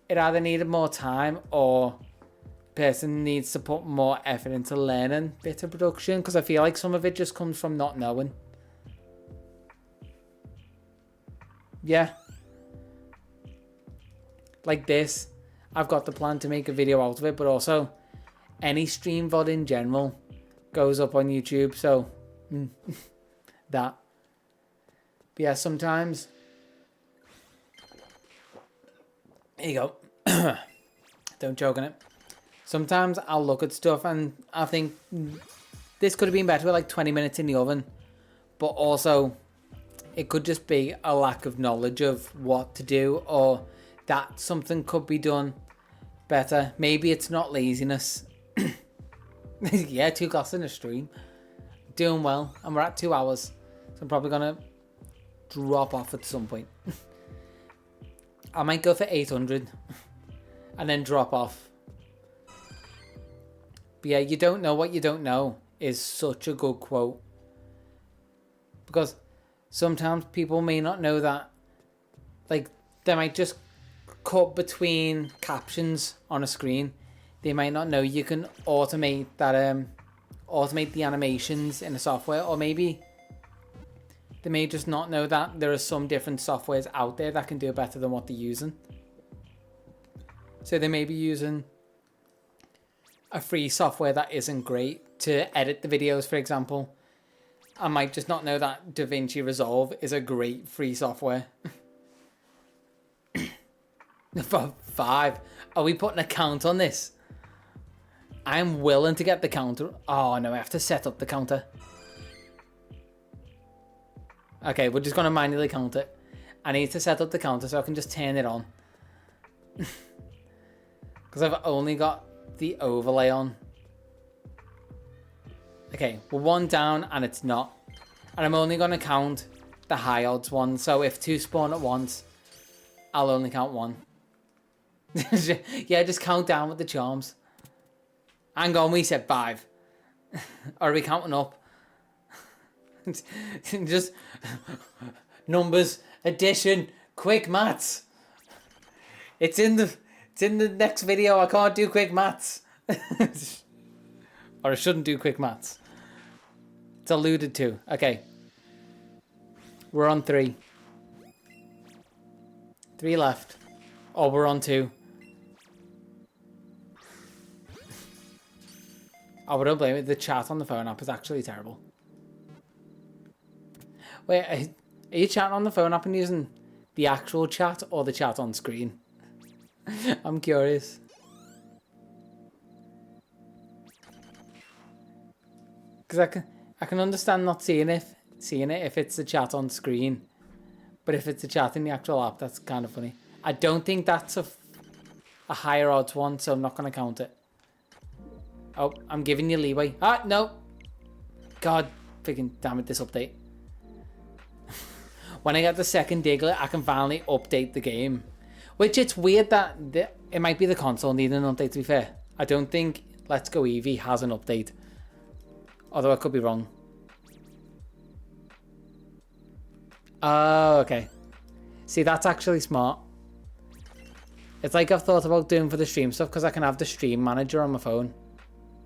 [SPEAKER 1] it either needed more time or the person needs to put more effort into learning bit of production. Because I feel like some of it just comes from not knowing. Yeah. Like this. I've got the plan to make a video out of it, but also any stream VOD in general goes up on YouTube, so that. But yeah, sometimes... There you go. Don't choke on it. Sometimes I'll look at stuff and I think this could have been better with like 20 minutes in the oven, but also... It could just be a lack of knowledge of what to do, or that something could be done better. Maybe it's not laziness. Yeah, 2 glasses in a stream. Doing well. And we're at 2 hours. So I'm probably going to drop off at some point. I might go for 800 and then drop off. But yeah, you don't know what you don't know is such a good quote. Because... sometimes people may not know that, like, they might just cut between captions on a screen. They might not know you can automate that, automate the animations in a software, or maybe they may just not know that there are some different softwares out there that can do it better than what they're using. So they may be using a free software that isn't great to edit the videos, for example. I might just not know that DaVinci Resolve is a great free software. For 5. Are we putting a count on this? I'm willing to get the counter. Oh no, I have to set up the counter. Okay, we're just going to manually count it. I need to set up the counter so I can just turn it on. Because I've only got the overlay on. Okay, we're 1 down and it's not. And I'm only going to count the high odds one. So if 2 spawn at once, I'll only count 1. Yeah, just count down with the charms. Hang on, we said 5. Or are we counting up? Just numbers, addition, quick maths. It's in the next video. I can't do quick maths. Or I shouldn't do quick maths. It's alluded to. Okay. We're on 3. 3 left. Oh, we're on 2. I wouldn't blame it. The chat on the phone app is actually terrible. Wait, are you chatting on the phone app and using the actual chat or the chat on screen? I'm curious. Because I can understand not seeing it if it's the chat on screen. But if it's the chat in the actual app, that's kind of funny. I don't think that's a higher odds one, so I'm not going to count it. Oh, I'm giving you leeway. Ah, no. God, freaking damn it, this update. When I get the second Diglett, I can finally update the game. Which it's weird that it might be the console needing an update, to be fair. I don't think Let's Go Eevee has an update. Although I could be wrong. Oh, okay. See, that's actually smart. It's like I've thought about doing for the stream stuff because I can have the stream manager on my phone.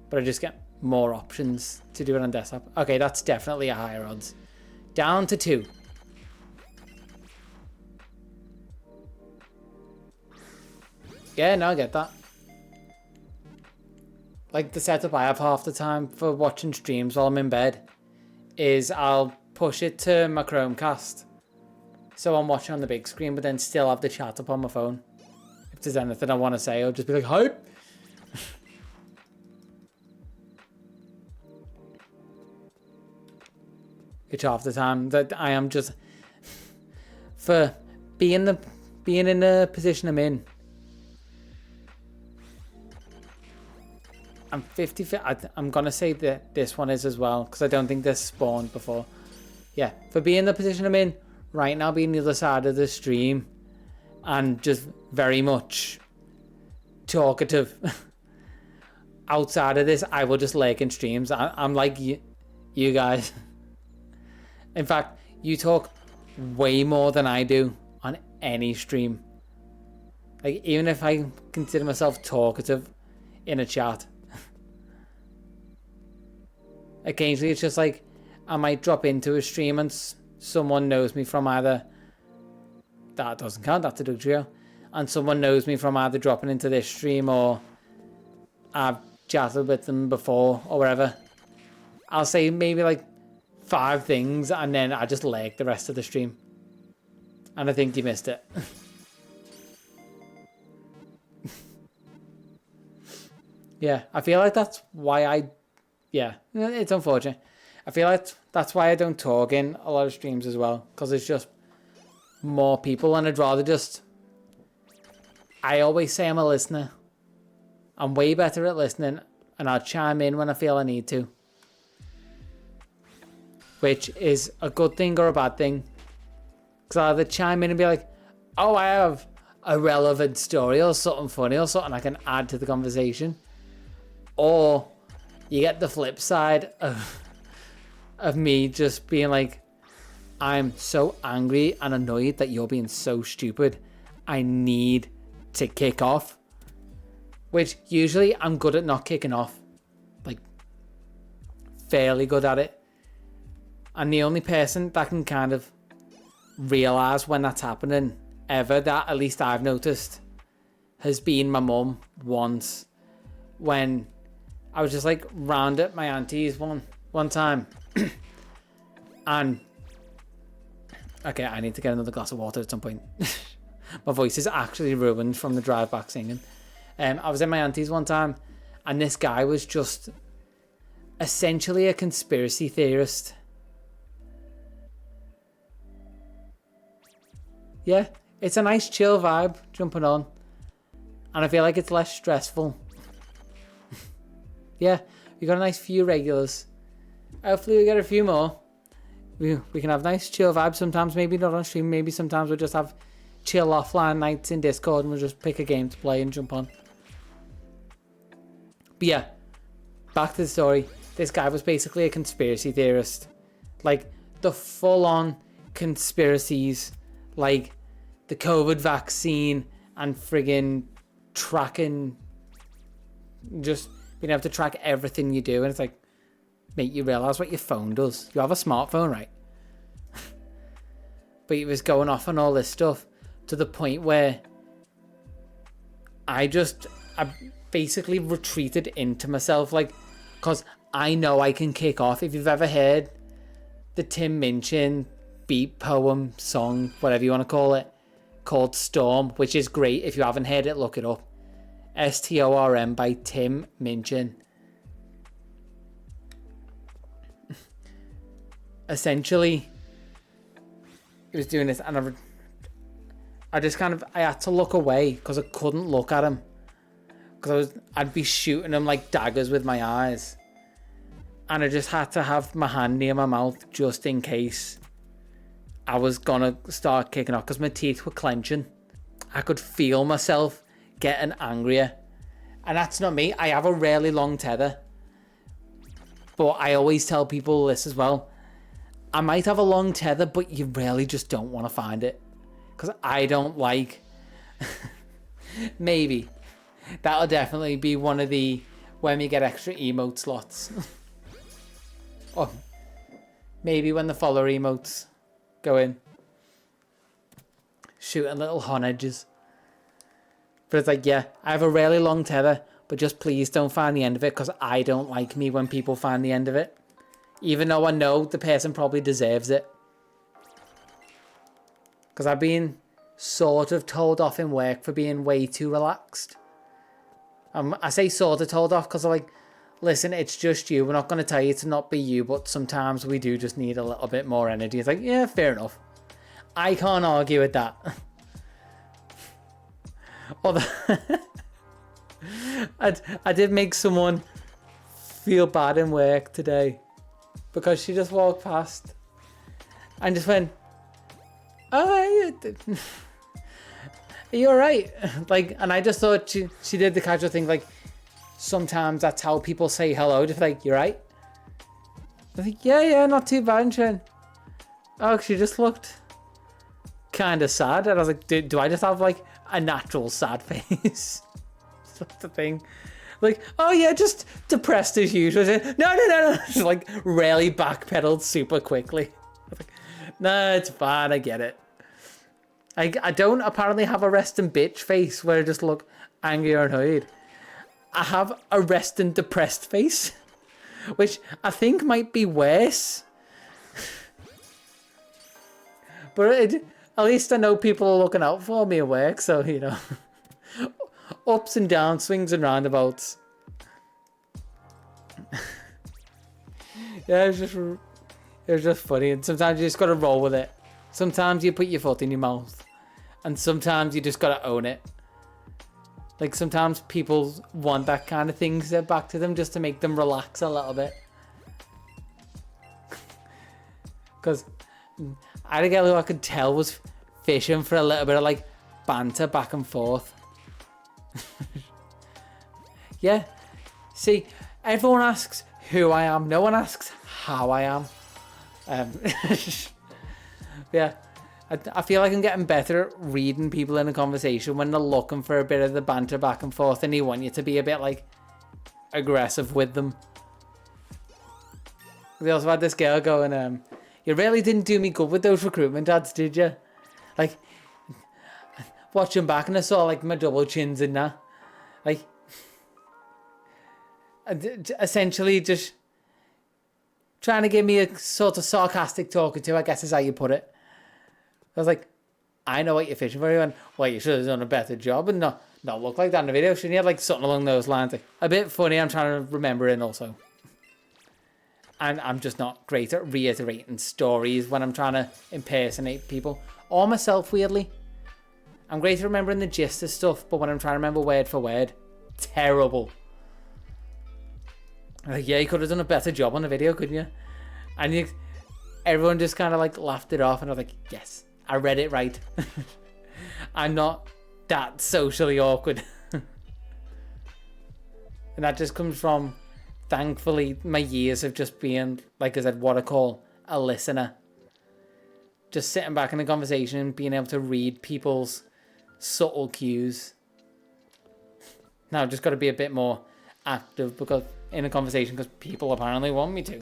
[SPEAKER 1] But I just get more options to do it on desktop. Okay, that's definitely a higher odds. Down to 2. Yeah, no, I get that. Like the setup I have half the time for watching streams while I'm in bed is I'll push it to my Chromecast. So I'm watching on the big screen, but then still have the chat up on my phone. If there's anything I want to say, I'll just be like, hype! Which half the time that I am just... For being in the position I'm in, I'm 50. I'm gonna say that this one is as well because I don't think this spawned before. Yeah, for being in the position I'm in right now, being the other side of the stream, and just very much talkative. Outside of this, I will just lurk in streams. I'm like you guys. In fact, you talk way more than I do on any stream. Like even if I consider myself talkative in a chat. Occasionally it's just like I might drop into a stream and someone knows me from either... That doesn't count, that's a Doug Trio. And someone knows me from either dropping into this stream or I've chatted with them before or whatever. I'll say maybe like 5 things and then I just lag the rest of the stream. And I think you missed it. Yeah, I feel like that's why yeah, it's unfortunate. I feel like that's why I don't talk in a lot of streams as well. Because it's just more people and I'd rather just... I always say I'm a listener. I'm way better at listening and I'll chime in when I feel I need to. Which is a good thing or a bad thing. Because I'll either chime in and be like, oh, I have a relevant story or something funny or something I can add to the conversation. Or you get the flip side of me just being like, I'm so angry and annoyed that you're being so stupid. I need to kick off. Which usually I'm good at not kicking off. Like, fairly good at it. And the only person that can kind of realise when that's happening ever, that at least I've noticed, has been my mum once. When I was just like round at my auntie's one time. And okay, I need to get another glass of water at some point. My voice is actually ruined from the drive back singing. I was in my auntie's one time and this guy was just essentially a conspiracy theorist. Yeah, it's a nice chill vibe jumping on. And I feel like it's less stressful. Yeah, we got a nice few regulars. Hopefully we get a few more. We can have nice chill vibes sometimes, maybe not on stream, maybe sometimes we'll just have chill offline nights in Discord and we'll just pick a game to play and jump on. But yeah, back to the story. This guy was basically a conspiracy theorist. Like, the full-on conspiracies, like the COVID vaccine and friggin' tracking, just being able to track everything you do. And it's like, mate, you realise what your phone does. You have a smartphone, right? But he was going off on all this stuff. to the point where I basically retreated into myself, like, because I know I can kick off. If you've ever heard the Tim Minchin beat, poem, song, whatever you want to call it, called Storm, which is great. If you haven't heard it, look it up. Storm by Tim Minchin. Essentially, he was doing this, and I had to look away because I couldn't look at him, because I'd be shooting him like daggers with my eyes, and I just had to have my hand near my mouth just in case I was gonna start kicking off, because my teeth were clenching. I could feel myself getting angrier, and that's not me. I have a really long tether, but I always tell people this as well. I might have a long tether, but you really just don't want to find it, because I don't like maybe that'll definitely be one of the when we get extra emote slots. Or maybe when the follower emotes go in, shooting little hon edges. But it's like, yeah, I have a really long tether, but just please don't find the end of it, because I don't like me when people find the end of it, even though I know the person probably deserves it. Because I've been sort of told off in work for being way too relaxed. I say sort of told off because I'm like, listen, it's just you. We're not going to tell you to not be you, but sometimes we do just need a little bit more energy. It's like, yeah, fair enough. I can't argue with that. Although I did make someone feel bad in work today, because she just walked past and just went, "Oh, are you all right?" Like, and I just thought she did the casual thing, like, sometimes that's how people say hello, just like, "You right?" I think, yeah, not too bad. And she went, oh, she just looked kind of sad, and I was like, do I just have like a natural sad face? That's the thing. Like, oh yeah, just depressed as usual. No. Just like really backpedaled super quickly. Like, no, it's fine. I get it. I don't apparently have a resting bitch face where I just look angry or annoyed. I have a resting depressed face, which I think might be worse. But at least I know people are looking out for me at work, so, you know. Ups and downs, swings and roundabouts. Yeah, it was just funny, and sometimes you just gotta roll with it. Sometimes you put your foot in your mouth, and sometimes you just gotta own it. Like, sometimes people want that kind of thing said back to them just to make them relax a little bit. Because I had a girl who I could tell was fishing for a little bit of like banter back and forth. Yeah, see, everyone asks who I am, no one asks how I am. Yeah, I feel like I'm getting better at reading people in a conversation when they're looking for a bit of the banter back and forth and they want you to be a bit like aggressive with them. We also had this girl going, you really didn't do me good with those recruitment ads, did you? Like, watching back and I saw like my double chins in that. Like, essentially just trying to give me a sort of sarcastic talking to, I guess is how you put it. I was like, I know what you're fishing for. You went, well, you should have done a better job and not look like that in the video. Shouldn't you have like something along those lines? Like, a bit funny, I'm trying to remember it also. And I'm just not great at reiterating stories when I'm trying to impersonate people. Or myself, weirdly. I'm great at remembering the gist of stuff, but when I'm trying to remember word for word, terrible. Like, yeah, you could have done a better job on the video, couldn't you? And everyone just kind of like laughed it off, and I was like, yes, I read it right. I'm not that socially awkward. And that just comes from, thankfully, my years of just being, like I said, what I call a listener. Just sitting back in a conversation and being able to read people's subtle cues. Now I've just got to be a bit more active because in a conversation because people apparently want me to.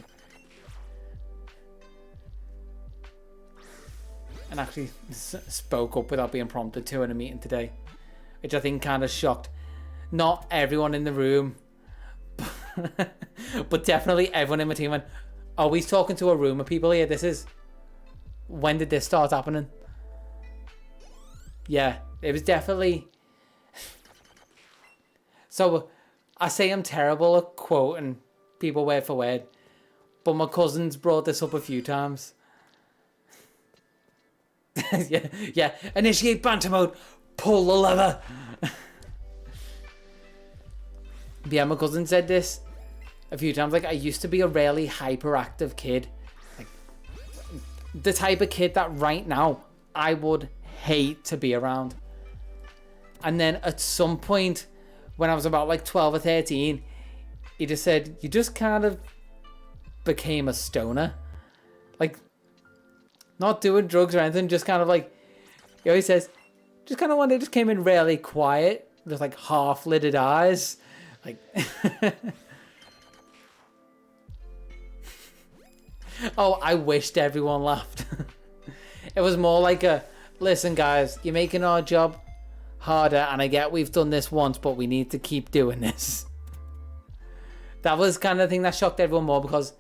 [SPEAKER 1] and actually spoke up without being prompted to in a meeting today, which I think kind of shocked not everyone in the room, but definitely everyone in my team went, are we talking to a room of people here? When did this start happening? Yeah, it was definitely... So, I say I'm terrible at quoting people word for word, but my cousin's brought this up a few times. yeah. Initiate banter mode. Pull the lever. Yeah, my cousin said this a few times. Like, I used to be a really hyperactive kid. Like, the type of kid that right now I would hate to be around. And then at some point, when I was about like 12 or 13, he just said, you just kind of became a stoner. Like, not doing drugs or anything, just kind of like, he always says, just kind of one day just came in really quiet, just like half-lidded eyes. Like, oh, I wished everyone laughed. It was more like a, listen guys, you're making our job harder, and I get we've done this once, but we need to keep doing this. That was kind of the thing that shocked everyone more, because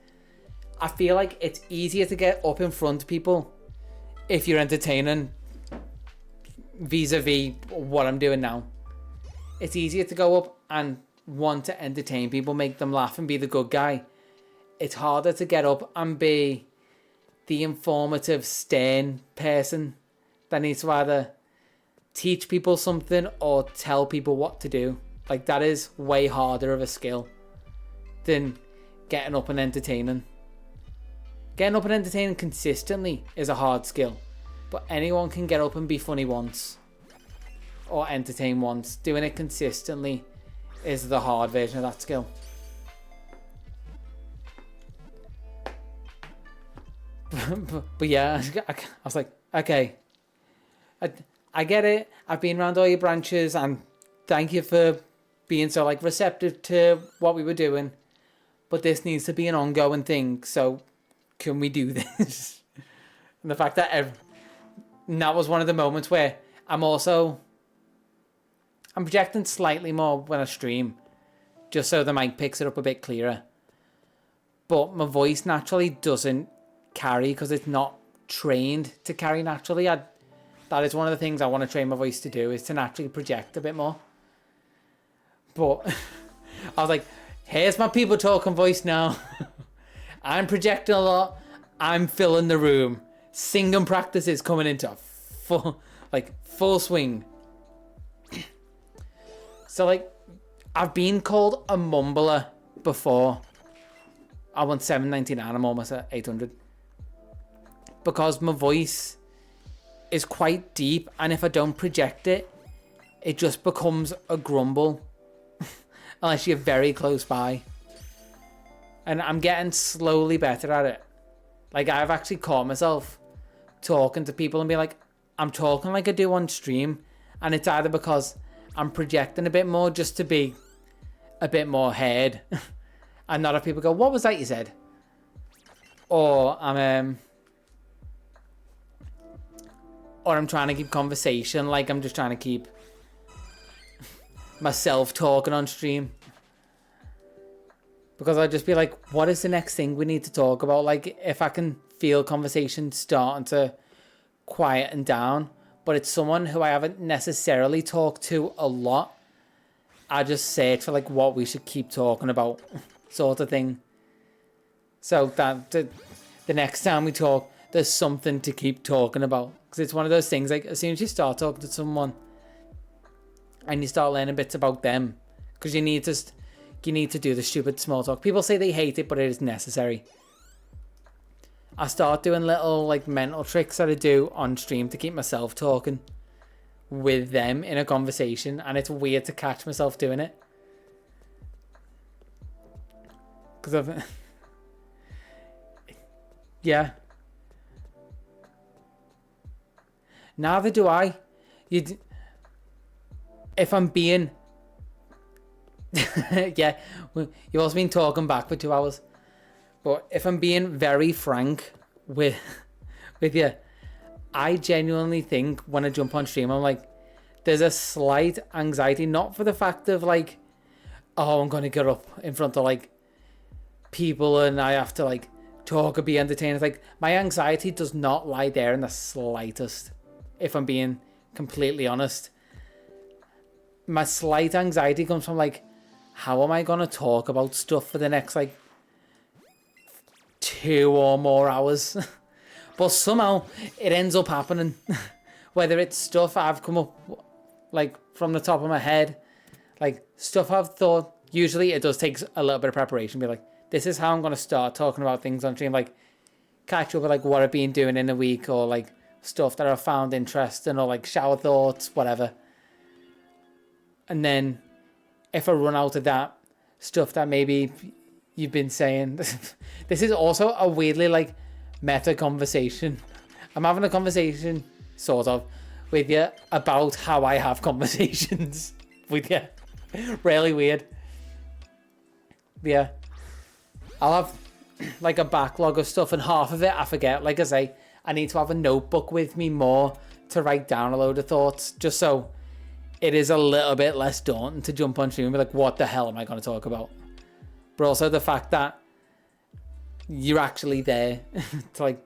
[SPEAKER 1] I feel like it's easier to get up in front of people if you're entertaining vis-a-vis what I'm doing now. It's easier to go up and want to entertain people, make them laugh and be the good guy. It's harder to get up and be the informative, stern person that needs to either teach people something or tell people what to do. Like, that is way harder of a skill than getting up and entertaining. Getting up and entertaining consistently is a hard skill, but anyone can get up and be funny once or entertain once. Doing it consistently is the hard version of that skill. But yeah, I was like, okay, I get it. I've been around all your branches, and thank you for being so like receptive to what we were doing. But this needs to be an ongoing thing. So can we do this? And the fact that and that was one of the moments where I'm projecting slightly more when I stream, just so the mic picks it up a bit clearer. But my voice naturally doesn't carry because it's not trained to carry naturally. That is one of the things I want to train my voice to do, is to naturally project a bit more. But I was like, here's my people talking voice now. I'm projecting a lot. I'm filling the room. Singing practice is coming into full swing. So like, I've been called a mumbler before. I want 799. I'm almost at 800. Because my voice is quite deep, and if I don't project it, it just becomes a grumble. Unless you're very close by. And I'm getting slowly better at it. Like, I've actually caught myself talking to people and be like, I'm talking like I do on stream, and it's either because I'm projecting a bit more just to be a bit more heard, and not have people go, what was that you said? Or I'm trying to keep conversation, like I'm just trying to keep myself talking on stream. Because I'd just be like, what is the next thing we need to talk about? Like, if I can feel conversation starting to quieten down, but it's someone who I haven't necessarily talked to a lot, I just search for like what we should keep talking about, sort of thing. So that the next time we talk, there's something to keep talking about. Because it's one of those things, like, as soon as you start talking to someone and you start learning bits about them, because you need to do the stupid small talk. People say they hate it, but it is necessary. I start doing little like mental tricks that I do on stream to keep myself talking with them in a conversation, and it's weird to catch myself doing it. Because I've... yeah. Neither do I. If I'm being... yeah, you've also been talking back for 2 hours. But if I'm being very frank with you, I genuinely think when I jump on stream, I'm like, there's a slight anxiety, not for the fact of like, oh, I'm going to get up in front of like people and I have to like talk or be entertained. It's like, my anxiety does not lie there in the slightest, if I'm being completely honest. My slight anxiety comes from like, how am I going to talk about stuff for the next like 2 or more hours? But somehow it ends up happening. Whether it's stuff I've come up like from the top of my head, like stuff I've thought. Usually it does take a little bit of preparation. Be like, this is how I'm going to start talking about things on stream. Like catch up with like what I've been doing in a week, or like stuff that I've found interesting, or like shower thoughts, whatever. And then if I run out of that stuff that maybe you've been saying, this is also a weirdly like meta conversation. I'm having a conversation sort of with you about how I have conversations with you. Really weird. Yeah. I'll have like a backlog of stuff and half of it I forget. Like I say, I need to have a notebook with me more to write down a load of thoughts, just so it is a little bit less daunting to jump on stream and be like, what the hell am I going to talk about? But also the fact that you're actually there to like,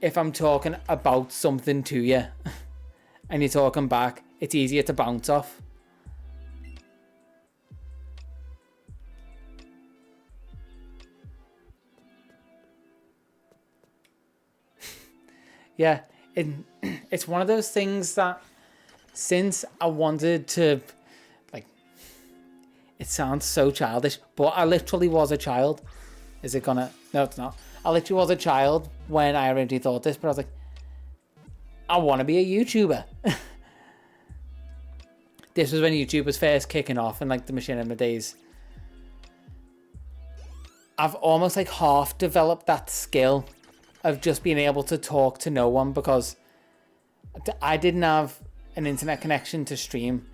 [SPEAKER 1] if I'm talking about something to you and you're talking back, it's easier to bounce off. Yeah, it's one of those things that since I wanted to, like, it sounds so childish, but I literally was a child. Is it gonna? No, it's not. I literally was a child when I originally thought this, but I was like, I want to be a YouTuber. This was when YouTube was first kicking off and like the machinima days. I've almost like half developed that skill of just being able to talk to no one, because I didn't have an internet connection to stream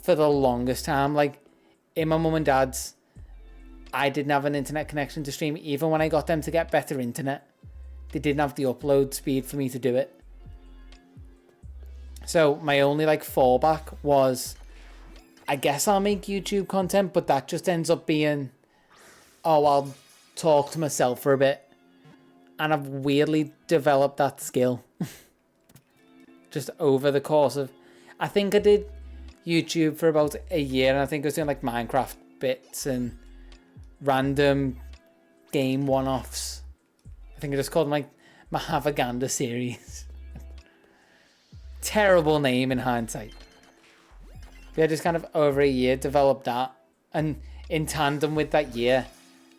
[SPEAKER 1] for the longest time. Like in my mum and dad's, I didn't have an internet connection to stream. Even when I got them to get better internet, they didn't have the upload speed for me to do it. So my only like fallback was, I guess I'll make YouTube content, but that just ends up being, oh, I'll talk to myself for a bit. And I've weirdly developed that skill just over the course of, I think I did YouTube for about a year, and I think I was doing like Minecraft bits and random game one-offs. I think I just called them like Mahavaganda series. Terrible name in hindsight. But I just kind of over a year developed that, and in tandem with that year,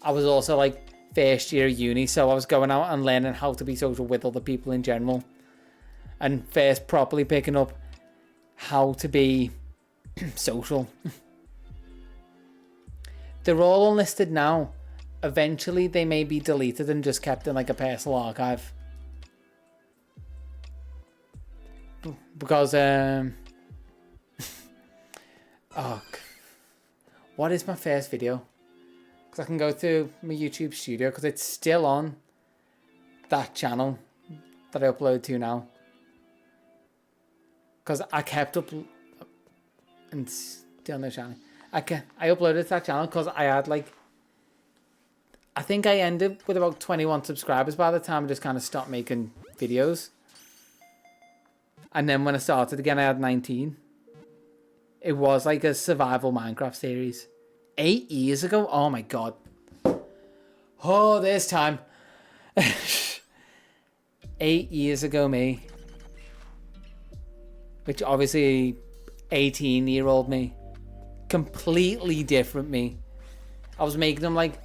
[SPEAKER 1] I was also like first year of uni, so I was going out and learning how to be social with other people in general, and first properly picking up how to be social. They're all unlisted now. Eventually they may be deleted and just kept in like a personal archive, because oh, what is my first video? Because I can go through my YouTube studio, because it's still on that channel that I upload to now. Because I kept up and still no channel. I uploaded to that channel because I had like, I think I ended with about 21 subscribers by the time I just kind of stopped making videos. And then when I started again, I had 19. It was like a survival Minecraft series. 8 years ago? Oh my god. Oh, there's time. 8 years ago, me. Which obviously 18-year-old me. Completely different me. I was making them like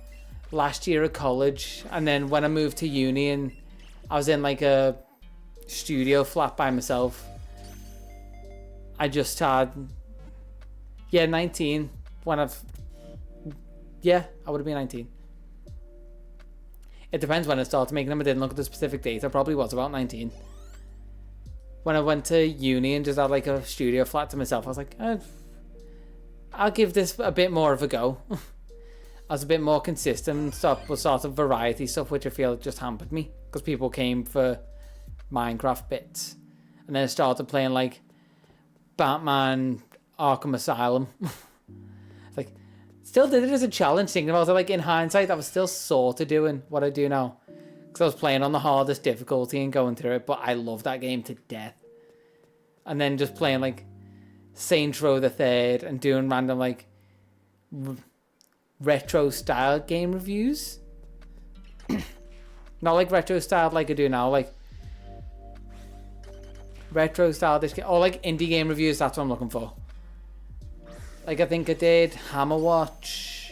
[SPEAKER 1] last year of college, and then when I moved to uni and I was in like a studio flat by myself, I just had 19 when I would have been 19. It depends when I started making them. I didn't look at the specific date. I probably was about 19 when I went to uni and just had like a studio flat to myself. I was like, I'll give this a bit more of a go. I was a bit more consistent stuff with sort of variety stuff, which I feel just hampered me because people came for Minecraft bits. And then I started playing like Batman Arkham Asylum. It's like, still did it as a challenge, thinking about it. Like, in hindsight, I was still sort of doing what I do now. Because I was playing on the hardest difficulty and going through it. But I love that game to death. And then just playing like Saints Row the Third and doing random like retro style game reviews. Not like retro style like I do now, like retro style this game, or like indie game reviews. That's what I'm looking for. Like, I think I did Hammer Watch.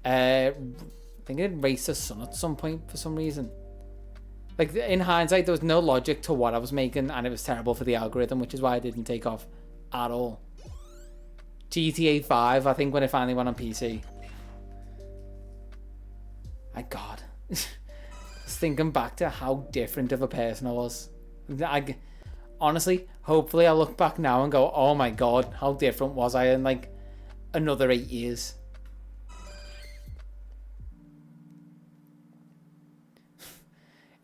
[SPEAKER 1] I think I did Race the Sun at some point for some reason. Like, in hindsight, there was no logic to what I was making, and it was terrible for the algorithm, which is why I didn't take off at all. GTA 5, I think, when it finally went on PC. My God. Just thinking back to how different of a person I was. Honestly, hopefully I look back now and go, oh my God, how different was I in like another 8 years.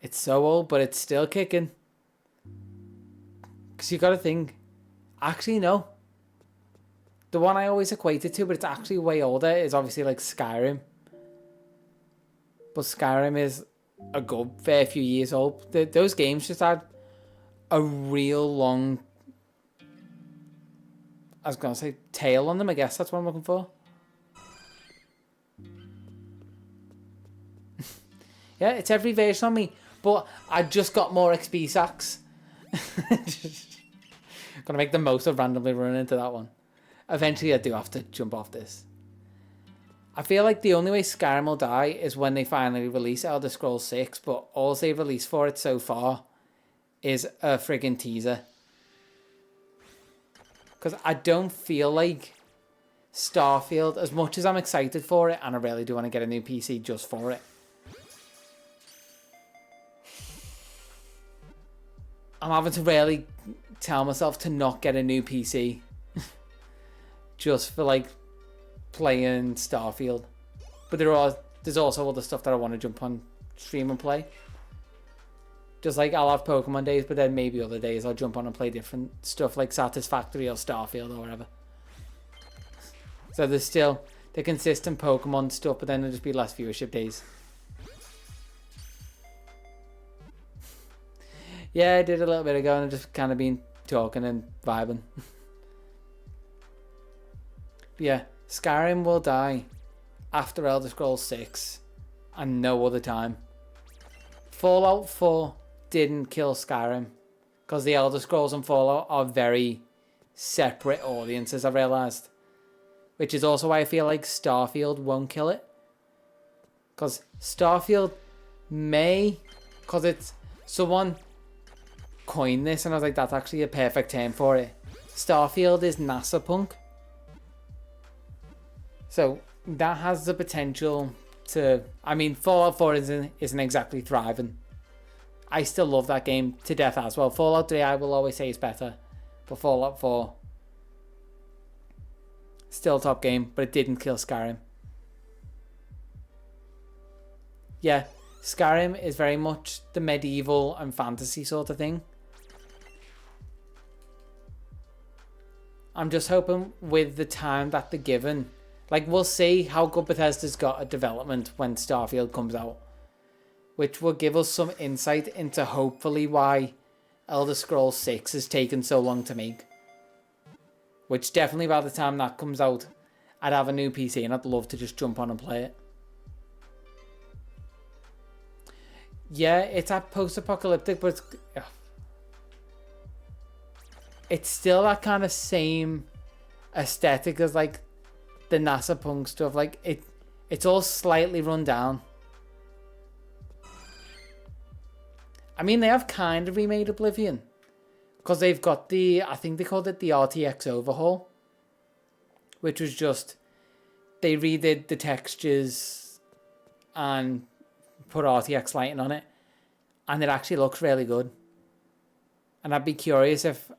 [SPEAKER 1] It's so old, but it's still kicking. Because you got to think, actually no. The one I always equate it to, but it's actually way older, is obviously like Skyrim. But Skyrim is a good fair few years old. Those games just had a real long, I was going to say tail on them, I guess that's what I'm looking for. Yeah, it's every version on me, but I just got more XP sacks. Gonna make the most of randomly running into that one. Eventually I do have to jump off this. I feel like the only way Skyrim will die is when they finally release Elder Scrolls 6, but all they've released for it so far is a friggin' teaser. Because I don't feel like Starfield, as much as I'm excited for it, and I really do want to get a new PC just for it, I'm having to really tell myself to not get a new PC just for like playing Starfield. But there's also other stuff that I want to jump on stream and play. Just like I'll have Pokemon days, but then maybe other days I'll jump on and play different stuff like Satisfactory or Starfield or whatever. So there's still the consistent Pokemon stuff, but then there'll just be less viewership days. Yeah, I did a little bit ago and I've just kind of been talking and vibing. But yeah, Skyrim will die after Elder Scrolls 6 and no other time. Fallout 4 didn't kill Skyrim because the Elder Scrolls and Fallout are very separate audiences, I realised. Which is also why I feel like Starfield won't kill it. Because Starfield may, because it's, someone coined this and I was like, that's actually a perfect term for it. Starfield is NASA punk. So that has the potential to, I mean, Fallout 4 isn't exactly thriving. I still love that game to death as well. Fallout 3 I will always say is better, but Fallout 4 still top game, but it didn't kill Skyrim. Yeah, Skyrim is very much the medieval and fantasy sort of thing. I'm just hoping with the time that they're given, like, we'll see how good Bethesda's got at development when Starfield comes out, which will give us some insight into hopefully why Elder Scrolls 6 has taken so long to make. Which definitely by the time that comes out, I'd have a new PC and I'd love to just jump on and play it. Yeah, it's at post-apocalyptic, but it's still that kind of same aesthetic as like the NASA punk stuff. Like it's all slightly run down. I mean, they have kind of remade Oblivion because they've got the, I think they called it the RTX overhaul, which was just they redid the textures and put RTX lighting on it, and it actually looks really good. And I'd be curious if,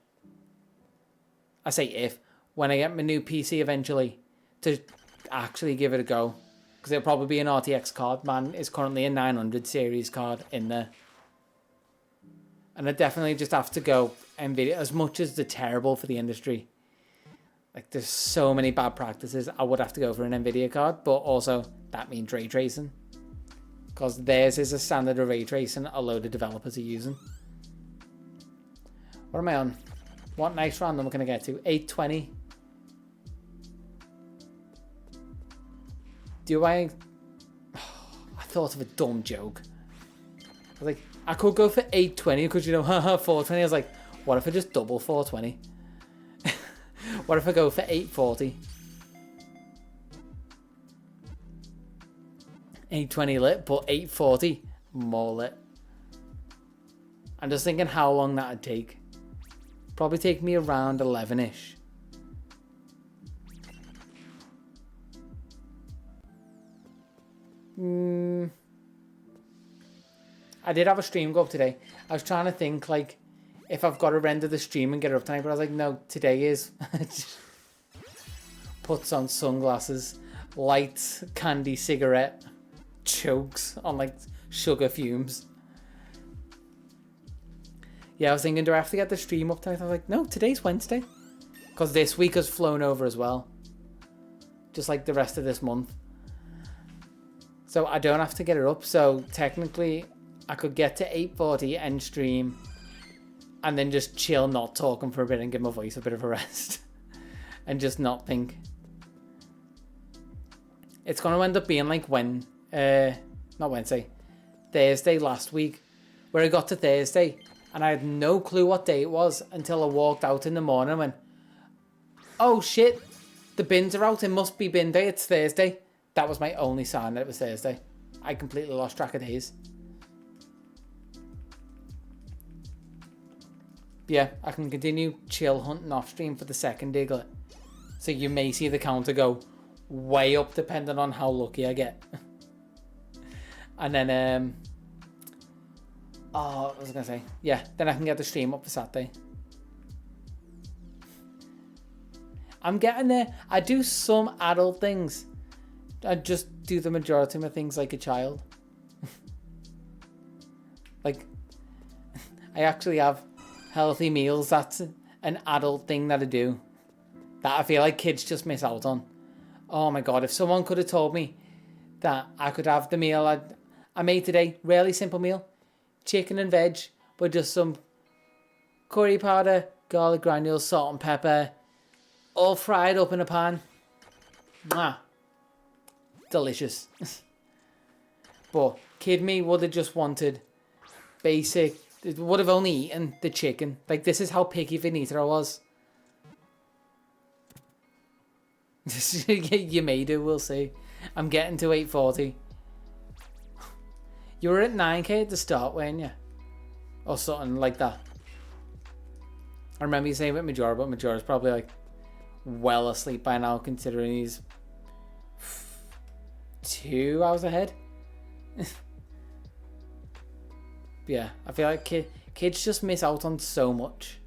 [SPEAKER 1] I say if, when I get my new PC eventually, to actually give it a go, because it'll probably be an RTX card. Man is currently a 900 series card in there. And I definitely just have to go NVIDIA, as much as they're terrible for the industry. Like, there's so many bad practices. I would have to go for an NVIDIA card, but also that means ray tracing. Because theirs is a standard of ray tracing a load of developers are using. What am I on? What nice random can I get to? 820. Do I... I thought of a dumb joke. I was like, I could go for 820 because, you know, haha, 420. I was like, what if I just double 420? What if I go for 840? 820 lit, but 840 more lit. I'm just thinking how long that'd take. Probably take me around 11-ish. I did have a stream go up today. I was trying to think, like, if I've got to render the stream and get it up tonight, but I was like, no, today is. Puts on sunglasses, lights, candy, cigarette, chokes on, like, sugar fumes. Yeah, I was thinking, do I have to get the stream up tonight? I was like, no, today's Wednesday. Because this week has flown over as well. Just like the rest of this month. So I don't have to get it up. So technically, I could get to 8:40 end stream and then just chill, not talking for a bit and give my voice a bit of a rest. And just not think. It's going to end up being like not Wednesday, Thursday last week, where I got to Thursday and I had no clue what day it was until I walked out in the morning and went, oh shit, the bins are out, it must be bin day, it's Thursday. That was my only sign that it was Thursday. I completely lost track of days. Yeah, I can continue chill hunting off stream for the second diglet. So you may see the counter go way up depending on how lucky I get. And then, what was I going to say? Yeah, then I can get the stream up for Saturday. I'm getting there. I do some adult things. I just do the majority of my things like a child. Like, I actually have healthy meals. That's an adult thing that I do that I feel like kids just miss out on. Oh my god, if someone could have told me that I could have the meal I made today, really simple meal, chicken and veg with just some curry powder, garlic granules, salt and pepper, all fried up in a pan. Mwah. Delicious. But kid me would have just wanted basic, would have only eaten the chicken. Like, this is how picky of an eater I was. You may do, we'll see. I'm getting to 8:40. You were at 9k at the start, weren't you? Or something like that. I remember you saying with Majora, but Majora's probably like well asleep by now, considering he's 2 hours ahead. Yeah, I feel like kids just miss out on so much.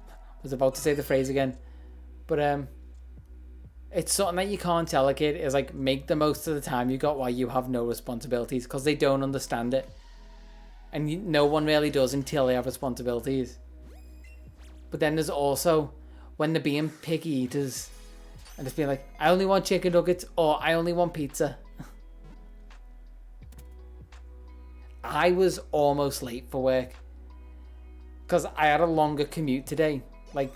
[SPEAKER 1] I was about to say the phrase again, but it's something that you can't tell a kid is like, make the most of the time you got while you have no responsibilities, because they don't understand it, and no one really does until they have responsibilities. But then there's also when they're being picky eaters and just being like, I only want chicken nuggets or I only want pizza. I was almost late for work because I had a longer commute today, like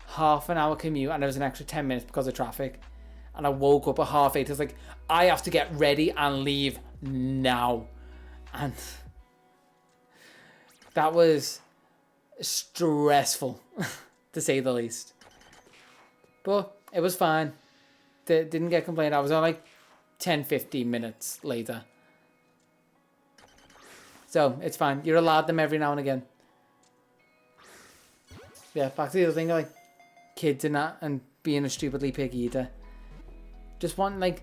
[SPEAKER 1] half an hour commute, and there was an extra 10 minutes because of traffic. And I woke up at 8:30. I was like, I have to get ready and leave now. And that was stressful, to say the least. But it was fine. Didn't get complained. I was on like 10-15 minutes later. So it's fine. You're allowed them every now and again. Yeah, back to the other thing, like kids and that, and being a stupidly picky eater. Just want like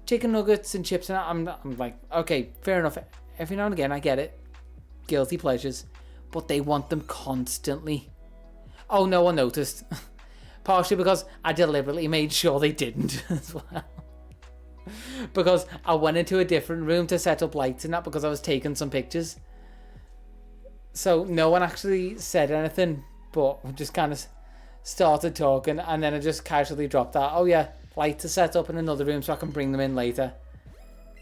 [SPEAKER 1] chicken nuggets and chips and that. I'm like, okay, fair enough. Every now and again, I get it. Guilty pleasures. But they want them constantly. Oh, no one noticed. Partially because I deliberately made sure they didn't as well. because I went into a different room to set up lights and that because I was taking some pictures. So no one actually said anything, but we just kind of started talking, and then I just casually dropped that. Oh yeah, lights are set up in another room so I can bring them in later.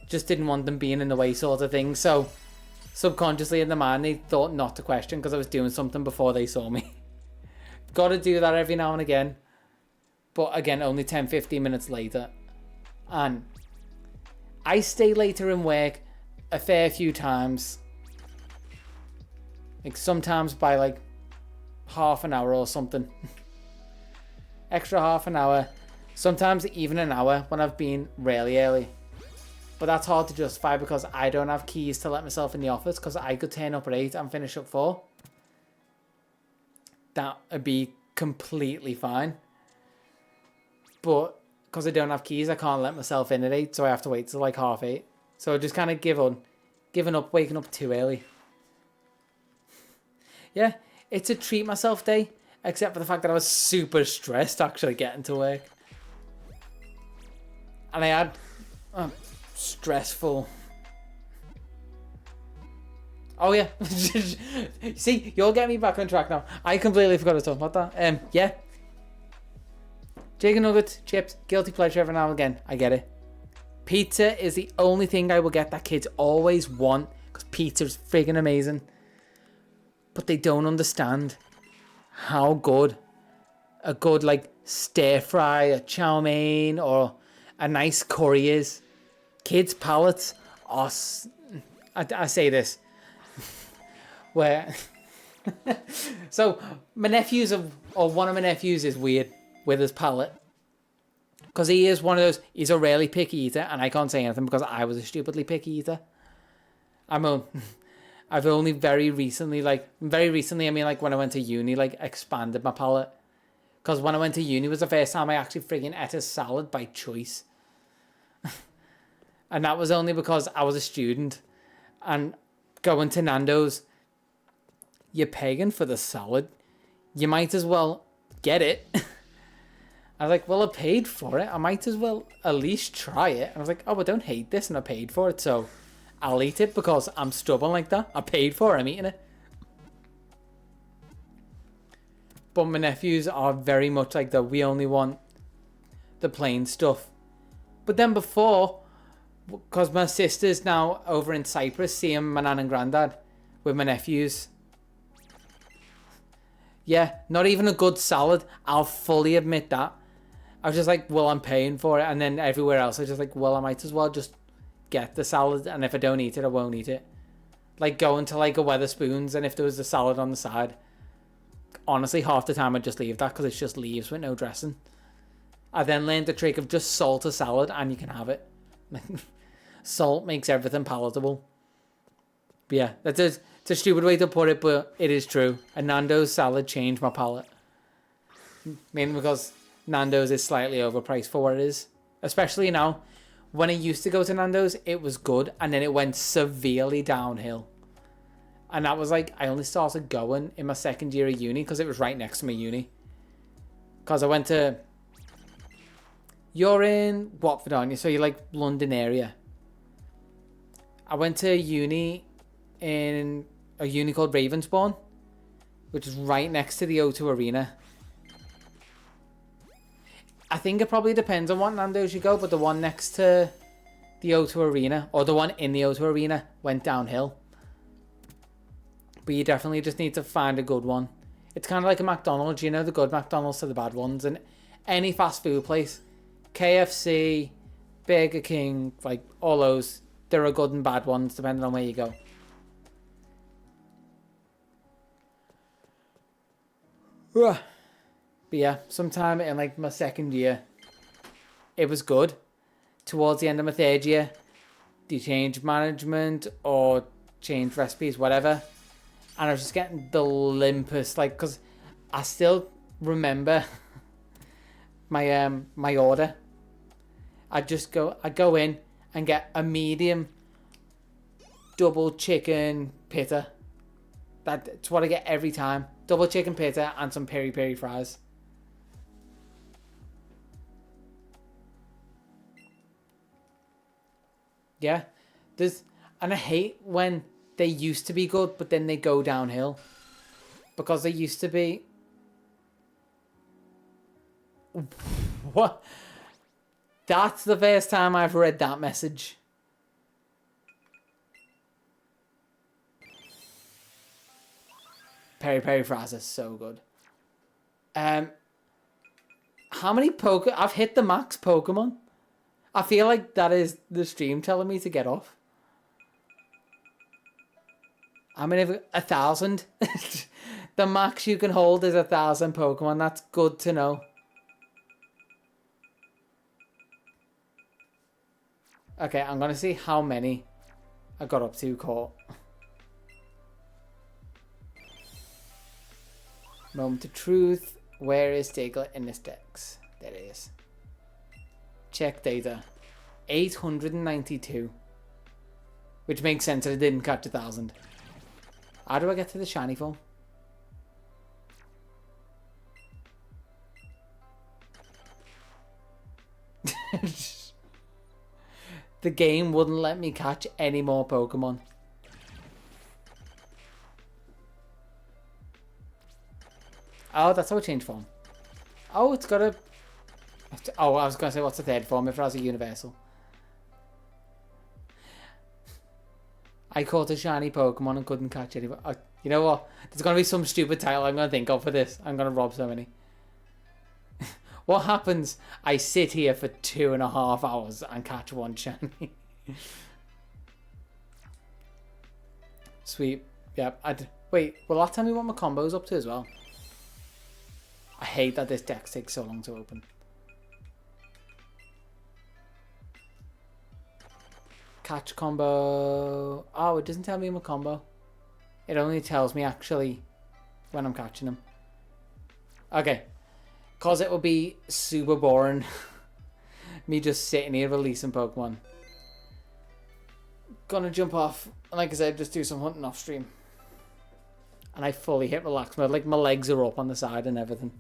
[SPEAKER 1] Just didn't want them being in the way, sort of thing. So subconsciously in the mind, they thought not to question because I was doing something before they saw me. Got to do that every now and again. But again, only 10-15 minutes later. And I stay later in work a fair few times. Like sometimes by like half an hour or something. Extra half an hour. Sometimes even an hour when I've been really early. But that's hard to justify because I don't have keys to let myself in the office, because I could turn up at 8 and finish at 4. That would be completely fine. But because I don't have keys, I can't let myself in at 8, so I have to wait till like 8:30. So I just kind of giving up, waking up too early. Yeah, it's a treat myself day, except for the fact that I was super stressed actually getting to work. And I had stressful. Oh yeah. See, you'll get me back on track now. I completely forgot to talk about that. Yeah. Chicken nuggets, chips, guilty pleasure every now and again. I get it. Pizza is the only thing I will get that kids always want, because pizza's friggin' amazing. But they don't understand how good a good like stir fry, a chow mein, or a nice curry is. Kids' palates are... I say this. Where... So, my nephews, or one of my nephews is weird with his palate. Because he is one of those... He's a really picky eater, and I can't say anything because I was a stupidly picky eater. I've only very recently, I mean like when I went to uni, like expanded my palate. Because when I went to uni was the first time I actually friggin' ate a salad by choice. And that was only because I was a student. And going to Nando's, you're paying for the salad. You might as well get it. I was like, well, I paid for it. I might as well at least try it. And I was like, oh, I don't hate this and I paid for it. So I'll eat it because I'm stubborn like that. I paid for it. I'm eating it. But my nephews are very much like that. We only want the plain stuff. But then before... Because my sister's now over in Cyprus seeing my nan and granddad with my nephews. Yeah, not even a good salad. I'll fully admit that. I was just like, well, I'm paying for it. And then everywhere else, I was just like, well, I might as well just get the salad. And if I don't eat it, I won't eat it. Like going to like a Wetherspoons, and if there was a salad on the side, honestly, half the time I'd just leave that because it's just leaves with no dressing. I then learned the trick of just salt a salad and you can have it. Salt makes everything palatable. But yeah, it's a stupid way to put it, but it is true. A Nando's salad changed my palate. Mainly because Nando's is slightly overpriced for what it is. Especially now. When I used to go to Nando's, it was good, and then it went severely downhill. And that was like, I only started going in my second year of uni because it was right next to my uni. Because I went to... You're in Watford, aren't you? So you're like London area. I went to uni in a uni called Ravensbourne, which is right next to the O2 Arena. I think it probably depends on what Nando's you go, but the one next to the O2 Arena, or the one in the O2 Arena, went downhill. But you definitely just need to find a good one. It's kind of like a McDonald's, you know, the good McDonald's to the bad ones. And any fast food place, KFC, Burger King, like all those, there are good and bad ones depending on where you go. But yeah, sometime in like my second year, it was good. Towards the end of my third year, they changed management or changed recipes, whatever. And I was just getting the limpest, like, because I still remember my order. I'd go in and get a medium double chicken pitta. That's what I get every time. Double chicken pitta and some peri peri fries. Yeah. And I hate when they used to be good, but then they go downhill. Because they used to be... What? That's the first time I've read that message. Peri Fraz is so good. How many I've hit the max Pokemon. I feel like that is the stream telling me to get off. I mean, 1,000. The max you can hold is 1,000 Pokemon. That's good to know. Okay, I'm gonna see how many I got up to caught. Moment of truth. Where is Diglett in this dex? There it is. Check data. 892. Which makes sense that I didn't catch 1,000. How do I get to the shiny form? The game wouldn't let me catch any more Pokemon. Oh, that's how it changed form. Oh, it's got a... Oh, I was going to say, what's the third form if it has a universal? I caught a shiny Pokemon and couldn't catch it. You know what? There's going to be some stupid title I'm going to think of for this. I'm going to rob so many. What happens? I sit here for 2.5 hours and catch one shiny. Sweet. Yep. Wait, will that tell me what my combo's up to as well? I hate that this deck takes so long to open. Catch combo. Oh, it doesn't tell me my combo. It only tells me actually when I'm catching them. Okay. Because it will be super boring. Me just sitting here releasing Pokemon. Gonna jump off. And like I said, just do some hunting off stream. And I fully hit relax mode. Like my legs are up on the side and everything.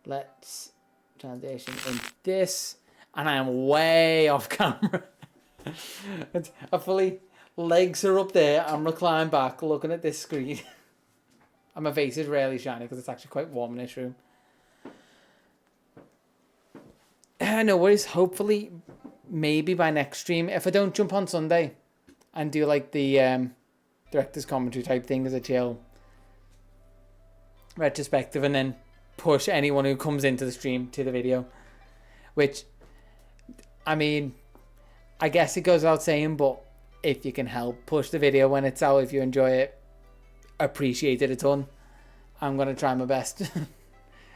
[SPEAKER 1] Let's transition into this. And I am way off camera. I fully... Legs are up there. I'm reclined back looking at this screen. And my face is really shiny because it's actually quite warm in this room. No worries. Hopefully, maybe by next stream. If I don't jump on Sunday and do like the director's commentary type thing as a chill retrospective and then push anyone who comes into the stream to the video. Which, I mean, I guess it goes without saying, but if you can help push the video when it's out, if you enjoy it, appreciate it a ton. I'm going to try my best.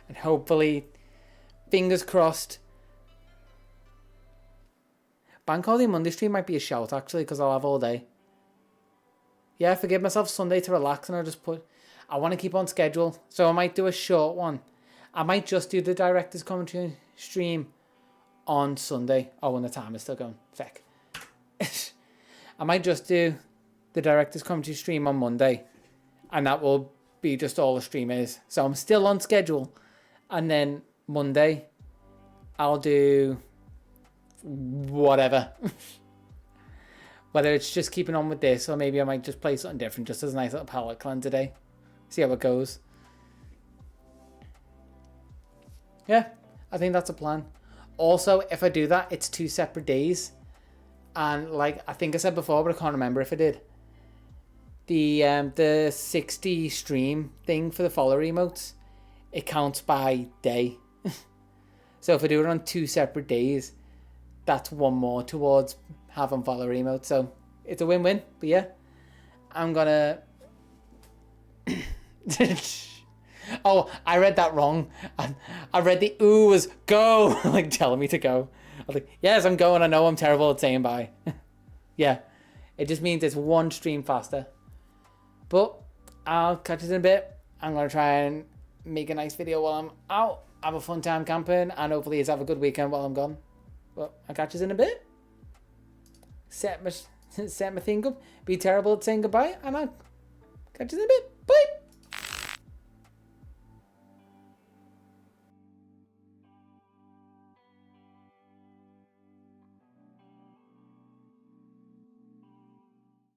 [SPEAKER 1] And hopefully, fingers crossed. Bank Holiday Monday stream might be a shout actually, because I'll have all day. Yeah, forgive myself Sunday to relax and I'll just put... I want to keep on schedule, so I might do a short one. I might just do the director's commentary stream on Sunday. Oh, when the time is still going. Feck. I might just do the director's commentary stream on Monday. And that will be just all the stream is. So I'm still on schedule. And then Monday, I'll do whatever. Whether it's just keeping on with this, or maybe I might just play something different, just as a nice little palette cleanse today. See how it goes. Yeah, I think that's a plan. Also, if I do that, it's 2 separate days. And like I think I said before, but I can't remember if I did. The 60 stream thing for the follower emotes, it counts by day. So if I do it on 2 separate days, that's one more towards having follower emotes. So it's a win-win. But yeah, I'm gonna... Oh, I read that wrong. I read the ooh was go, like telling me to go. I was like, yes, I'm going. I know I'm terrible at saying bye. Yeah, it just means it's one stream faster. But I'll catch you in a bit. I'm going to try and make a nice video while I'm out. Have a fun time camping. And hopefully have a good weekend while I'm gone. But I'll catch you in a bit. Set my thing up. Be terrible at saying goodbye. And I'll catch you in a bit.